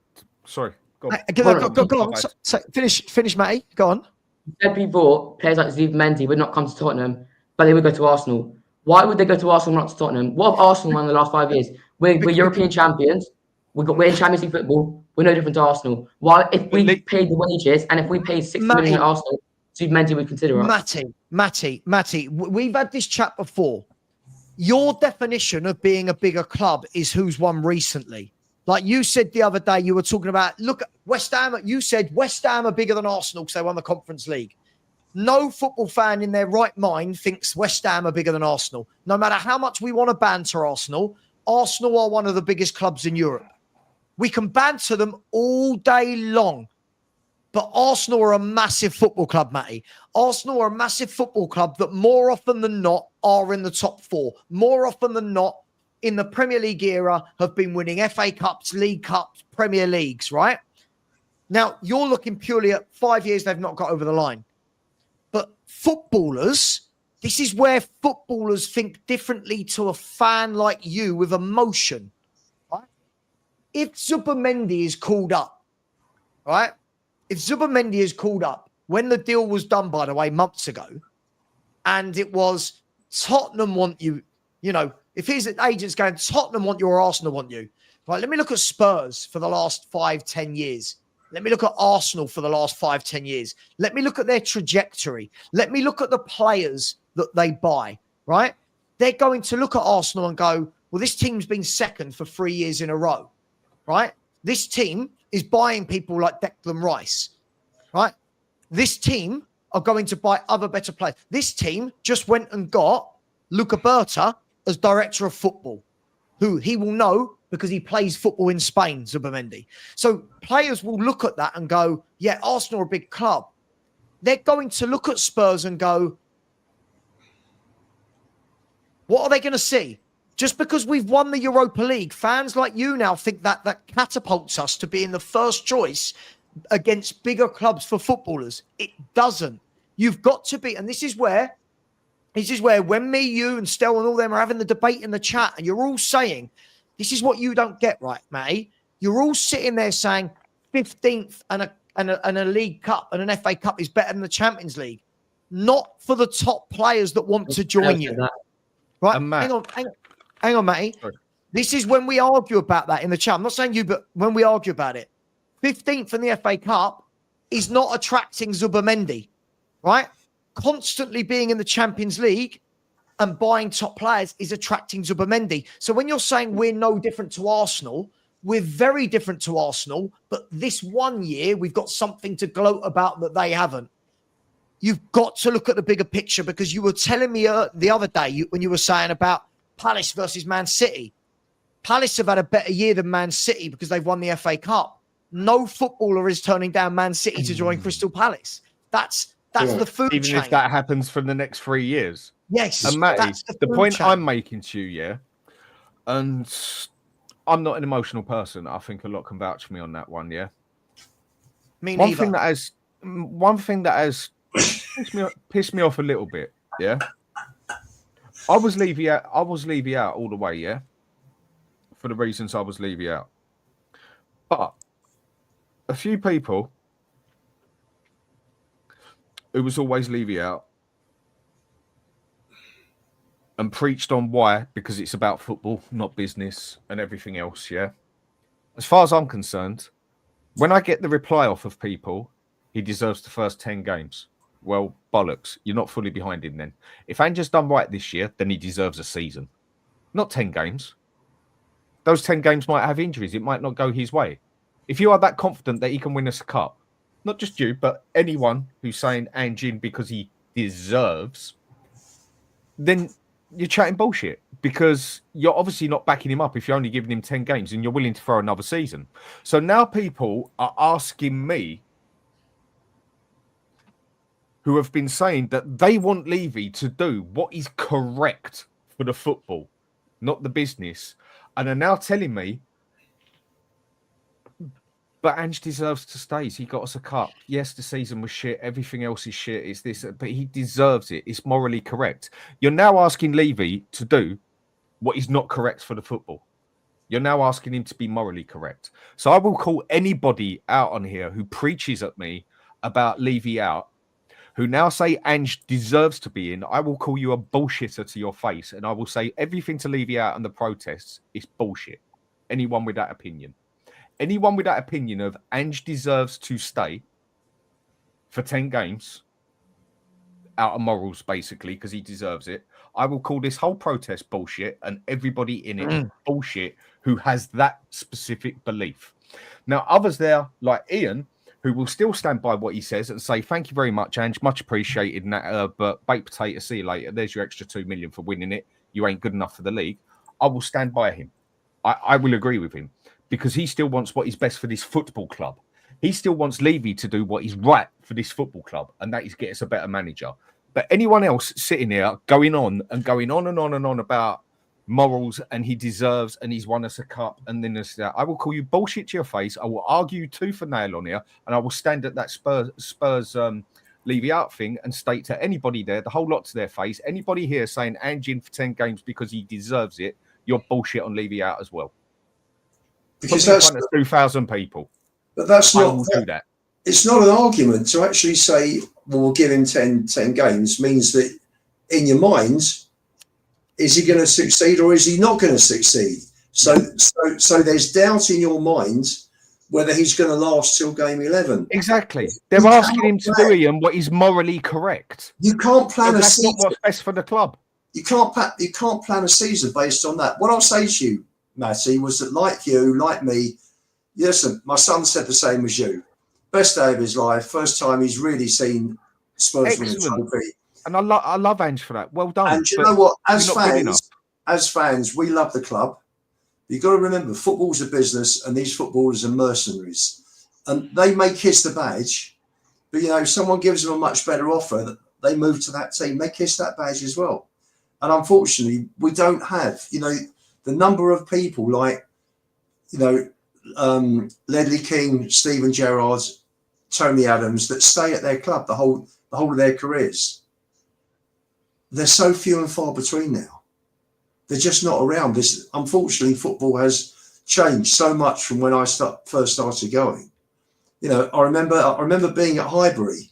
Sorry, go on. Go on. So, finish, Matty. Go on. You said before players like Zubimendi would not come to Tottenham, but they would go to Arsenal. Why would they go to Arsenal, not to Tottenham? What have Arsenal won in the last 5 years? We're European champions. We're in Champions League football. We're no different to Arsenal. Why, if we paid the wages and if we paid 60 million at Arsenal, Zubimendi would consider us. Matty, we've had this chat before. Your definition of being a bigger club is who's won recently. Like you said the other day, you were talking about, look, West Ham, you said West Ham are bigger than Arsenal because they won the Conference League. No football fan in their right mind thinks West Ham are bigger than Arsenal. No matter how much we want to banter Arsenal, Arsenal are one of the biggest clubs in Europe. We can banter them all day long. But Arsenal are a massive football club, Matty. Arsenal are a massive football club that more often than not are in the top 4. More often than not, in the Premier League era, have been winning FA Cups, League Cups, Premier Leagues, right? Now, you're looking purely at 5 years they've not got over the line. But footballers, this is where footballers think differently to a fan like you with emotion, right? If Zubimendi is called up, right? If Zubimendi is called up, when the deal was done, by the way, months ago, and it was Tottenham want you, you know, if his agent's going, Tottenham want you or Arsenal want you. Right, let me look at Spurs for the last 5-10 years. Let me look at Arsenal for the last 5-10 years. Let me look at their trajectory. Let me look at the players that they buy, right? They're going to look at Arsenal and go, well, this team's been second for 3 years in a row, right? This team is buying people like Declan Rice, right? This team are going to buy other better players. This team just went and got Luca Berta as director of football, who he will know because he plays football in Spain, Zubimendi. So players will look at that and go, yeah, Arsenal are a big club. They're going to look at Spurs and go, what are they going to see? Just because we've won the Europa League, fans like you now think that that catapults us to being the first choice against bigger clubs for footballers. It doesn't. You've got to be, and this is where when me, you, and Stel and all them are having the debate in the chat, and you're all saying, this is what you don't get right, Matty. You're all sitting there saying 15th and a League Cup and an FA Cup is better than the Champions League. Not for the top players that want to join you. Right? Hang on, Matty. Sorry. This is when we argue about that in the chat. I'm not saying you, but when we argue about it, 15th in the FA Cup is not attracting Zubimendi, right? Constantly being in the Champions League and buying top players is attracting Zubimendi. So when you're saying we're no different to Arsenal, we're very different to Arsenal, but this 1 year we've got something to gloat about that they haven't. You've got to look at the bigger picture, because you were telling me the other day when you were saying about Palace versus Man City. Palace have had a better year than Man City because they've won the FA Cup. No footballer is turning down Man City to join Crystal Palace. That's the food chain. Even if that happens for the next 3 years. Yes. And Matty, that's the point chain I'm making to you, yeah, and I'm not an emotional person. I think a lot can vouch for me on that one, yeah. Me one neither. thing that has pissed me off a little bit, yeah. I was Levy out all the way, yeah, for the reasons I was Levy out. But a few people who was always Levy out and preached on why, because it's about football, not business and everything else, yeah. As far as I'm concerned, when I get the reply off of people, he deserves the first 10 games. Well, bollocks. You're not fully behind him then. If Ange's done right this year, then he deserves a season. Not 10 games. Those 10 games might have injuries. It might not go his way. If you are that confident that he can win us a cup, not just you, but anyone who's saying Ange in because he deserves, then you're chatting bullshit, because you're obviously not backing him up if you're only giving him 10 games and you're willing to throw another season. So now people are asking me, who have been saying that they want Levy to do what is correct for the football, not the business, and are now telling me, but Ange deserves to stay. He got us a cup. Yes, the season was shit. Everything else is shit. It's this, but he deserves it. It's morally correct. You're now asking Levy to do what is not correct for the football. You're now asking him to be morally correct. So I will call anybody out on here who preaches at me about Levy out, who now say Ange deserves to be in. I will call you a bullshitter to your face, and I will say everything to Levy out and the protests is bullshit. Anyone with that opinion. Anyone with that opinion of Ange deserves to stay for 10 games out of morals, basically, because he deserves it. I will call this whole protest bullshit and everybody in it bullshit who has that specific belief. Now, others there, like Ian, who will still stand by what he says and say, thank you very much, Ange, much appreciated, but baked potato, see you later. There's your extra 2 million for winning it. You ain't good enough for the league. I will stand by him. I will agree with him because he still wants what is best for this football club. He still wants Levy to do what is right for this football club, and that is get us a better manager. But anyone else sitting there going on and on about morals and he deserves and he's won us a cup and then this that, I will call you bullshit to your face. I will argue tooth and nail on here, and I will stand at that Spurs Levy out thing and state to anybody there, the whole lot to their face, anybody here saying Ange in for 10 games because he deserves it, you're bullshit on Levy out as well. Because that's 2,000 people. But that's I not will do that. It's not an argument to actually say, well, we'll give him 10 games, means that in your mind, is he going to succeed or is he not going to succeed? So there's doubt in your mind whether he's going to last till game 11. Exactly. They're asking him to do, Ian, what is morally correct. You can't plan a season. That's not what's best for the club. You can't plan a season based on that. What I'll say to you, Matty, was that like you, like me, listen, my son said the same as you. Best day of his life. First time he's really seen Spurs win a trophy. And I love Ange for that. Well done. And you know what? As fans, we love the club. You've got to remember, football's a business and these footballers are mercenaries. And they may kiss the badge, but, if someone gives them a much better offer, they move to that team. They kiss that badge as well. And unfortunately, we don't have, the number of people like, Ledley King, Steven Gerrard, Tony Adams that stay at their club the whole of their careers. They're so few and far between now. They're just not around. Unfortunately, football has changed so much from when I first started going. I remember being at Highbury,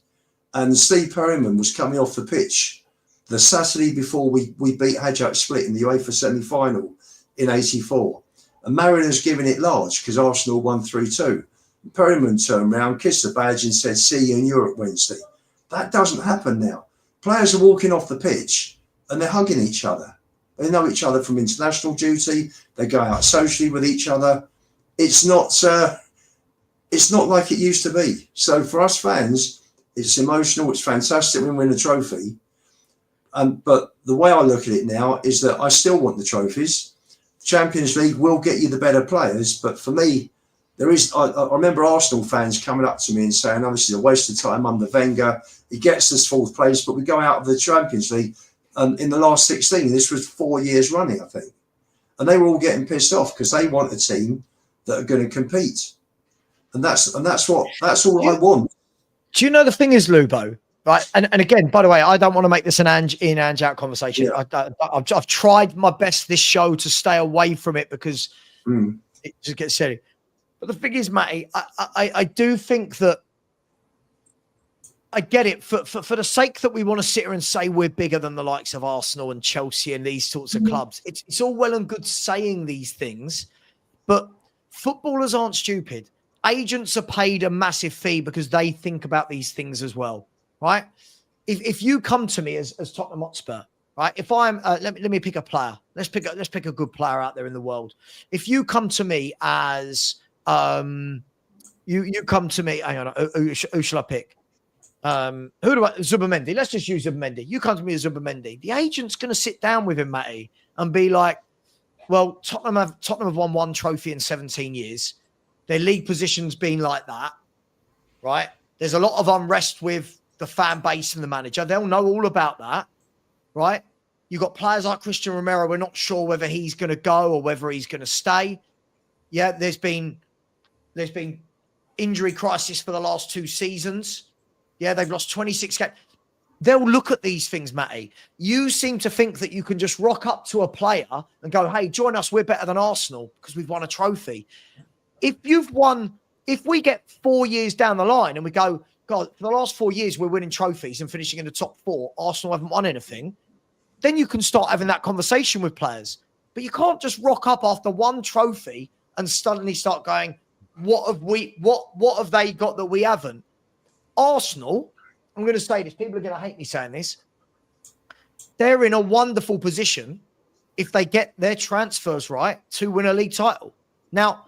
and Steve Perryman was coming off the pitch the Saturday before we beat Ajax Split in the UEFA semi-final in '84. And Mariners giving it large because Arsenal won 3-2. Perryman turned around, kissed the badge and said, see you in Europe Wednesday. That doesn't happen now. Players are walking off the pitch and they're hugging each other. They know each other from international duty. They go out socially with each other. It's not like it used to be. So for us fans, it's emotional. It's fantastic when we win a trophy. But the way I look at it now is that I still want the trophies. Champions League will get you the better players, but for me, I remember Arsenal fans coming up to me and saying, "Oh, this is a waste of time under Wenger. He gets us fourth place, but we go out of the Champions League in the last 16." This was 4 years running, I think, and they were all getting pissed off because they want a team that are going to compete, and that's all I want. Do you know the thing is, Lubo? Right, and again, by the way, I don't want to make this an Ange in, Ange out conversation. Yeah. I've tried my best this show to stay away from it because it just gets silly. But the thing is, Matty, I do think that I get it for the sake that we want to sit here and say we're bigger than the likes of Arsenal and Chelsea and these sorts of clubs. It's all well and good saying these things, but footballers aren't stupid. Agents are paid a massive fee because they think about these things as well. Right? If you come to me as Tottenham Hotspur, right? If I'm let me pick a player. Let's pick a good player out there in the world. If you come to me as you come to me, hang on, who shall I pick? Zubimendi. Let's just use Zubimendi. You come to me as Zubimendi. The agent's going to sit down with him, Matty, and be like, well, Tottenham have won one trophy in 17 years. Their league position's been like that, right? There's a lot of unrest with the fan base and the manager. They'll know all about that, right? You've got players like Christian Romero. We're not sure whether he's going to go or whether he's going to stay. Yeah, there's been injury crisis for the last 2 seasons. Yeah, they've lost 26 games. They'll look at these things, Matty. You seem to think that you can just rock up to a player and go, hey, join us. We're better than Arsenal because we've won a trophy. If we get 4 years down the line and we go, God, for the last 4 years, we're winning trophies and finishing in the top 4. Arsenal haven't won anything. Then you can start having that conversation with players. But you can't just rock up after one trophy and suddenly start going, what have they got that we haven't? Arsenal, I'm going to say this. People are going to hate me saying this. They're in a wonderful position if they get their transfers right to win a league title. Now,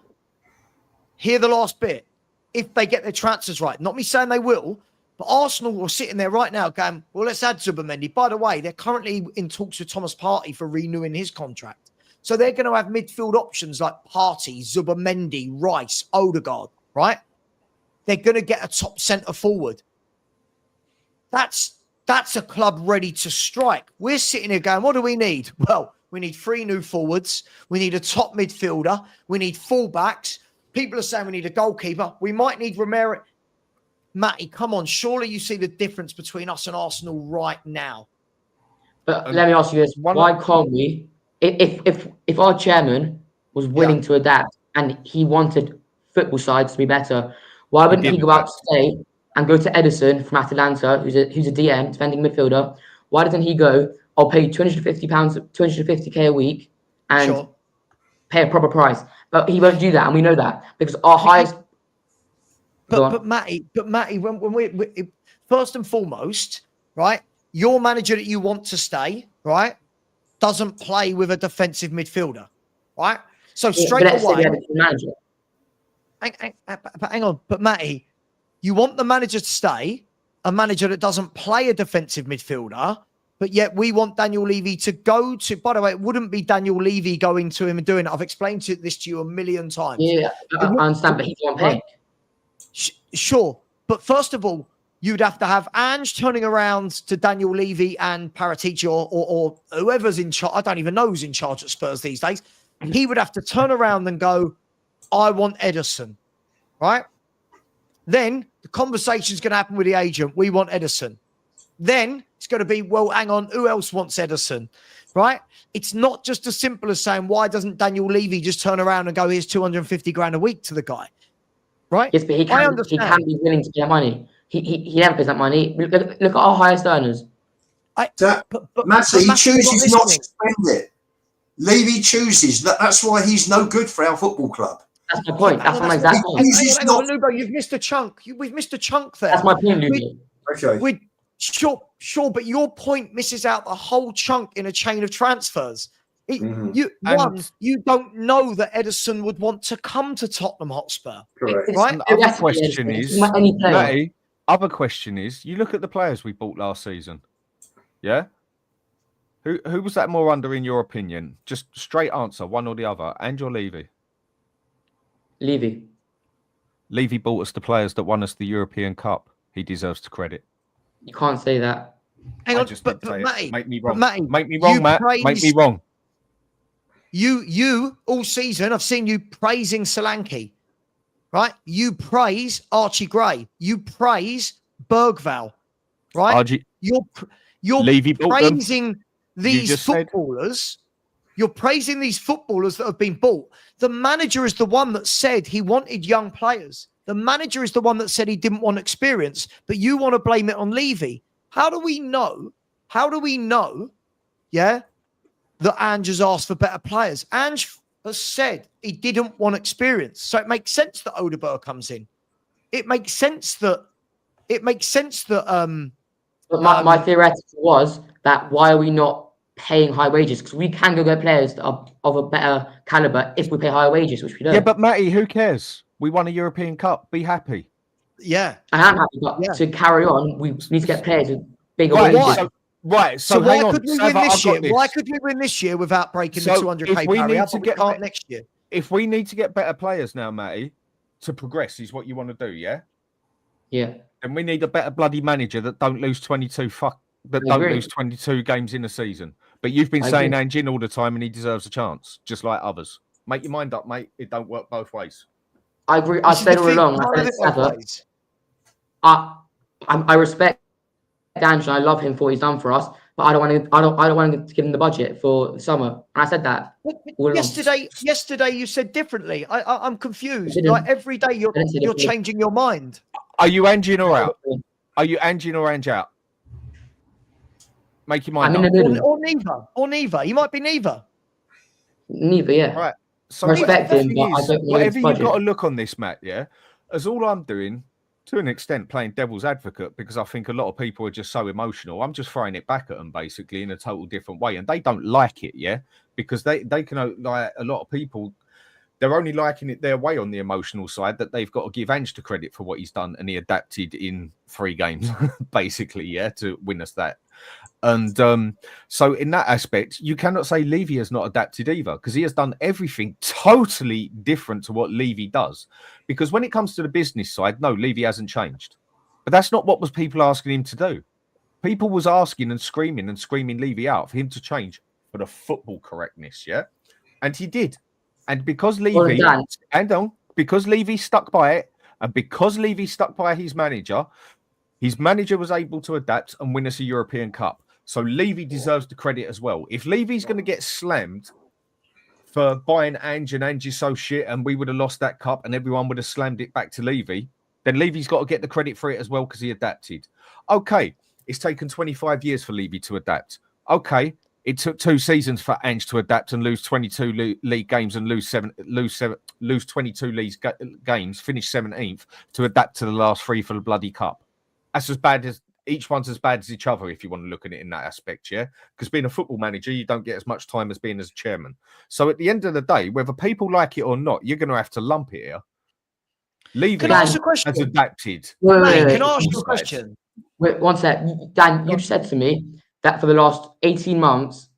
hear the last bit. If they get their transfers right, not me saying they will, but Arsenal are sitting there right now going, well, let's add Zubimendi. By the way, they're currently in talks with Thomas Partey for renewing his contract. So they're going to have midfield options like Partey, Zubimendi, Rice, Odegaard, right? They're going to get a top centre forward. That's a club ready to strike. We're sitting here going, what do we need? Well, we need 3 new forwards. We need a top midfielder. We need fullbacks. People are saying we need a goalkeeper. We might need Romero. Matty, come on. Surely you see the difference between us and Arsenal right now. But let me ask you this. Why can't we, if our chairman was willing to adapt and he wanted football sides to be better, why wouldn't he go out today and go to Edison from Atlanta, who's a DM, defending midfielder? Why doesn't he go, I'll pay £250, 250k a week and pay a proper price? But he won't do that, and we know that because our highest. But Matty, when we first and foremost, right? Your manager that you want to stay, right, doesn't play with a defensive midfielder, right? So straight away, hang on, but Matty, you want the manager to stay, a manager that doesn't play a defensive midfielder. But yet we want Daniel Levy to go to, by the way, it wouldn't be Daniel Levy going to him and doing it. I've explained this to you a million times. Yeah, I understand, but he's on pay. Sure. But first of all, you'd have to have Ange turning around to Daniel Levy and Paratici or whoever's in charge. I don't even know who's in charge at Spurs these days. He would have to turn around and go, I want Edison, right? Then the conversation's going to happen with the agent. We want Edison. Then it's going to be, well, hang on, who else wants Edison, right? It's not just as simple as saying, why doesn't Daniel Levy just turn around and go, here's 250 grand a week to the guy, right? Yes, but he can be willing to pay that money. He never pays that money. Look at our highest earners. Matty, he chooses not to spend it. Levy chooses. That's why he's no good for our football club. That's my point. That's my exact point. Lubo, you've missed a chunk. We've missed a chunk there. That's my point, Lubo. Okay. Sure, but your point misses out the whole chunk in a chain of transfers. You don't know that Edison would want to come to Tottenham Hotspur. Correct. Right? Other question is, you look at the players we bought last season. Yeah? Who was that more under in your opinion? Just straight answer, one or the other. Ange or Levy? Levy. Levy bought us the players that won us the European Cup. He deserves the credit. You can't say that. Hang on, but Matty, make me wrong. Matty, make me wrong, Matt. Make me wrong. You all season, I've seen you praising Solanke, right? You praise Archie Gray. You praise Bergvall, right? You're praising these footballers. You're praising these footballers that have been bought. The manager is the one that said he wanted young players. The manager is the one that said he didn't want experience, but you want to blame it on Levy. How do we know? Yeah, that Ange has asked for better players. Ange has said he didn't want experience, so it makes sense that Odegaard comes in. It makes sense that. But my theoretical was that why are we not paying high wages? Because we can go get players that are of a better caliber if we pay higher wages, which we don't. Yeah, but Matty, who cares? We won a European Cup. Be happy. Yeah. I am happy, but to carry on, we need to get players with bigger wages. So why could we win this year? Why could we win this year without breaking the 200k barrier? We can't next year. If we need to get better players now, Matty, to progress is what you want to do, yeah? Yeah. And we need a better bloody manager that don't lose 22 games in a season. But you've been saying Ange all the time and he deserves a chance, just like others. Make your mind up, mate. It don't work both ways. I agree. I said all along. I respect Ange and I love him for what he's done for us, but I don't want to give him the budget for the summer. And I said that. Yesterday you said differently. I'm confused. Like every day you're changing your mind. Are you Ange in or out? Are you Ange in or Ange out? Make your mind up. Or neither. You might be neither. Neither, yeah. Right. So respect him, but I don't know whatever you've got to look on this, Matt, yeah? As all I'm doing to an extent, playing devil's advocate, because I think a lot of people are just so emotional. I'm just throwing it back at them basically in a total different way, and they don't like it, yeah, because they can, like a lot of people, they're only liking it their way on the emotional side, that they've got to give Ange the credit for what he's done, and he adapted in 3 games basically, yeah, to win us that. And so in that aspect, you cannot say Levy has not adapted either, because he has done everything totally different to what Levy does. Because when it comes to the business side, no, Levy hasn't changed. But that's not what was people asking him to do. People was asking and screaming Levy out for him to change for the football correctness, yeah? And he did. And because Levy, because Levy stuck by it, and because Levy stuck by his manager was able to adapt and win us a European Cup. So Levy deserves the credit as well. If Levy's going to get slammed for buying Ange, and Ange is so shit, and we would have lost that cup and everyone would have slammed it back to Levy, then Levy's got to get the credit for it as well, because he adapted. Okay, it's taken 25 years for Levy to adapt. Okay, it took 2 seasons for Ange to adapt and lose 22 league games and lose 22 league games, finish 17th, to adapt to the last 3 for the bloody cup. That's as bad as each one's as bad as each other, if you want to look at it in that aspect, yeah? Because being a football manager, you don't get as much time as being as a chairman. So at the end of the day, whether people like it or not, you're going to have to lump it here. Levy has adapted. Wait, can I ask you a question? Wait, one sec. Dan, you said to me that for the last 18 months,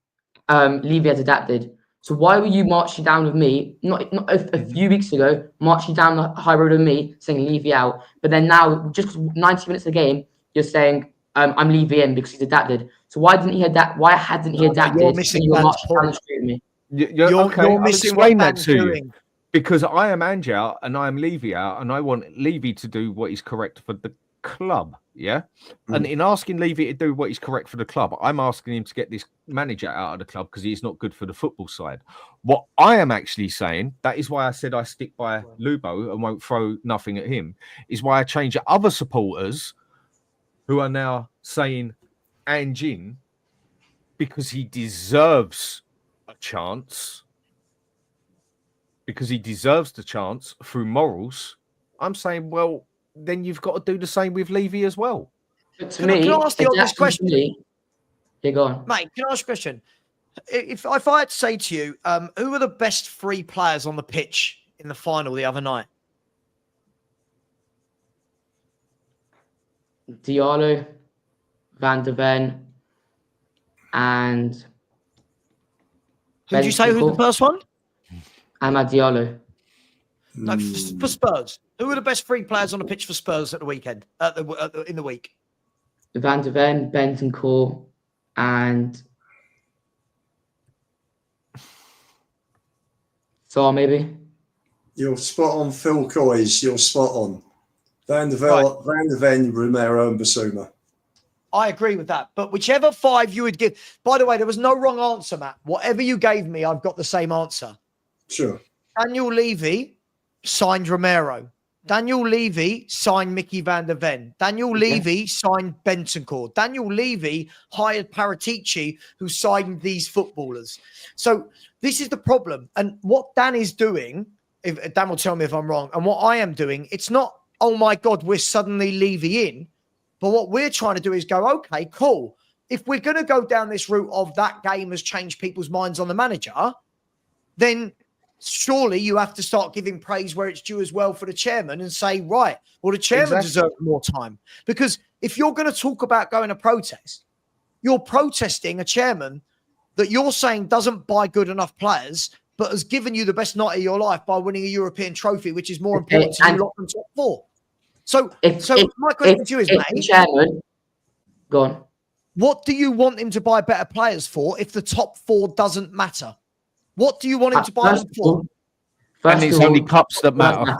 Levy has adapted. So why were you marching down with me, not a few weeks ago, marching down the high road with me, saying Levy out, but then now, just 90 minutes of the game, you're saying I'm Levy in because he's adapted. So why didn't he adapt? Why hadn't he adapted? You're missing that point. You're missing what Dan's doing. Because I am Ange out and I am Levy out, and I want Levy to do what is correct for the club, yeah? And in asking Levy to do what is correct for the club, I'm asking him to get this manager out of the club because he's not good for the football side. What I am actually saying, that is why I said I stick by Lubo and won't throw nothing at him, is why I change at other supporters who are now saying Ange in because he deserves a chance, because he deserves the chance through morals. I'm saying, well, then you've got to do the same with Levy as well. Can I ask the obvious question? Yeah, go on. Mate, can I ask a question? If I had to say to you, who were the best 3 players on the pitch in the final the other night? Diallo, Van de Ven, and... Who did you say was the first one? Amad Diallo. No, for Spurs. Who were the best 3 players on the pitch for Spurs at the weekend? In the week? Van de Ven, Bentancur, and Saar, maybe. You're spot on, Phil Coys. You're spot on. Van de Ven, Romero, and Basuma. I agree with that. But whichever 5 you would give. By the way, there was no wrong answer, Matt. Whatever you gave me, I've got the same answer. Sure. Daniel Levy signed Romero. Daniel Levy signed Mickey van der Ven. Daniel Levy signed Bentancur. Daniel Levy hired Paratici, who signed these footballers. So this is the problem. And what Dan is doing, if Dan will tell me if I'm wrong, and what I am doing, it's not, oh my God, we're suddenly Levy in. But what we're trying to do is go, okay, cool. If we're going to go down this route of that game has changed people's minds on the manager, then surely you have to start giving praise where it's due as well for the chairman and say, right, well, the chairman deserves more time. Because if you're going to talk about going to protest, you're protesting a chairman that you're saying doesn't buy good enough players, but has given you the best night of your life by winning a European trophy, which is more important to you lot than top 4. So my question to you is, mate, chairman, go on. What do you want him to buy better players for if the top 4 doesn't matter? What do you want him to buy them for? And it's only cups that matter.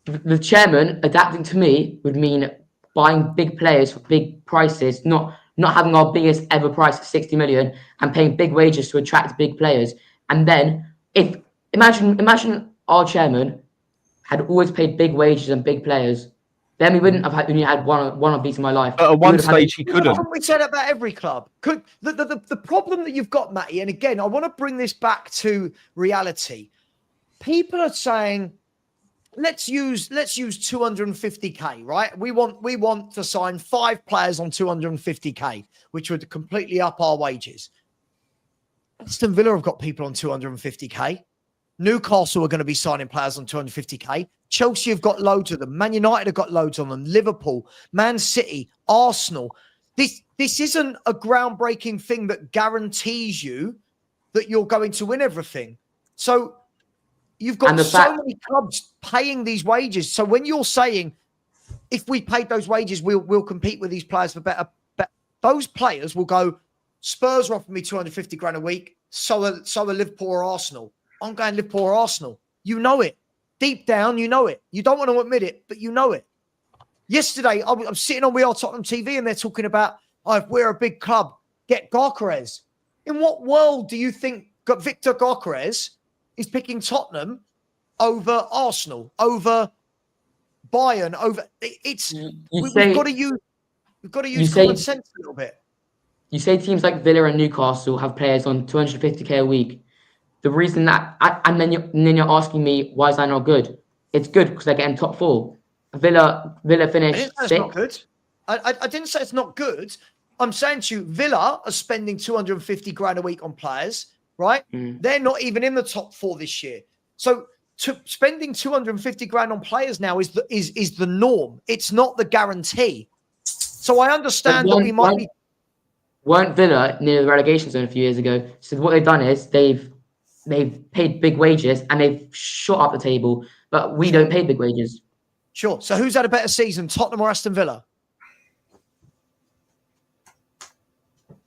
The chairman adapting to me would mean buying big players for big prices, not having our biggest ever price of 60 million and paying big wages to attract big players. And then imagine our chairman had always paid big wages and big players, then we wouldn't have only had one of these in my life. At one stage, he couldn't. Haven't we said about every club? The problem that you've got, Matty, and again, I want to bring this back to reality. People are saying, let's use 250k, right? We want to sign 5 players on 250k, which would completely up our wages. Aston Villa have got people on 250k. Newcastle are going to be signing players on 250k. Chelsea have got loads of them. Man United have got loads on them. Liverpool, Man City, Arsenal. This isn't a groundbreaking thing that guarantees you that you're going to win everything. So you've got so many clubs paying these wages. So when you're saying, if we paid those wages, we'll compete with these players for better, those players will go, Spurs are offering me 250 grand a week. So are Liverpool or Arsenal. I'm going Liverpool or Arsenal. You know it. Deep down, you know it. You don't want to admit it, but you know it. Yesterday, I'm sitting on We Are Tottenham TV and they're talking about, if we're a big club, get Gyökeres. In what world do you think Victor Gyökeres is picking Tottenham over Arsenal, over Bayern, over... We've got to use common sense a little bit. You say teams like Villa and Newcastle have players on 250k a week. The reason that, and then you're asking me, why is that not good? It's good because they're getting top 4. Villa finished 6th. Not good. I didn't say it's not good. I'm saying to you, Villa are spending 250 grand a week on players, right? They're not even in the top 4 this year. So spending 250 grand on players now is the norm. It's not the guarantee. So I understand that we might be... Weren't Villa near the relegation zone a few years ago? So what they've done is they've paid big wages and they've shot up the table, but we don't pay big wages. Sure. So who's had a better season, Tottenham or Aston Villa?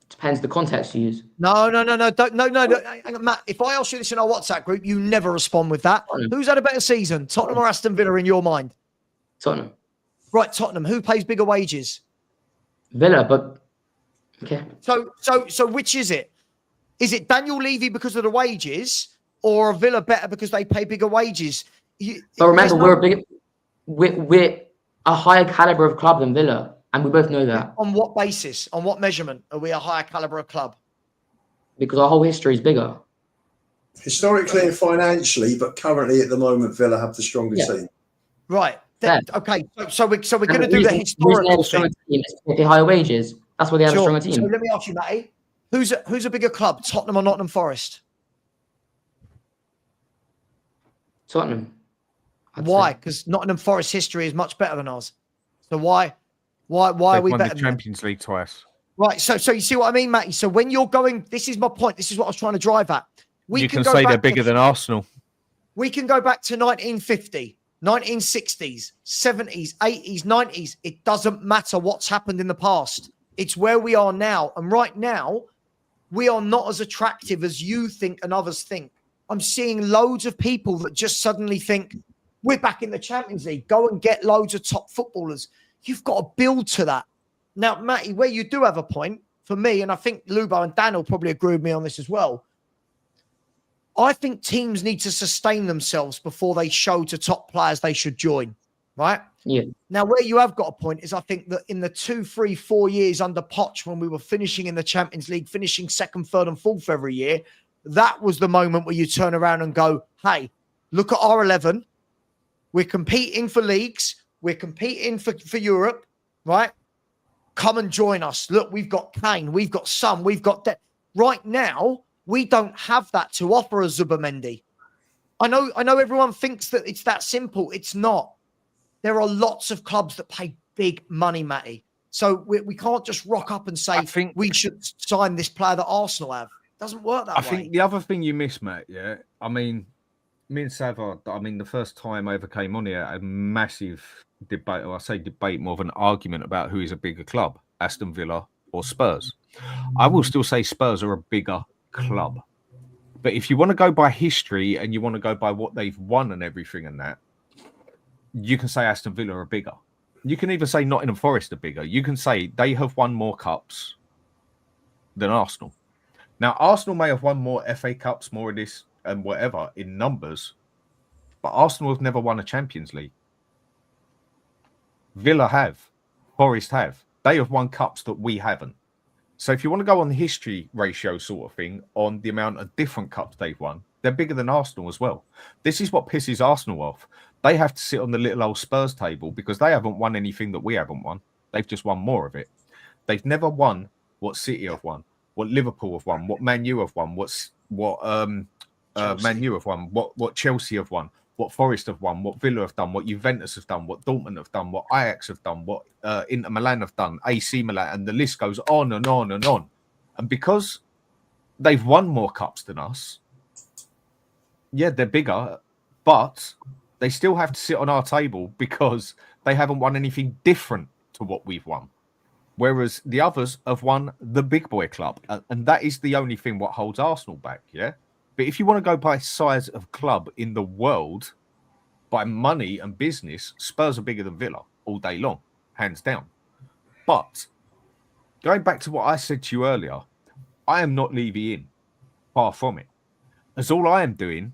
Depends the context you use. No. Matt, if I ask you this in our WhatsApp group, you never respond with that. Tottenham. Who's had a better season, Tottenham or Aston Villa in your mind? Tottenham. Right, Tottenham. Who pays bigger wages? Villa, but okay. So which is it? Is it Daniel Levy because of the wages, or Villa better because they pay bigger wages? But remember, we're a higher caliber of club than Villa, and we both know that. On what basis? On what measurement are we a higher caliber of club? Because our whole history is bigger. Historically and financially, but currently at the moment, Villa have the stronger team. Right. Okay. So we're going to do the historical thing. They higher wages. That's why they have a stronger team. So let me ask you, Matty. Who's a bigger club, Tottenham or Nottingham Forest? Tottenham. Why? Because Nottingham Forest history is much better than ours. So why are we better? They've won the Champions League twice. Right. So you see what I mean, Matty? So when you're going, this is my point. This is what I was trying to drive at. You can say they're bigger than Arsenal. We can go back to 1950, 1960s, 70s, 80s, 90s. It doesn't matter what's happened in the past. It's where we are now. And right now, we are not as attractive as you think and others think. I'm seeing loads of people that just suddenly think, we're back in the Champions League. Go and get loads of top footballers. You've got to build to that. Now, Matty, where you do have a point, for me, and I think Lubo and Dan will probably agree with me on this as well, I think teams need to sustain themselves before they show to top players they should join, right? Yeah. Now, where you have got a point is I think that in the 2, 3, 4 years under Poch, when we were finishing in the Champions League, finishing 2nd, 3rd and 4th every year, that was the moment where you turn around and go, hey, look at our 11. We're competing for leagues. We're competing for Europe, right? Come and join us. Look, we've got Kane. We've got Son. We've got that. Right now, we don't have that to offer a Zubimendi. I know everyone thinks that it's that simple. It's not. There are lots of clubs that pay big money, Matty. So we can't just rock up and say we should sign this player that Arsenal have. It doesn't work that way. I think the other thing you miss, Matt, I mean, me and Savva, the first time I ever came on here, a massive debate, or I say debate, more of an argument about who is a bigger club, Aston Villa or Spurs. I will still say Spurs are a bigger club. But if you want to go by history and you want to go by what they've won and everything and that, you can say Aston Villa are bigger. You can even say Nottingham Forest are bigger. You can say they have won more cups than Arsenal. Now, Arsenal may have won more FA Cups, more of this and whatever in numbers, but Arsenal have never won a Champions League. Villa have. Forest have. They have won cups that we haven't. So if you want to go on the history ratio sort of thing, on the amount of different cups they've won, they're bigger than Arsenal as well. This is what pisses Arsenal off. They have to sit on the little old Spurs table because they haven't won anything that we haven't won. They've just won more of it. They've never won what City have won, what Liverpool have won, what Man U have won, what Man U have won, what Chelsea have won, what Forest have won, what Villa have done, what Juventus have done, what Dortmund have done, what Ajax have done, what Inter Milan have done, AC Milan, and the list goes on and on and on. And because they've won more cups than us, yeah, they're bigger, but they still have to sit on our table because they haven't won anything different to what we've won. Whereas the others have won the big boy club. And that is the only thing what holds Arsenal back, yeah? But if you want to go by size of club in the world, by money and business, Spurs are bigger than Villa all day long, hands down. But going back to what I said to you earlier, I am not Levy in, far from it. As all I am doing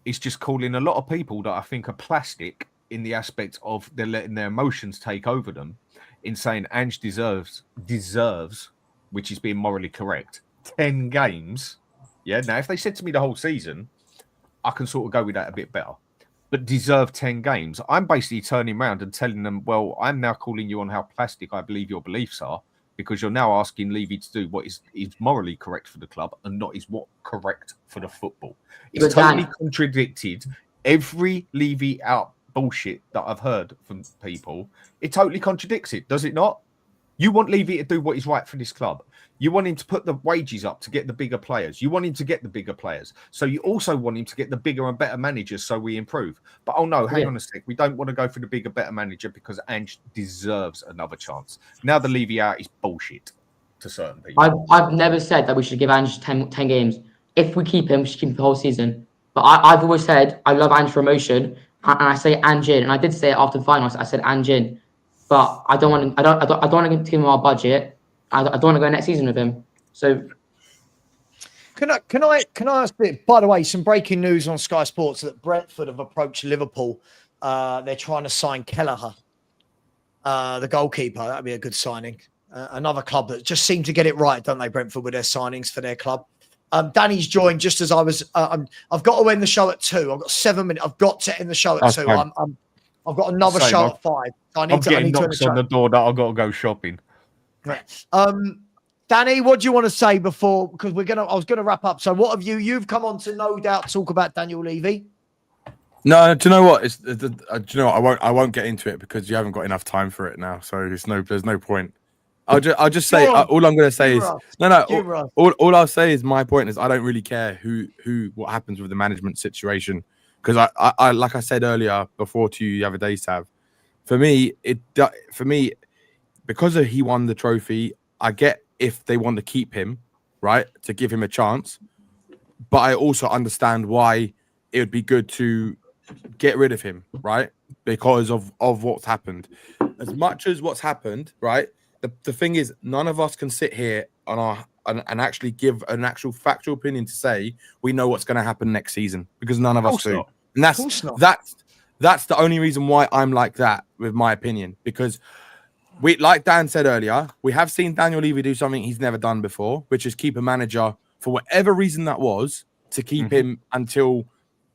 is just calling a lot of people that I think are plastic in the aspect of they're letting their emotions take over them, in saying Ange deserves, which is being morally correct, 10 games. Yeah, now if they said to me the whole season, I can sort of go with that a bit better. But deserve 10 games. I'm basically turning around and telling them, well, I'm now calling you on how plastic I believe your beliefs are, because you're now asking Levy to do what is morally correct for the club and not is what correct for the football. It's totally contradicted every Levy out bullshit that I've heard from people. It totally contradicts it, does it not? You want Levy to do what is right for this club. You want him to put the wages up to get the bigger players. You want him to get the bigger players. So you also want him to get the bigger and better managers so we improve. But oh no, hang on a sec. We don't want to go for the bigger, better manager because Ange deserves another chance. Now the Levy out is bullshit to certain people. I've never said that we should give Ange 10 games. If we keep him, we should keep him the whole season. But I've always said I love Ange for emotion, and I say Ange in, and I did say it after the finals. I said Ange in, but I don't want to give him our budget. I don't want to go next season with him. So, can I ask this? By the way, some breaking news on Sky Sports that Brentford have approached Liverpool. They're trying to sign Kelleher, the goalkeeper. That'd be a good signing. Another club that just seem to get it right, don't they? Brentford with their signings for their club. Danny's joined just as I was. I've got to end the show at 2. I've got 7 minutes. I've got to end the show at 2. I've got another show at 5. So I'm getting knocks on the door that I've got to go shopping. Danny, what do you want to say before? Because I was gonna wrap up. So, what have you've come on to no doubt talk about Daniel Levy? No, do you know what? Do you know what? I won't get into it because you haven't got enough time for it now. So there's no point. I'll just say all I'm going to say is all I'll say is my point is I don't really care what happens with the management situation, because I like I said earlier before to you the other day, Sav, for me because he won the trophy, I get if they want to keep him, right, to give him a chance, but I also understand why it would be good to get rid of him, right, because of what's happened. As much as what's happened, right, the thing is, none of us can sit here and actually give an actual factual opinion to say we know what's going to happen next season, because none of us do. And that's the only reason why I'm like that with my opinion, because like Dan said earlier, we have seen Daniel Levy do something he's never done before, which is keep a manager for whatever reason that was, to keep him until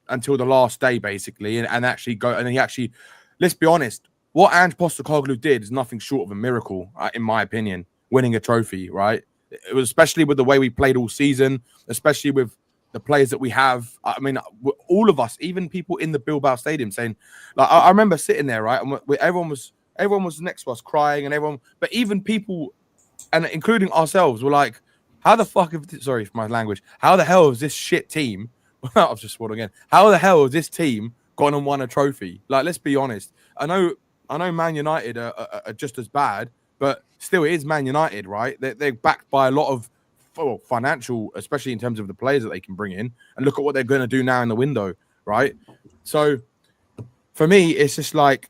the last day, basically, and actually go. And he actually, let's be honest, what Angepostecoglou did is nothing short of a miracle, in my opinion, winning a trophy, right? It was especially with the way we played all season, especially with the players that we have. I mean, all of us, even people in the Bilbao Stadium saying, like, I remember sitting there, right? And everyone was next to us crying, and but even people, and including ourselves, were like, how the fuck, sorry for my language, how the hell is this shit team, I've just swore again, how the hell has this team gone and won a trophy? Like, let's be honest. I know Man United are just as bad, but still it is Man United, right? They're backed by a lot of financial, especially in terms of the players that they can bring in, and look at what they're going to do now in the window, right? So for me, it's just like,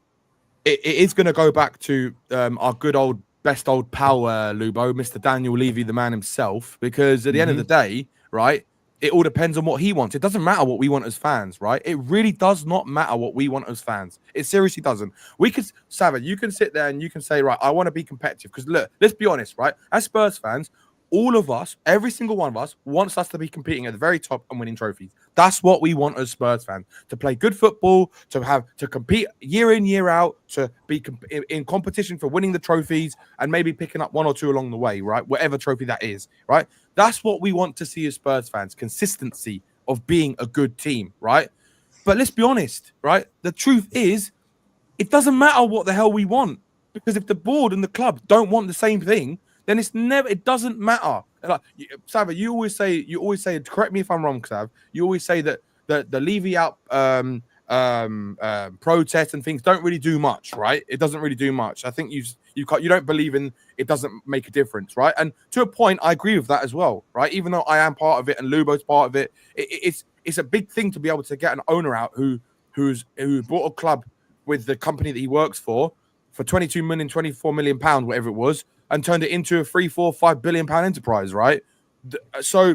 it is going to go back to our good old, best old pal, Lubo, Mr. Daniel Levy, the man himself, because at the end of the day, right, it all depends on what he wants. It doesn't matter what we want as fans, right? It really does not matter what we want as fans. It seriously doesn't. Savva, you can sit there and you can say, right, I want to be competitive. Because look, let's be honest, right? As Spurs fans, all of us, every single one of us, wants us to be competing at the very top and winning trophies. That's what we want as Spurs fans, to play good football, to compete year in, year out, to be in competition for winning the trophies and maybe picking up one or two along the way, right? Whatever trophy that is, right? That's what we want to see as Spurs fans, consistency of being a good team, right? But let's be honest, right? The truth is, it doesn't matter what the hell we want, because if the board and the club don't want the same thing, then it doesn't matter. Like, Savva, you always say, correct me if I'm wrong, Sav, you always say that the Levy out protests and things don't really do much, right? It doesn't really do much. I think you don't believe in it doesn't make a difference, right? And to a point, I agree with that as well, right? Even though I am part of it and Lubo's part of it, it's a big thing to be able to get an owner out who bought a club with the company that he works for 22 million, 24 million pounds, whatever it was, and turned it into a 3, 4, 5 billion pound enterprise, right? So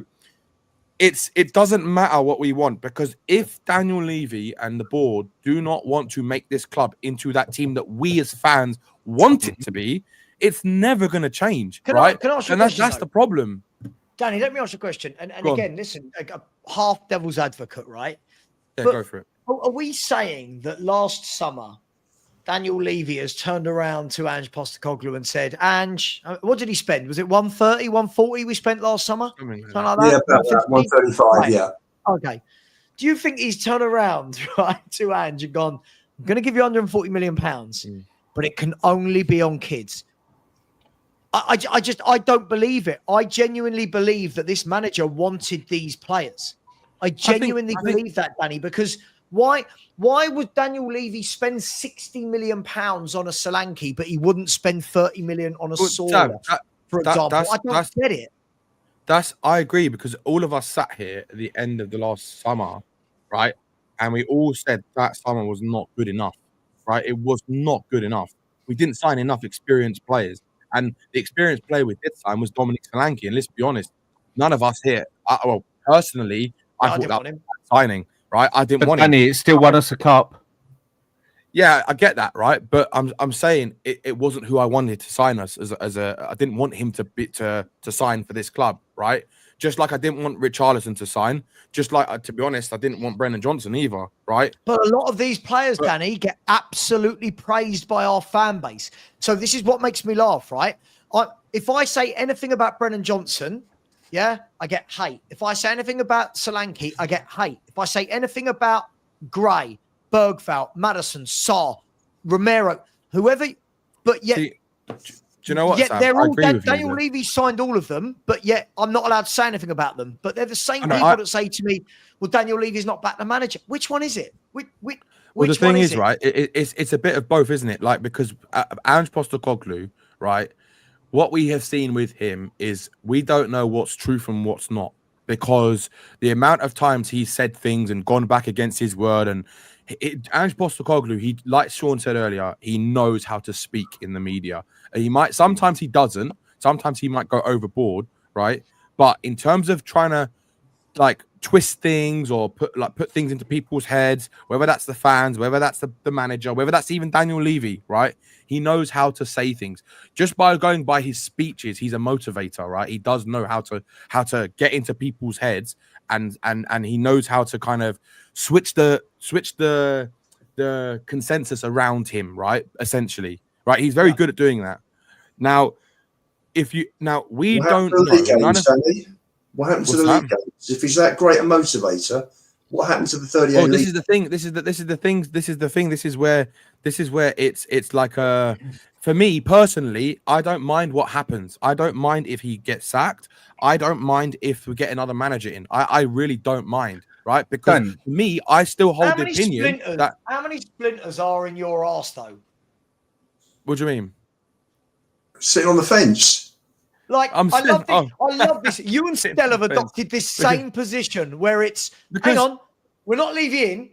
it doesn't matter what we want, because if Daniel Levy and the board do not want to make this club into that team that we as fans want it to be, it's never going to change, right? Can I ask you and that's the problem. Danny, let me ask you a question. And again, listen, a half devil's advocate, right? Yeah, go for it. Are we saying that last summer Daniel Levy has turned around to Ange-Postecoglou and said, Ange, what did he spend? Was it 130, 140 we spent last summer? Something like that? Yeah, about that, 135, right. Yeah. Okay. Do you think he's turned around, right, to Ange and gone, I'm going to give you 140 million pounds, but it can only be on kids? I don't believe it. I genuinely believe that this manager wanted these players. I genuinely believe that, Danny, because why would Daniel Levy spend 60 million pounds on a Solanke, but he wouldn't spend 30 million on a Sawyer, for example? I don't get it. I agree, because all of us sat here at the end of the last summer, right? And we all said that summer was not good enough, right? It was not good enough. We didn't sign enough experienced players. And the experienced player we did sign was Dominic Solanke. And let's be honest, none of us here, personally, I thought that was a signing. Right, I didn't want Danny, it still won us a cup. Yeah, I get that, right? But I'm saying it wasn't who I wanted to sign us I didn't want him to sign for this club, right? Just like I didn't want Richarlison to sign. Just like, to be honest, I didn't want Brennan Johnson either, right? But a lot of these players, Danny, get absolutely praised by our fan base. So this is what makes me laugh, right? If I say anything about Brennan Johnson, yeah, I get hate. If I say anything about Solanke, I get hate. If I say anything about Gray, Bergvall, Maddison, Sarr, Romero, whoever, but yet, do you know what? Yet Sam? they're all Daniel Levy signed all of them, but yet I'm not allowed to say anything about them. But they're the same people that say to me, "Well, Daniel Levy's not back the manager." Which one is it? Which the thing is, it? right? It's a bit of both, isn't it? Like, because Ange-Postecoglou, right? What we have seen with him is we don't know what's true from what's not, because the amount of times he said things and gone back against his word, and Ange-Postecoglou, he, like Sean said earlier, he knows how to speak in the media. Sometimes he doesn't. Sometimes he might go overboard, right? But in terms of trying to like twist things or put things into people's heads, whether that's the fans, whether that's the manager, whether that's even Daniel Levy, right? He knows how to say things. Just by going by his speeches, he's a motivator, right? He does know how to get into people's heads, and he knows how to kind of switch the consensus around him, right? Essentially, right? He's very good at doing that. Now, we don't know. What happened to the league games? If he's that great a motivator, what happened to the 38? Oh, this is the thing. This is the thing. This is where it's like for me personally, I don't mind what happens. I don't mind if he gets sacked. I don't mind if we get another manager in. I really don't mind, right? Because for me, I still hold the opinion that how many splinters are in your arse though? What do you mean? Sitting on the fence. Like, I love this. You and Stella have adopted this same position where it's, hang on, we're not leaving in.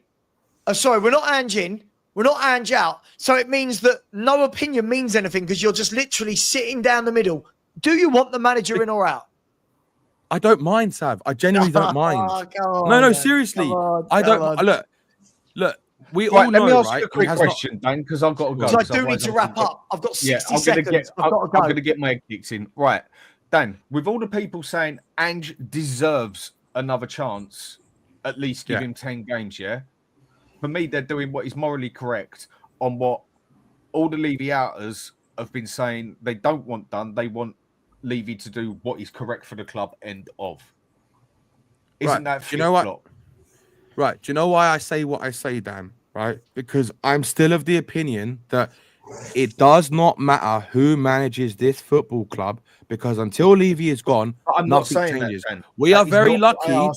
We're not Ange in. We're not Ange out. So it means that no opinion means anything because you're just literally sitting down the middle. Do you want the manager in or out? I don't mind, Sav. I genuinely don't mind. No, seriously. I don't. Look. We all know, let me ask you a quick question, Dan, because I've got to go. I do need to wrap up. I've got 60 seconds. I'm going to get my kicks in. Right. Dan, with all the people saying Ange deserves another chance, at least give him 10 games, yeah? For me, they're doing what is morally correct on what all the Levy outers have been saying they don't want done. They want Levy to do what is correct for the club, end of. Isn't that flip-flop? Right. Do you know why I say what I say, Dan? Right? Because I'm still of the opinion that it does not matter who manages this football club, because until Levy is gone, nothing changes. We are very lucky.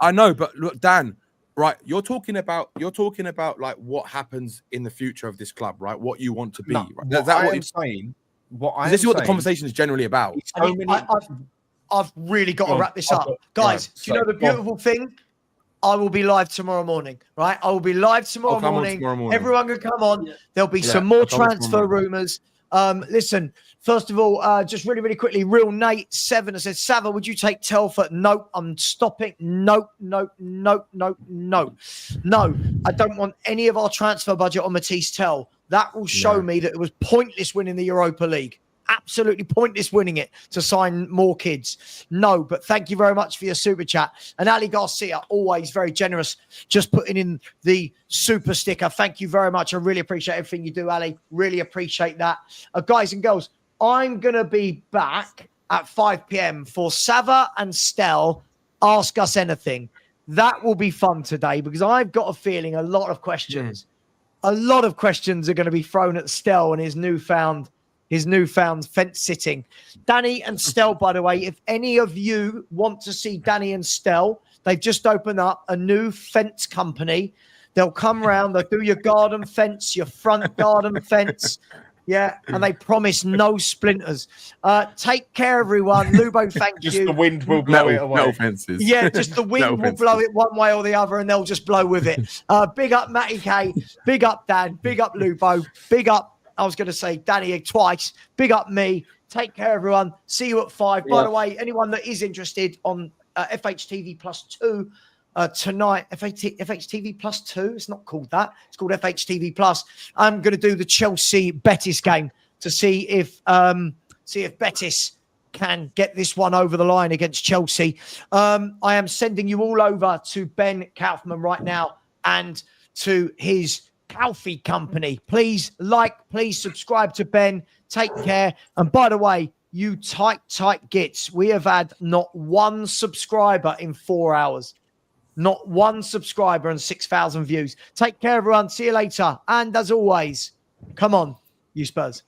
I know, but look, Dan, right? You're talking about like what happens in the future of this club, right? What you want to be. No, right? Is that what you're saying? This is what the conversation is generally about. I've really got to wrap this up. Guys, do you know the beautiful thing? I will be live tomorrow morning, right? I will be live tomorrow morning. Everyone can come on. There'll be some more transfer rumours. Listen, first of all, just really, really quickly, Real Nate 7 has said, Savva, would you take Telford? Nope, I'm stopping. No. I don't want any of our transfer budget on Matisse Tell. That will show me that it was pointless winning the Europa League. Absolutely pointless winning it to sign more kids. No, but thank you very much for your super chat. And Ali Garcia, always very generous, just putting in the super sticker. Thank you very much. I really appreciate everything you do, Ali. Really appreciate that. Guys and girls, I'm going to be back at 5 p.m. for Savva and Stel Ask Us Anything. That will be fun today because I've got a feeling a lot of questions are going to be thrown at Stel and his newfound fence sitting. Danny and Stel, by the way, if any of you want to see Danny and Stel, they've just opened up a new fence company. They'll come round, they'll do your garden fence, your front garden fence. Yeah, and they promise no splinters. Take care, everyone. Lubo, thank you. Just the wind will blow it away. No fences. Yeah, just the wind will blow it one way or the other, and they'll just blow with it. Big up Matty K. Big up Dan. Big up Lubo. Big up, I was going to say Danny twice. Big up me. Take care, everyone. See you at 5. By the way, anyone that is interested on FHTV Plus 2 tonight, FHTV Plus 2, it's not called that. It's called FHTV Plus. I'm going to do the Chelsea Betis game to see if Betis can get this one over the line against Chelsea. I am sending you all over to Ben Kaufman right now and to his Calfee company. Please please subscribe to Ben. Take care. And by the way, you tight gits, we have had not one subscriber in 4 hours. Not one subscriber and 6,000 views. Take care, everyone. See you later. And as always, come on, you Spurs.